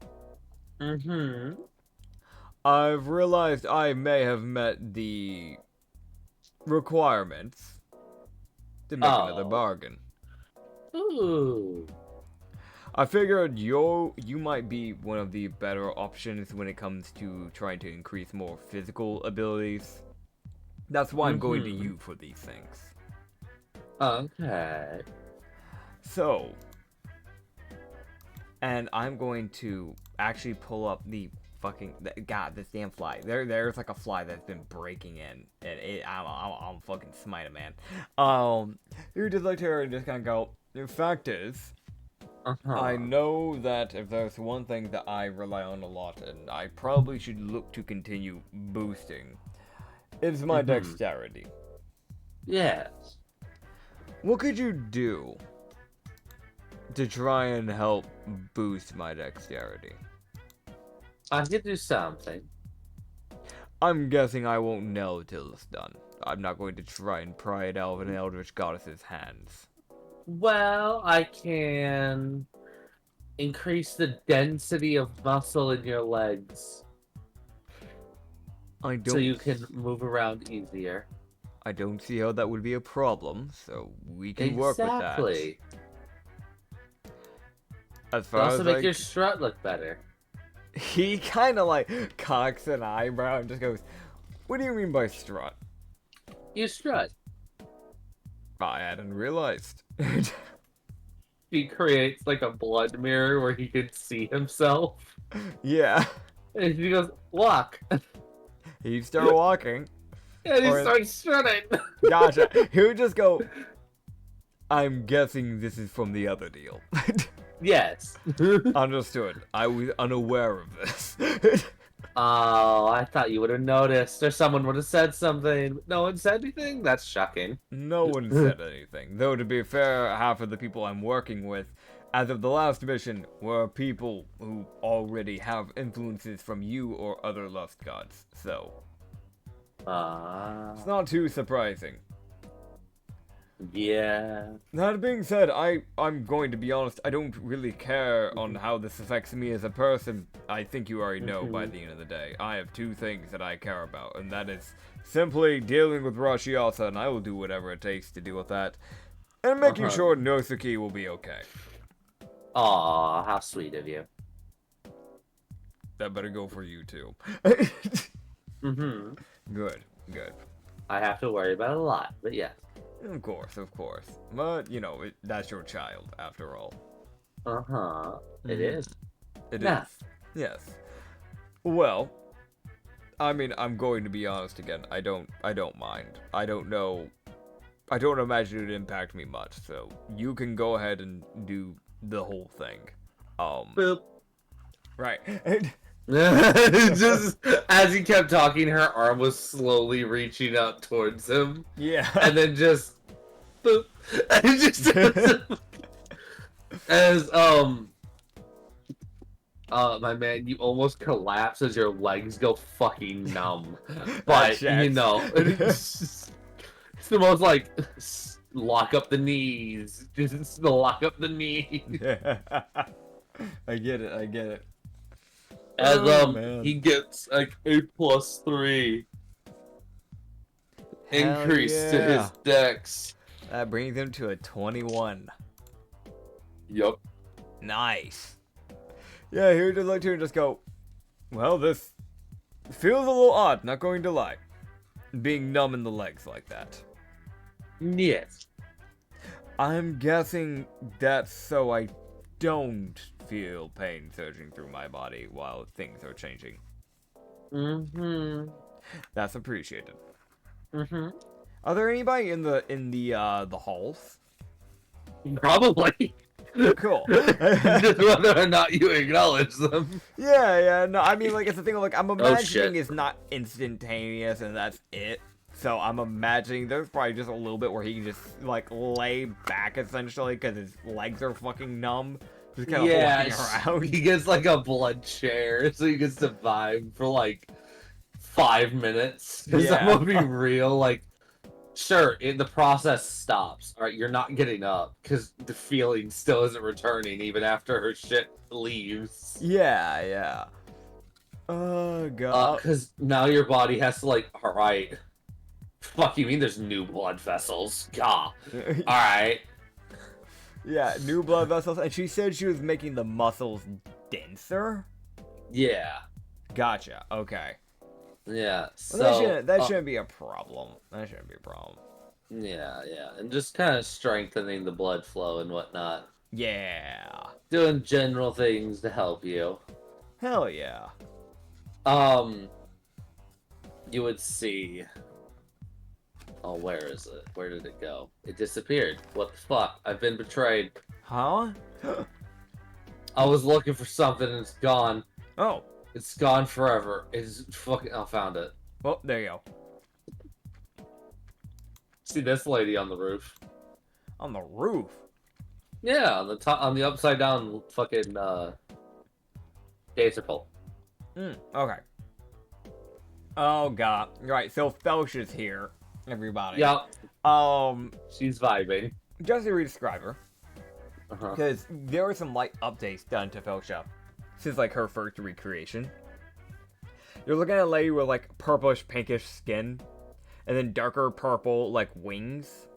I've realized I may have met the requirements to make another bargain. Ooh. I figured you might be one of the better options when it comes to trying to increase more physical abilities. That's why I'm going to you for these things. Okay. So, and I'm going to actually pull up the fucking God, this damn fly. There's like a fly that's been breaking in, and I'm fucking smite it, man. You just look at her and just kind of go. The fact is, I know that if there's one thing that I rely on a lot, and I probably should look to continue boosting, it's my dexterity. Yes. What could you do to try and help boost my dexterity? I could do something. I'm guessing I won't know till it's done. I'm not going to try and pry it out of an eldritch goddess's hands. Well, I can increase the density of muscle in your legs. I don't. So you can move around easier. I don't see how that would be a problem, so we can work with that. Exactly. As far Also as make your strut look better. He kind of like cocks an eyebrow and just goes, "What do you mean by strut?" You strut. I hadn't realized. He creates like a blood mirror where he can see himself. Yeah. And he goes, walk. He'd start walking. And he starts strutting. Gotcha. He would just go, I'm guessing this is from the other deal. Yes. Understood. I was unaware of this. Oh, I thought you would have noticed, or someone would have said something. No one said anything? That's shocking. No one said anything. Though, to be fair, half of the people I'm working with, as of the last mission, were people who already have influences from you or other lust gods. So, it's not too surprising. Yeah. That being said, I'm going to be honest, I don't really care on how this affects me as a person. I think you already know by the end of the day. I have two things that I care about, and that is simply dealing with Rashiasa, and I will do whatever it takes to deal with that, and making sure Nosuke will be okay. Aw, how sweet of you. That better go for you too. Mm-hmm. Good, good. I have to worry about it a lot, but yes. Of course, of course. But, you know, that's your child, after all. Uh-huh. It is. It is. Yes. Well, I mean, I'm going to be honest again. I don't mind. I don't know. I don't imagine it would impact me much, so you can go ahead and do the whole thing. Boop. Right. Just as he kept talking, her arm was slowly reaching out towards him. Yeah. And then just boop. And just as my man, you almost collapse as your legs go fucking numb. But you know, it's the most like lock up the knees. Just lock up the knees. I get it. I get it. As he gets like a +3 increase to his dex. That brings him to a 21. Yup. Nice. Yeah, he would just look to and just go, well, this feels a little odd, not going to lie. Being numb in the legs like that. Yes. I'm guessing that's so I don't feel pain surging through my body while things are changing. Mm-hmm. That's appreciated. Mm-hmm. Are there anybody in the halls? Probably. Cool. Just whether or not you acknowledge them. Yeah, no, I mean, like, it's the thing, like, I'm imagining it's not instantaneous and that's it. So I'm imagining there's probably just a little bit where he can just, like, lay back, essentially, because his legs are fucking numb. Just kind of walking around. He gets, like, a blood chair, so he gets to vibe for, like, 5 minutes. Because I'm gonna be real, like, sure, the process stops. Alright, you're not getting up, because the feeling still isn't returning, even after her shit leaves. Yeah. Oh, God. Because now your body has to, like, alright. Fuck, you mean there's new blood vessels? Gah. Alright. Yeah, new blood vessels, and she said she was making the muscles denser? Yeah. Gotcha, okay. Yeah, so... Well, that shouldn't be a problem. That shouldn't be a problem. Yeah, and just kind of strengthening the blood flow and whatnot. Yeah. Doing general things to help you. Hell yeah. You would see... Oh, where is it? Where did it go? It disappeared. What the fuck? I've been betrayed. Huh? I was looking for something and it's gone. Oh. It's gone forever. It's fucking... I found it. Well, there you go. See this lady on the roof? On the roof? Yeah, on the top, on the upside down fucking, dancer pole. Okay. Oh, God. Right, so Felsh's here. Everybody. Yep. She's vibing. Just to re-describe her, because there were some light updates done to Felsha since like her first recreation. You're looking at a lady with like purplish pinkish skin, and then darker purple like wings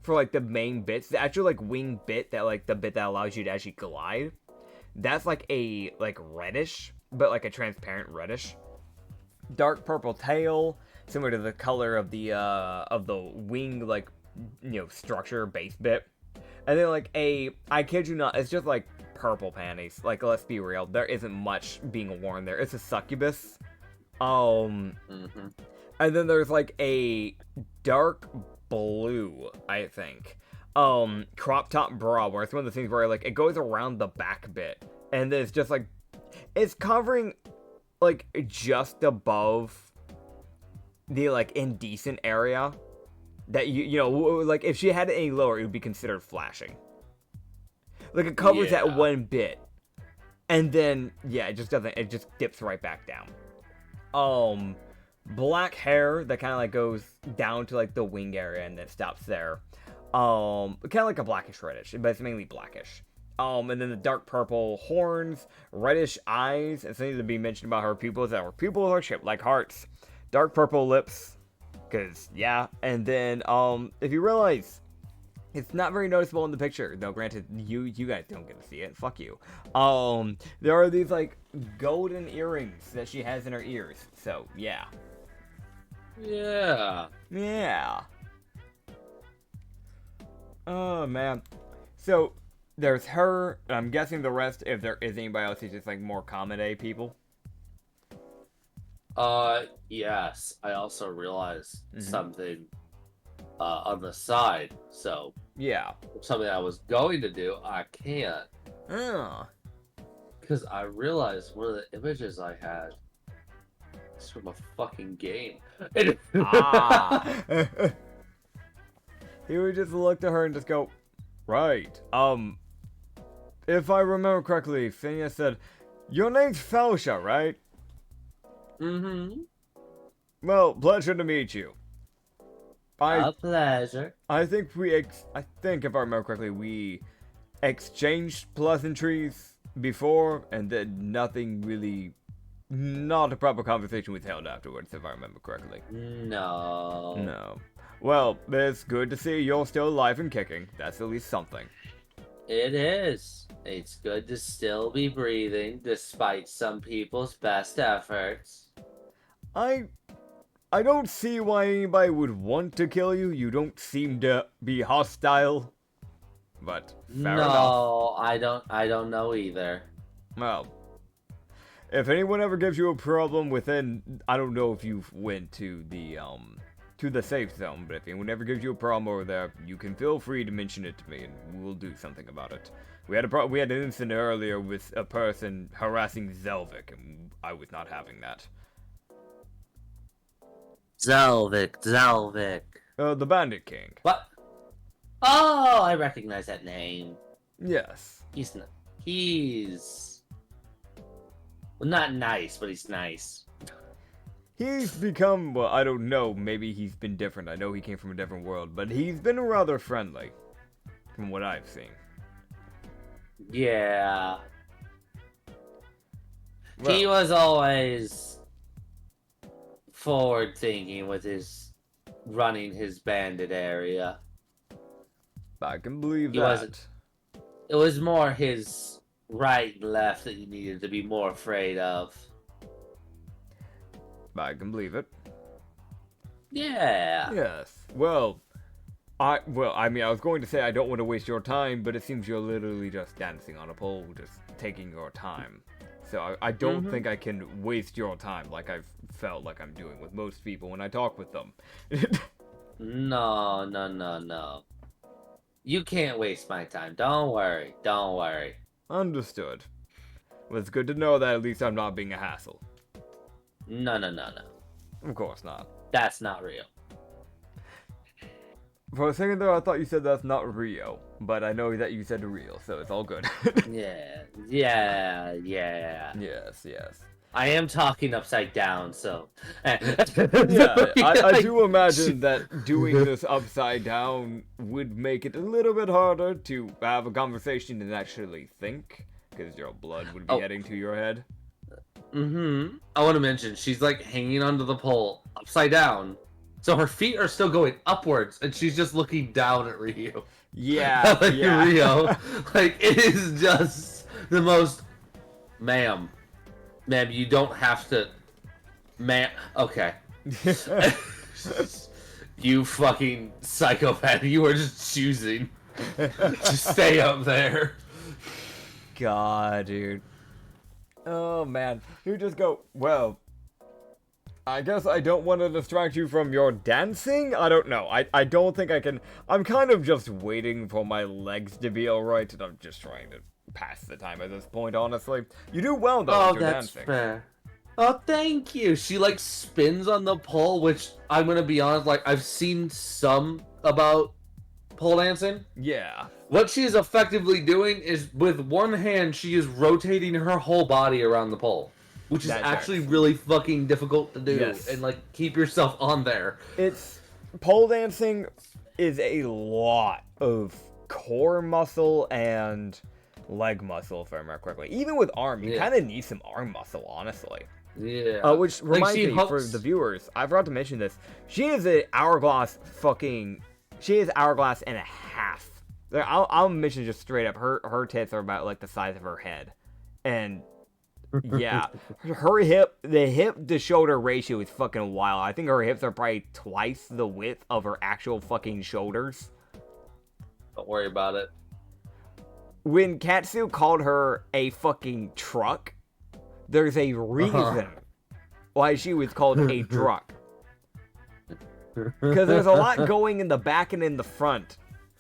for like the main bits. The actual like wing bit, that like the bit that allows you to actually glide, that's like a like reddish, but like a transparent reddish. Dark purple tail, similar to the color of the wing, like, you know, structure base bit. And then like I kid you not, it's just like purple panties. Like, let's be real, there isn't much being worn there. It's a succubus. And then there's like a dark blue, I think, crop top bra, where it's one of the things where like it goes around the back bit, and it's just like it's covering like, just above the, like, indecent area. That, you know, like, if she had it any lower, it would be considered flashing. Like, it covers that one bit. And then, yeah, it just dips right back down. Black hair that kind of, like, goes down to, like, the wing area and then stops there. Kind of like a blackish reddish, but it's mainly blackish. And then the dark purple horns, reddish eyes, and something to be mentioned about her pupils, that her pupils are shaped like hearts. Dark purple lips, because, yeah. And then, if you realize, it's not very noticeable in the picture, though granted, you guys don't get to see it, fuck you. There are these, like, golden earrings that she has in her ears, so, yeah. Yeah. Yeah. Oh, man. So, there's her, and I'm guessing the rest, if there is anybody else, is just, like, more common day people. Yes. I also realized something, on the side, so... Yeah. Something I was going to do, I can't. Oh. Because I realized one of the images I had is from a fucking game. Ah. He would just look to her and just go, right. If I remember correctly, Phineas said, your name's Felsha, right? Mm-hmm. Well, pleasure to meet you. A pleasure. I think if I remember correctly, we exchanged pleasantries before, and then not a proper conversation was held afterwards, if I remember correctly. No. Well, it's good to see you're still alive and kicking. That's at least something. It is. It's good to still be breathing, despite some people's best efforts. I don't see why anybody would want to kill you. You don't seem to be hostile. But fair enough. No, I don't know either. Well, if anyone ever gives you a problem within, I don't know if you went to the safe zone, but if anyone ever gives you a problem over there, you can feel free to mention it to me, and we'll do something about it. We had an incident earlier with a person harassing Zelvik, and I was not having that. Zelvik. The Bandit King. What? Oh, I recognize that name. Yes. He's well, not nice, but he's nice. He's become, well, I don't know, maybe he's been different. I know he came from a different world, but he's been rather friendly, from what I've seen. Yeah. Well, he was always forward-thinking with his running his bandit area. I can believe that. It was more his right and left that you needed to be more afraid of. I can believe it. Yeah. Yes. Well, I was going to say I don't want to waste your time, but it seems you're literally just dancing on a pole, just taking your time. So I don't think I can waste your time like I've felt like I'm doing with most people when I talk with them. No. You can't waste my time. Don't worry. Understood. Well, it's good to know that at least I'm not being a hassle. No. Of course not. That's not real. For a second there, I thought you said that's not real, but I know that you said real, so it's all good. Yeah. Yes. I am talking upside down, so... Yeah, I do imagine that doing this upside down would make it a little bit harder to have a conversation and actually think, because your blood would be heading to your head. I want to mention, she's like hanging onto the pole, upside down, so her feet are still going upwards, and she's just looking down at Ryo. Yeah, yeah. Ryo. Like, it is just the most... Ma'am, you don't have to... Okay. You fucking psychopath. You are just choosing to stay up there. God, dude. Oh, man. You just go, well, I guess I don't want to distract you from your dancing? I don't know. I don't think I can... I'm kind of just waiting for my legs to be alright, and I'm just trying to pass the time at this point, honestly. You do well, though, with your dancing. Fair. Oh, thank you. She like spins on the pole, which I'm gonna be honest, like I've seen some about pole dancing. Yeah. What she is effectively doing is with one hand, she is rotating her whole body around the pole, which is actually really fucking difficult to do. Yes. And like keep yourself on there. It's pole dancing is a lot of core muscle and leg muscle, if I remember correctly. Even with arm, you kind of need some arm muscle, honestly. Yeah. Which reminds me, for the viewers, I forgot to mention this. She is an hourglass She is hourglass and a half. I'll mention just straight up. Her tits are about like the size of her head, and yeah, the hip to shoulder ratio is fucking wild. I think her hips are probably twice the width of her actual fucking shoulders. Don't worry about it. When Katsu called her a fucking truck, there's a reason why she was called a truck. Because there's a lot going in the back and in the front.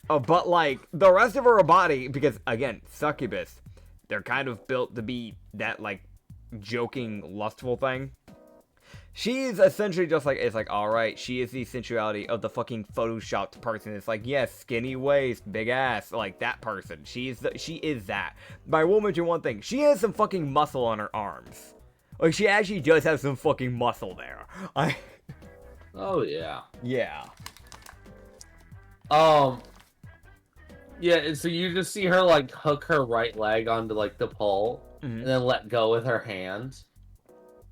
But, like, the rest of her body, because, again, succubus, they're kind of built to be that, like, joking, lustful thing. She's essentially just like, it's like, alright, she is the sensuality of the fucking photoshopped person. It's like, yes, skinny waist, big ass, like, that person. She is that. But I will mention one thing. She has some fucking muscle on her arms. Like, she actually does have some fucking muscle there. Oh, yeah. Yeah. Yeah, so you just see her, like, hook her right leg onto, like, the pole, and then let go with her hand.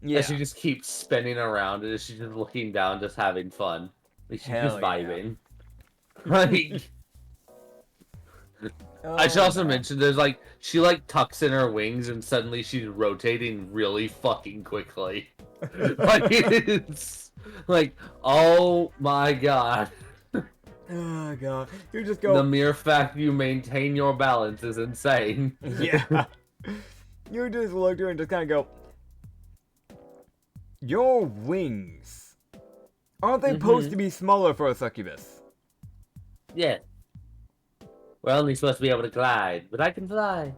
Yeah. And she just keeps spinning around, and she's just looking down, just having fun. Like, she's just vibing. Yeah. Like... I should also mention, there's, like, she, like, tucks in her wings, and suddenly she's rotating really fucking quickly. Like, it's... Like, oh my god. Oh god. You just go... The mere fact you maintain your balance is insane. Yeah. You just look at her and just kind of go... Your wings, aren't they supposed to be smaller for a succubus? Yeah. We're only supposed to be able to glide, but I can fly.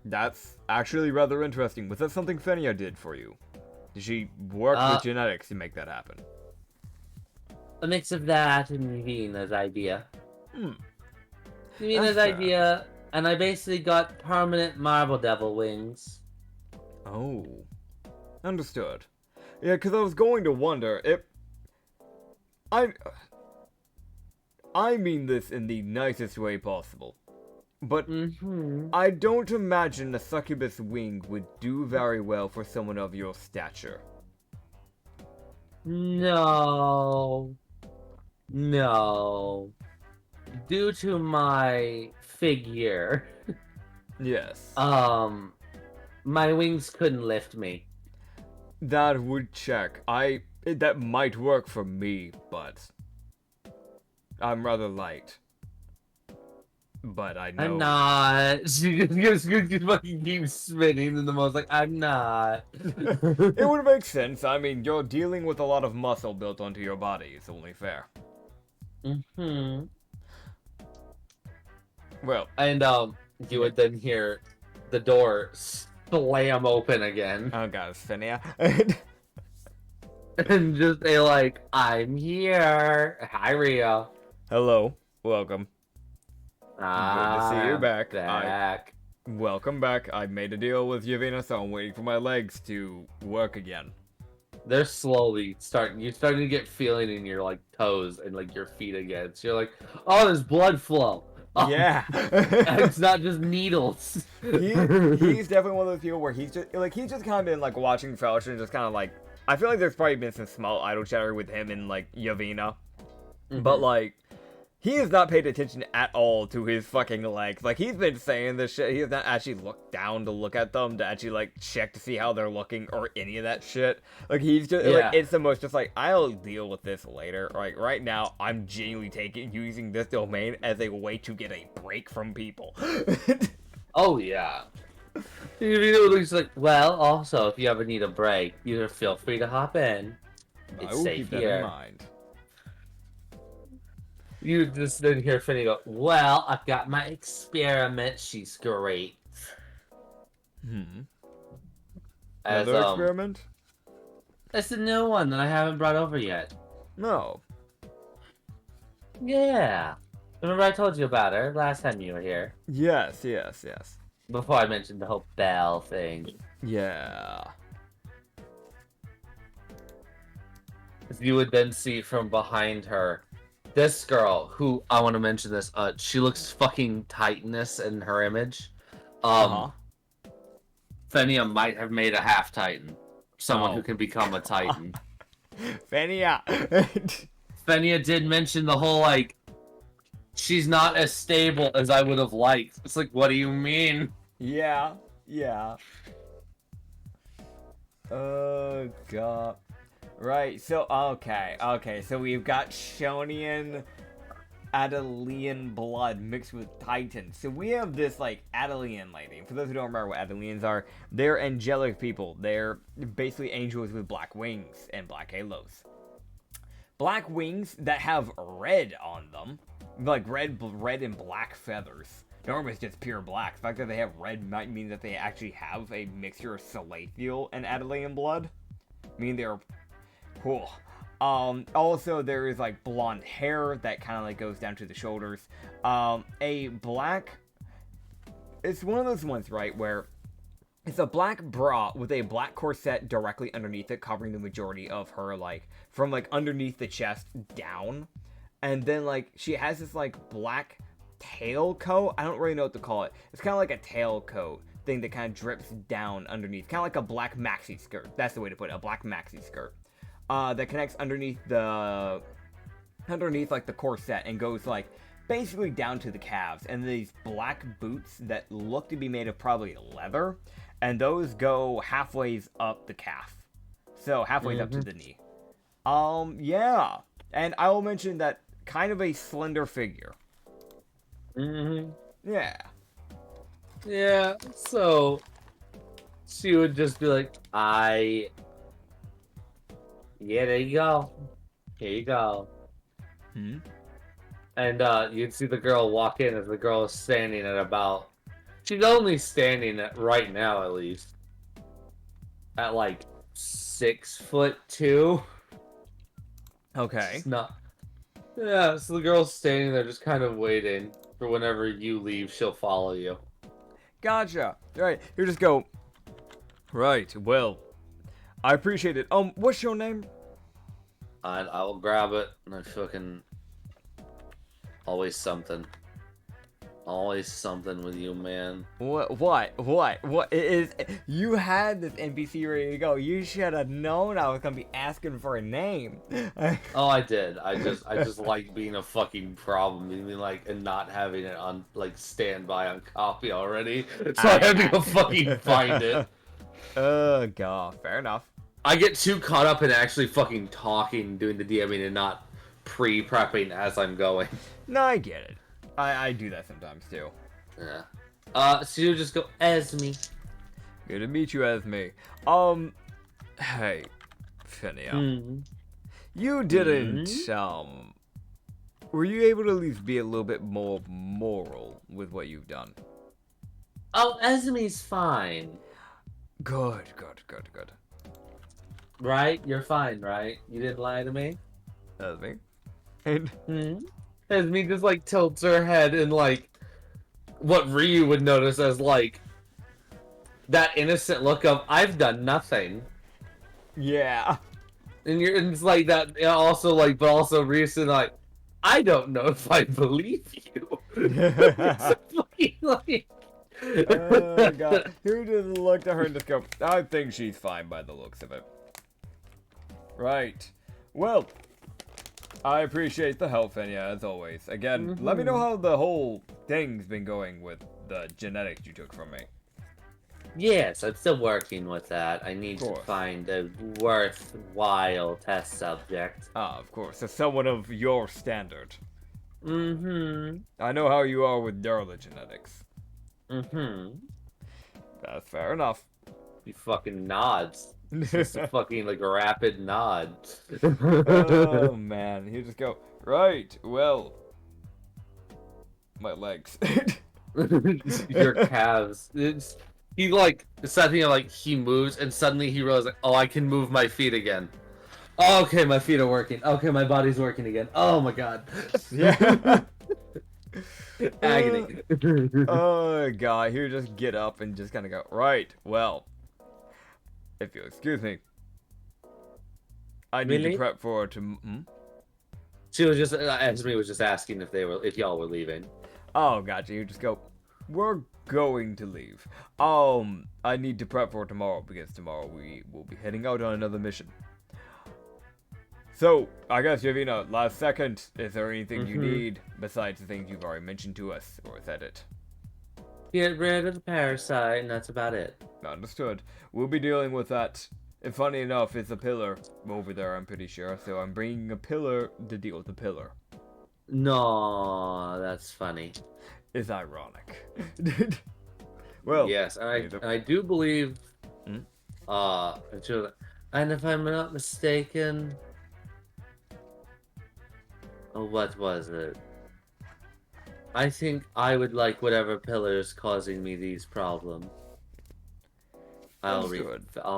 That's actually rather interesting. Was that something Fenia did for you? Did she work with genetics to make that happen? A mix of that and Vina's idea. Vina's idea, and I basically got permanent marble devil wings. Oh. Understood. Yeah, because I was going to wonder if... I mean this in the nicest way possible. But I don't imagine a succubus wing would do very well for someone of your stature. No. No. Due to my figure. Yes. My wings couldn't lift me. That would check. That might work for me, but I'm rather light. But I know... I'm not. She just fucking keeps spinning in the most like, I'm not. It would make sense. I mean, you're dealing with a lot of muscle built onto your body. It's only fair. Well, and you would then hear the door slam open again. Oh god, it's Fenia. And just they like, I'm here. Hi, Rio. Hello. Welcome. Good to see you back. Welcome back. I made a deal with Yavina, so I'm waiting for my legs to work again. They're slowly you're starting to get feeling in your like toes and like your feet again. So you're like, oh, there's blood flow. Oh, yeah. It's not just needles. He's definitely one of those people where he's just kind of been like watching Fellowship and just kind of like, I feel like there's probably been some small idle chatter with him and like Yavina. But like, he has not paid attention at all to his fucking legs. Like, he's been saying this shit. He has not actually looked down to look at them, to actually, like, check to see how they're looking, or any of that shit. Like, he's just, like, it's the most just, like, I'll deal with this later. Like, right now, I'm genuinely using this domain as a way to get a break from people. Oh, yeah. He's like, well, also, if you ever need a break, you just feel free to hop in. It's safe here. That in mind. You just didn't hear Finny go, well, I've got my experiment. She's great. As Another experiment? It's a new one that I haven't brought over yet. No. Yeah. Remember I told you about her last time you were here? Yes. Before I mentioned the whole bell thing. Yeah. You would then see from behind her this girl, who I want to mention this. She looks fucking titanous in her image. Fenia might have made a half titan, someone who can become a titan. Fenia. Fenia did mention the whole like, she's not as stable as I would have liked. It's like, what do you mean? Yeah. Oh god. Right, so, okay, so we've got Shonian Adelian blood mixed with Titan. So we have this, like, Adelian lady. For those who don't remember what Adelians are, they're angelic people. They're basically angels with black wings and black halos. Black wings that have red on them. Like, red and black feathers. Normally it's just pure black. The fact that they have red might mean that they actually have a mixture of Salathiel and Adelian blood. I mean, they're... Cool. Also, there is, like, blonde hair that kind of, like, goes down to the shoulders. A black... It's one of those ones, right, where it's a black bra with a black corset directly underneath it, covering the majority of her, like, from, like, underneath the chest down. And then, like, she has this, like, black tail coat. I don't really know what to call it. It's kind of like a tail coat thing that kind of drips down underneath. Kind of like a black maxi skirt. That's the way to put it. A black maxi skirt. That connects underneath like the corset and goes like basically down to the calves, and these black boots that look to be made of probably leather, and those go halfway up the calf, so halfway up to the knee. Yeah, and I will mention that kind of a slender figure. Yeah, so she would just be like, yeah, there you go. Here you go. And you'd see the girl walk in as the girl is standing at about... She's only standing at, right now at least, at like 6'2". Okay. It's not... Yeah, so the girl's standing there just kind of waiting for whenever you leave, she'll follow you. Gotcha. Right, you just go... Right, well... I appreciate it. What's your name? I will grab it, and I fucking... Always something. Always something with you, man. What? It is... You had this NPC ready to go. You should have known I was gonna be asking for a name. Oh, I did. I just like being a fucking problem. I mean, like, and not having it on, like, standby on copy already. So I had to go fucking find it. Oh, god. Fair enough. I get too caught up in actually fucking talking, doing the DMing, and not pre-prepping as I'm going. No, I get it. I do that sometimes, too. Yeah. So you just go, Esme. Good to meet you, Esme. Hey, Fenia. You didn't, were you able to at least be a little bit more moral with what you've done? Oh, Esme's fine. Good. Right? You're fine, right? You didn't lie to me? Esme. And... Esme just, like, tilts her head and, like, what Ryu would notice as, like, that innocent look of, I've done nothing. Yeah. And it's like that, also, like, but also recent, like, I don't know if I believe you. It's fucking, like... Oh, God. Who just looked at her and just go, I think she's fine by the looks of it. Right. Well, I appreciate the help, Fenia, as always. Again, let me know how the whole thing's been going with the genetics you took from me. Yes, I'm still working with that. I need to find a worthwhile test subject. Ah, of course. So someone of your standard. I know how you are with Darla genetics. That's fair enough. He fucking nods. Just a fucking, like, rapid nod. Oh, man. He'll just go, right, well, my legs. Your calves. He like suddenly like he moves and suddenly he realizes like, oh, I can move my feet again. Oh, okay, my feet are working. Okay, my body's working again. Oh my god. Yeah. Agony. Oh god, he'll just get up and just kind of go, right, well, if you'll excuse me, I need Really? to prep for to. She was just Esme was just asking if y'all were leaving. Oh, gotcha. You just go, we're going to leave. I need to prep for tomorrow because tomorrow we will be heading out on another mission. So, I guess, Yavina, last second, is there anything you need besides the things you've already mentioned to us, or is that it? Get rid of the parasite, and that's about it. Understood. We'll be dealing with that. And funny enough, it's a pillar over there, I'm pretty sure. So I'm bringing a pillar to deal with the pillar. No, that's funny. It's ironic. Well, yes, and I do believe, and if I'm not mistaken, what was it? I think I would like whatever pillar is causing me these problems. I'll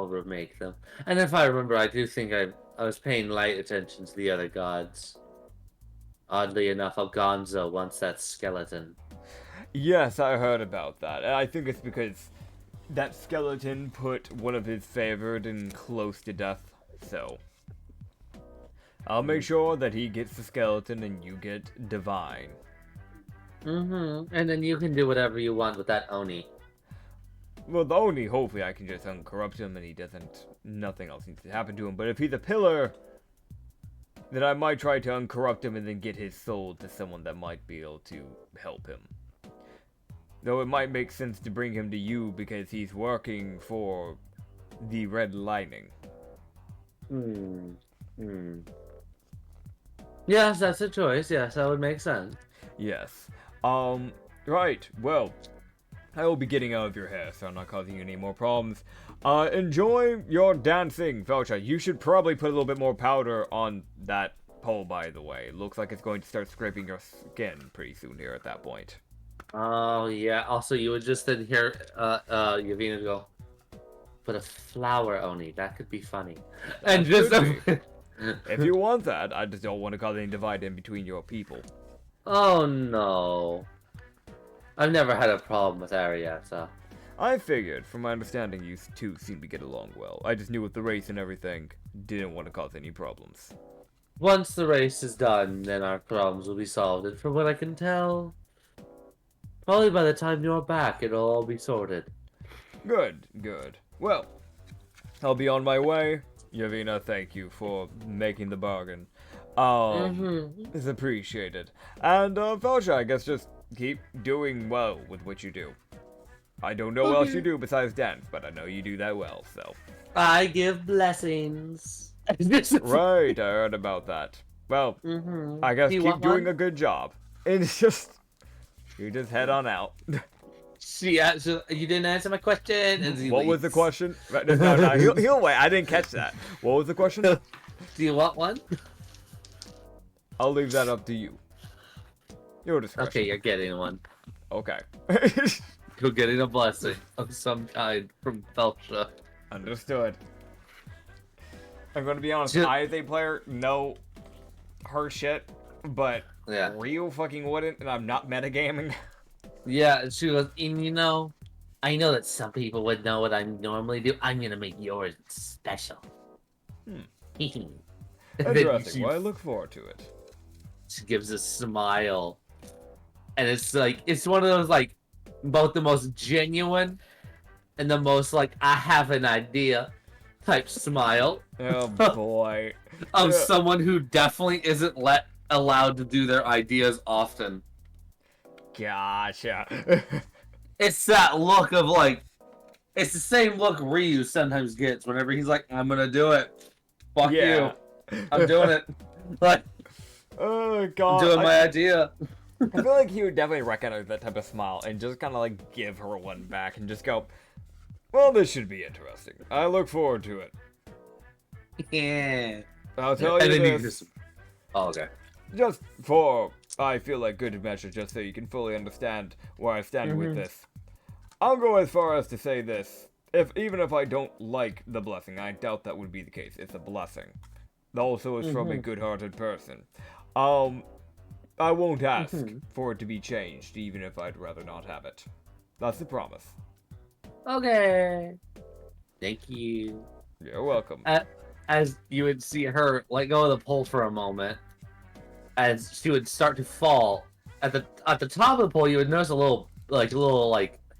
remake them. And if I remember, I do think I was paying light attention to the other gods. Oddly enough, Algonzo wants that skeleton. Yes, I heard about that. And I think it's because that skeleton put one of his favored in close to death. So I'll make sure that he gets the skeleton and you get divine. And then you can do whatever you want with that Oni. Well, the Oni, hopefully I can just uncorrupt him and nothing else needs to happen to him. But if he's a pillar, then I might try to uncorrupt him and then get his soul to someone that might be able to help him. Though it might make sense to bring him to you because he's working for the Red Lightning. Yes, that's a choice. Yes, that would make sense. Yes. Right. Well, I will be getting out of your hair, so I'm not causing you any more problems. Enjoy your dancing, Felcha. You should probably put a little bit more powder on that pole, by the way. It looks like it's going to start scraping your skin pretty soon here at that point. Oh, yeah. Also, you would just then hear Yavina go, put a flower Oni. That could be funny. And just... If you want that, I just don't want to cause any divide in between your people. Oh, no. I've never had a problem with Arietta. I figured, from my understanding, you two seem to get along well. I just knew with the race and everything, didn't want to cause any problems. Once the race is done, then our problems will be solved. And from what I can tell, probably by the time you're back, it'll all be sorted. Good, good. Well, I'll be on my way. Yavina, thank you for making the bargain. It's appreciated. And, Felcha, I guess just keep doing well with what you do. I don't know what else you do besides dance, but I know you do that well, so. I give blessings. Right, I heard about that. Well, I guess keep doing a good job. And it's just, you just head on out. You didn't answer my question. What was the question? No, he'll wait. I didn't catch that. What was the question? Do you want one? I'll leave that up to you. Your discretion. Okay, you're getting one. Okay. You're getting a blessing of some kind from Felcha. Understood. I'm gonna be honest, I as a player know her shit, but real fucking wouldn't, and I'm not metagaming. Yeah, she goes, and I know that some people would know what I normally do. I'm gonna make yours special. Interesting. Well, I look forward to it. She gives a smile. And it's like, it's one of those, like, both the most genuine and the most, like, I have an idea type smile. Oh, boy. Of someone who definitely isn't allowed to do their ideas often. Gotcha. It's that look of, like, it's the same look Ryu sometimes gets whenever he's like, I'm gonna do it. Fuck you. I'm doing it. Like, oh, God. I'm doing my idea. I feel like he would definitely recognize that type of smile and just kind of like give her one back and just go, well, this should be interesting. I look forward to it. Yeah. I'll tell you this. Oh, okay. Just for, I feel like good measure, just so you can fully understand where I stand with this. I'll go as far as to say this. Even if I don't like the blessing, I doubt that would be the case. It's a blessing. Also, it's from a good-hearted person. I won't ask for it to be changed, even if I'd rather not have it. That's the promise. Okay. Thank you. You're welcome. As you would see her let go of the pole for a moment, as she would start to fall, at the top of the pole, you would notice a little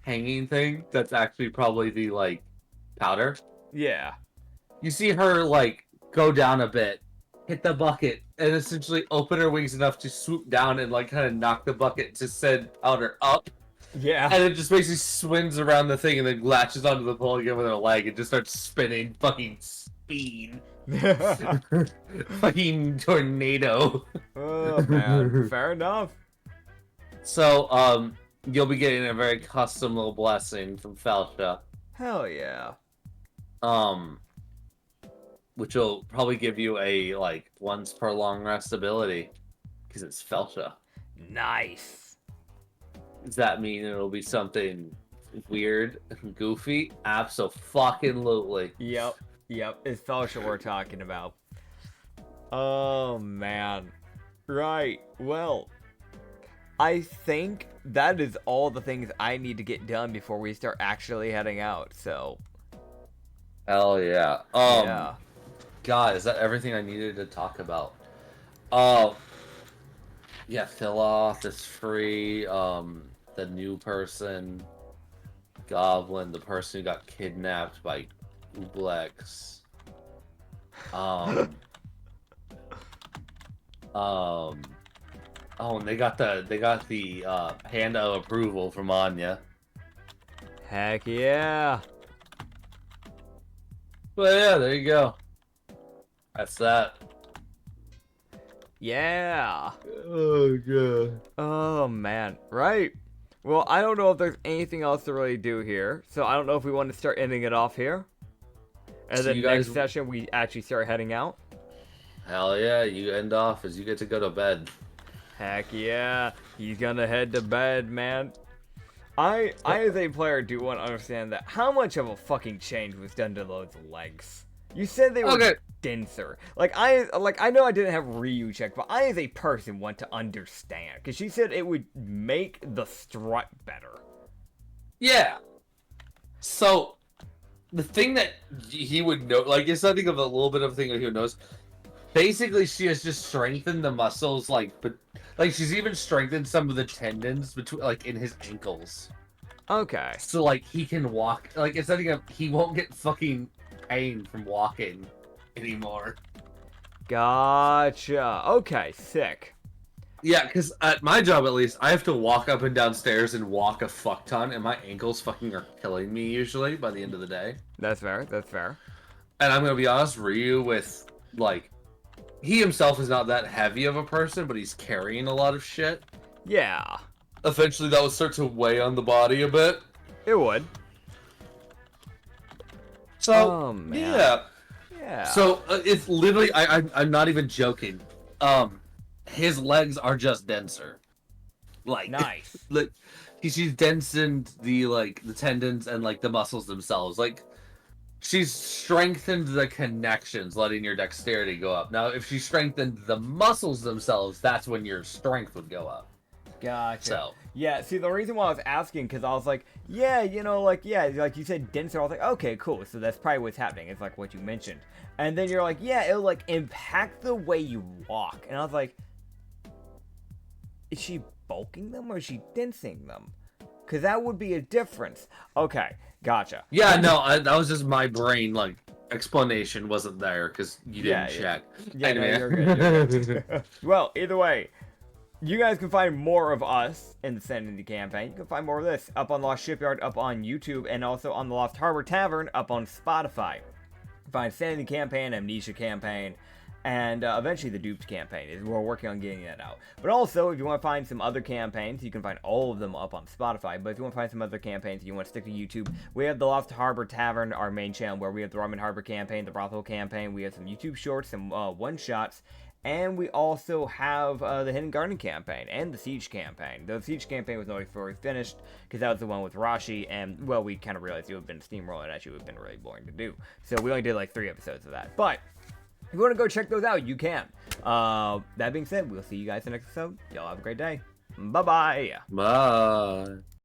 hanging thing that's actually probably the powder. Yeah. You see her go down a bit, hit the bucket, and essentially open her wings enough to swoop down and kind of knock the bucket to send powder up. Yeah. And it just basically swings around the thing and then latches onto the pole again with her leg and just starts spinning fucking speed. Fucking tornado. Oh man. Fair enough. So, you'll be getting a very custom little blessing from Felsha. Hell yeah. Which will probably give you a once per long rest ability. Because it's Felsha. Nice. Does that mean it'll be something weird and goofy? Abso-fucking-lutely. Yep. It's Fellowship we're talking about. Oh, man. Right. Well, I think that is all the things I need to get done before we start actually heading out, so. Hell yeah. Yeah. God, is that everything I needed to talk about? Yeah, Philoth is free. The new person, Goblin, the person who got kidnapped by Ublex. Oh, and they got the hand of approval from Anya. Heck yeah. But yeah, there you go. That's that. Yeah. Oh god. Oh man. Right. Well, I don't know if there's anything else to really do here, so I don't know if we want to start ending it off here. And then next session we actually start heading out. Hell yeah, you end off as you get to go to bed. Heck yeah, he's gonna head to bed, man. I as a player do want to understand that how much of a fucking change was done to those legs. You said they were denser. I know I didn't have Ryu check, but I as a person want to understand because she said it would make the strut better. Yeah. So the thing that he would know, it's I think of a little bit of a thing that he would notice. Basically, she has just strengthened the muscles, but she's even strengthened some of the tendons between, in his ankles. Okay. So he can walk. It's something of he won't get fucking pain from walking anymore. Gotcha. Okay, sick. Yeah, because at my job at least, I have to walk up and down stairs and walk a fuck ton, and my ankles fucking are killing me usually by the end of the day. That's fair. That's fair. And I'm gonna be honest, Ryu with he himself is not that heavy of a person, but he's carrying a lot of shit. Yeah. Eventually, that would start to weigh on the body a bit. It would. So, man. Yeah. So, it's literally, I'm not even joking. His legs are just denser. Nice. She's densened the tendons and, the muscles themselves. She's strengthened the connections, letting your dexterity go up. Now, if she strengthened the muscles themselves, that's when your strength would go up. Gotcha. So. Yeah, see, the reason why I was asking, because I was like, yeah, you said denser. I was like, okay, cool. So that's probably what's happening. It's what you mentioned. And then you're like, yeah, it'll, impact the way you walk. And I was like, is she bulking them or is she densing them? Because that would be a difference. Okay, gotcha. Yeah, no, that was just my brain, explanation wasn't there because you didn't check. Yeah, no, you're good. Well, either way, you guys can find more of us in the Sanity Campaign. You can find more of this up on Lost Shipyard, up on YouTube, and also on the Lost Harbor Tavern, up on Spotify. Find Sanity Campaign, Amnesia Campaign, and eventually the Duped Campaign. We're working on getting that out. But also, if you want to find some other campaigns, you can find all of them up on Spotify. But if you want to find some other campaigns and you want to stick to YouTube, we have the Lost Harbor Tavern, our main channel, where we have the Ramen Harbor Campaign, the Brothel Campaign. We have some YouTube shorts, some one-shots, And we also have the Hidden Garden campaign and the Siege campaign. The Siege campaign was not fully finished because that was the one with Rashi, and, well, we kind of realized it would have been steamroll and actually would have been really boring to do. So we only did like 3 episodes of that. But if you want to go check those out, you can. That being said, we'll see you guys in the next episode. Y'all have a great day. Bye-bye. Bye.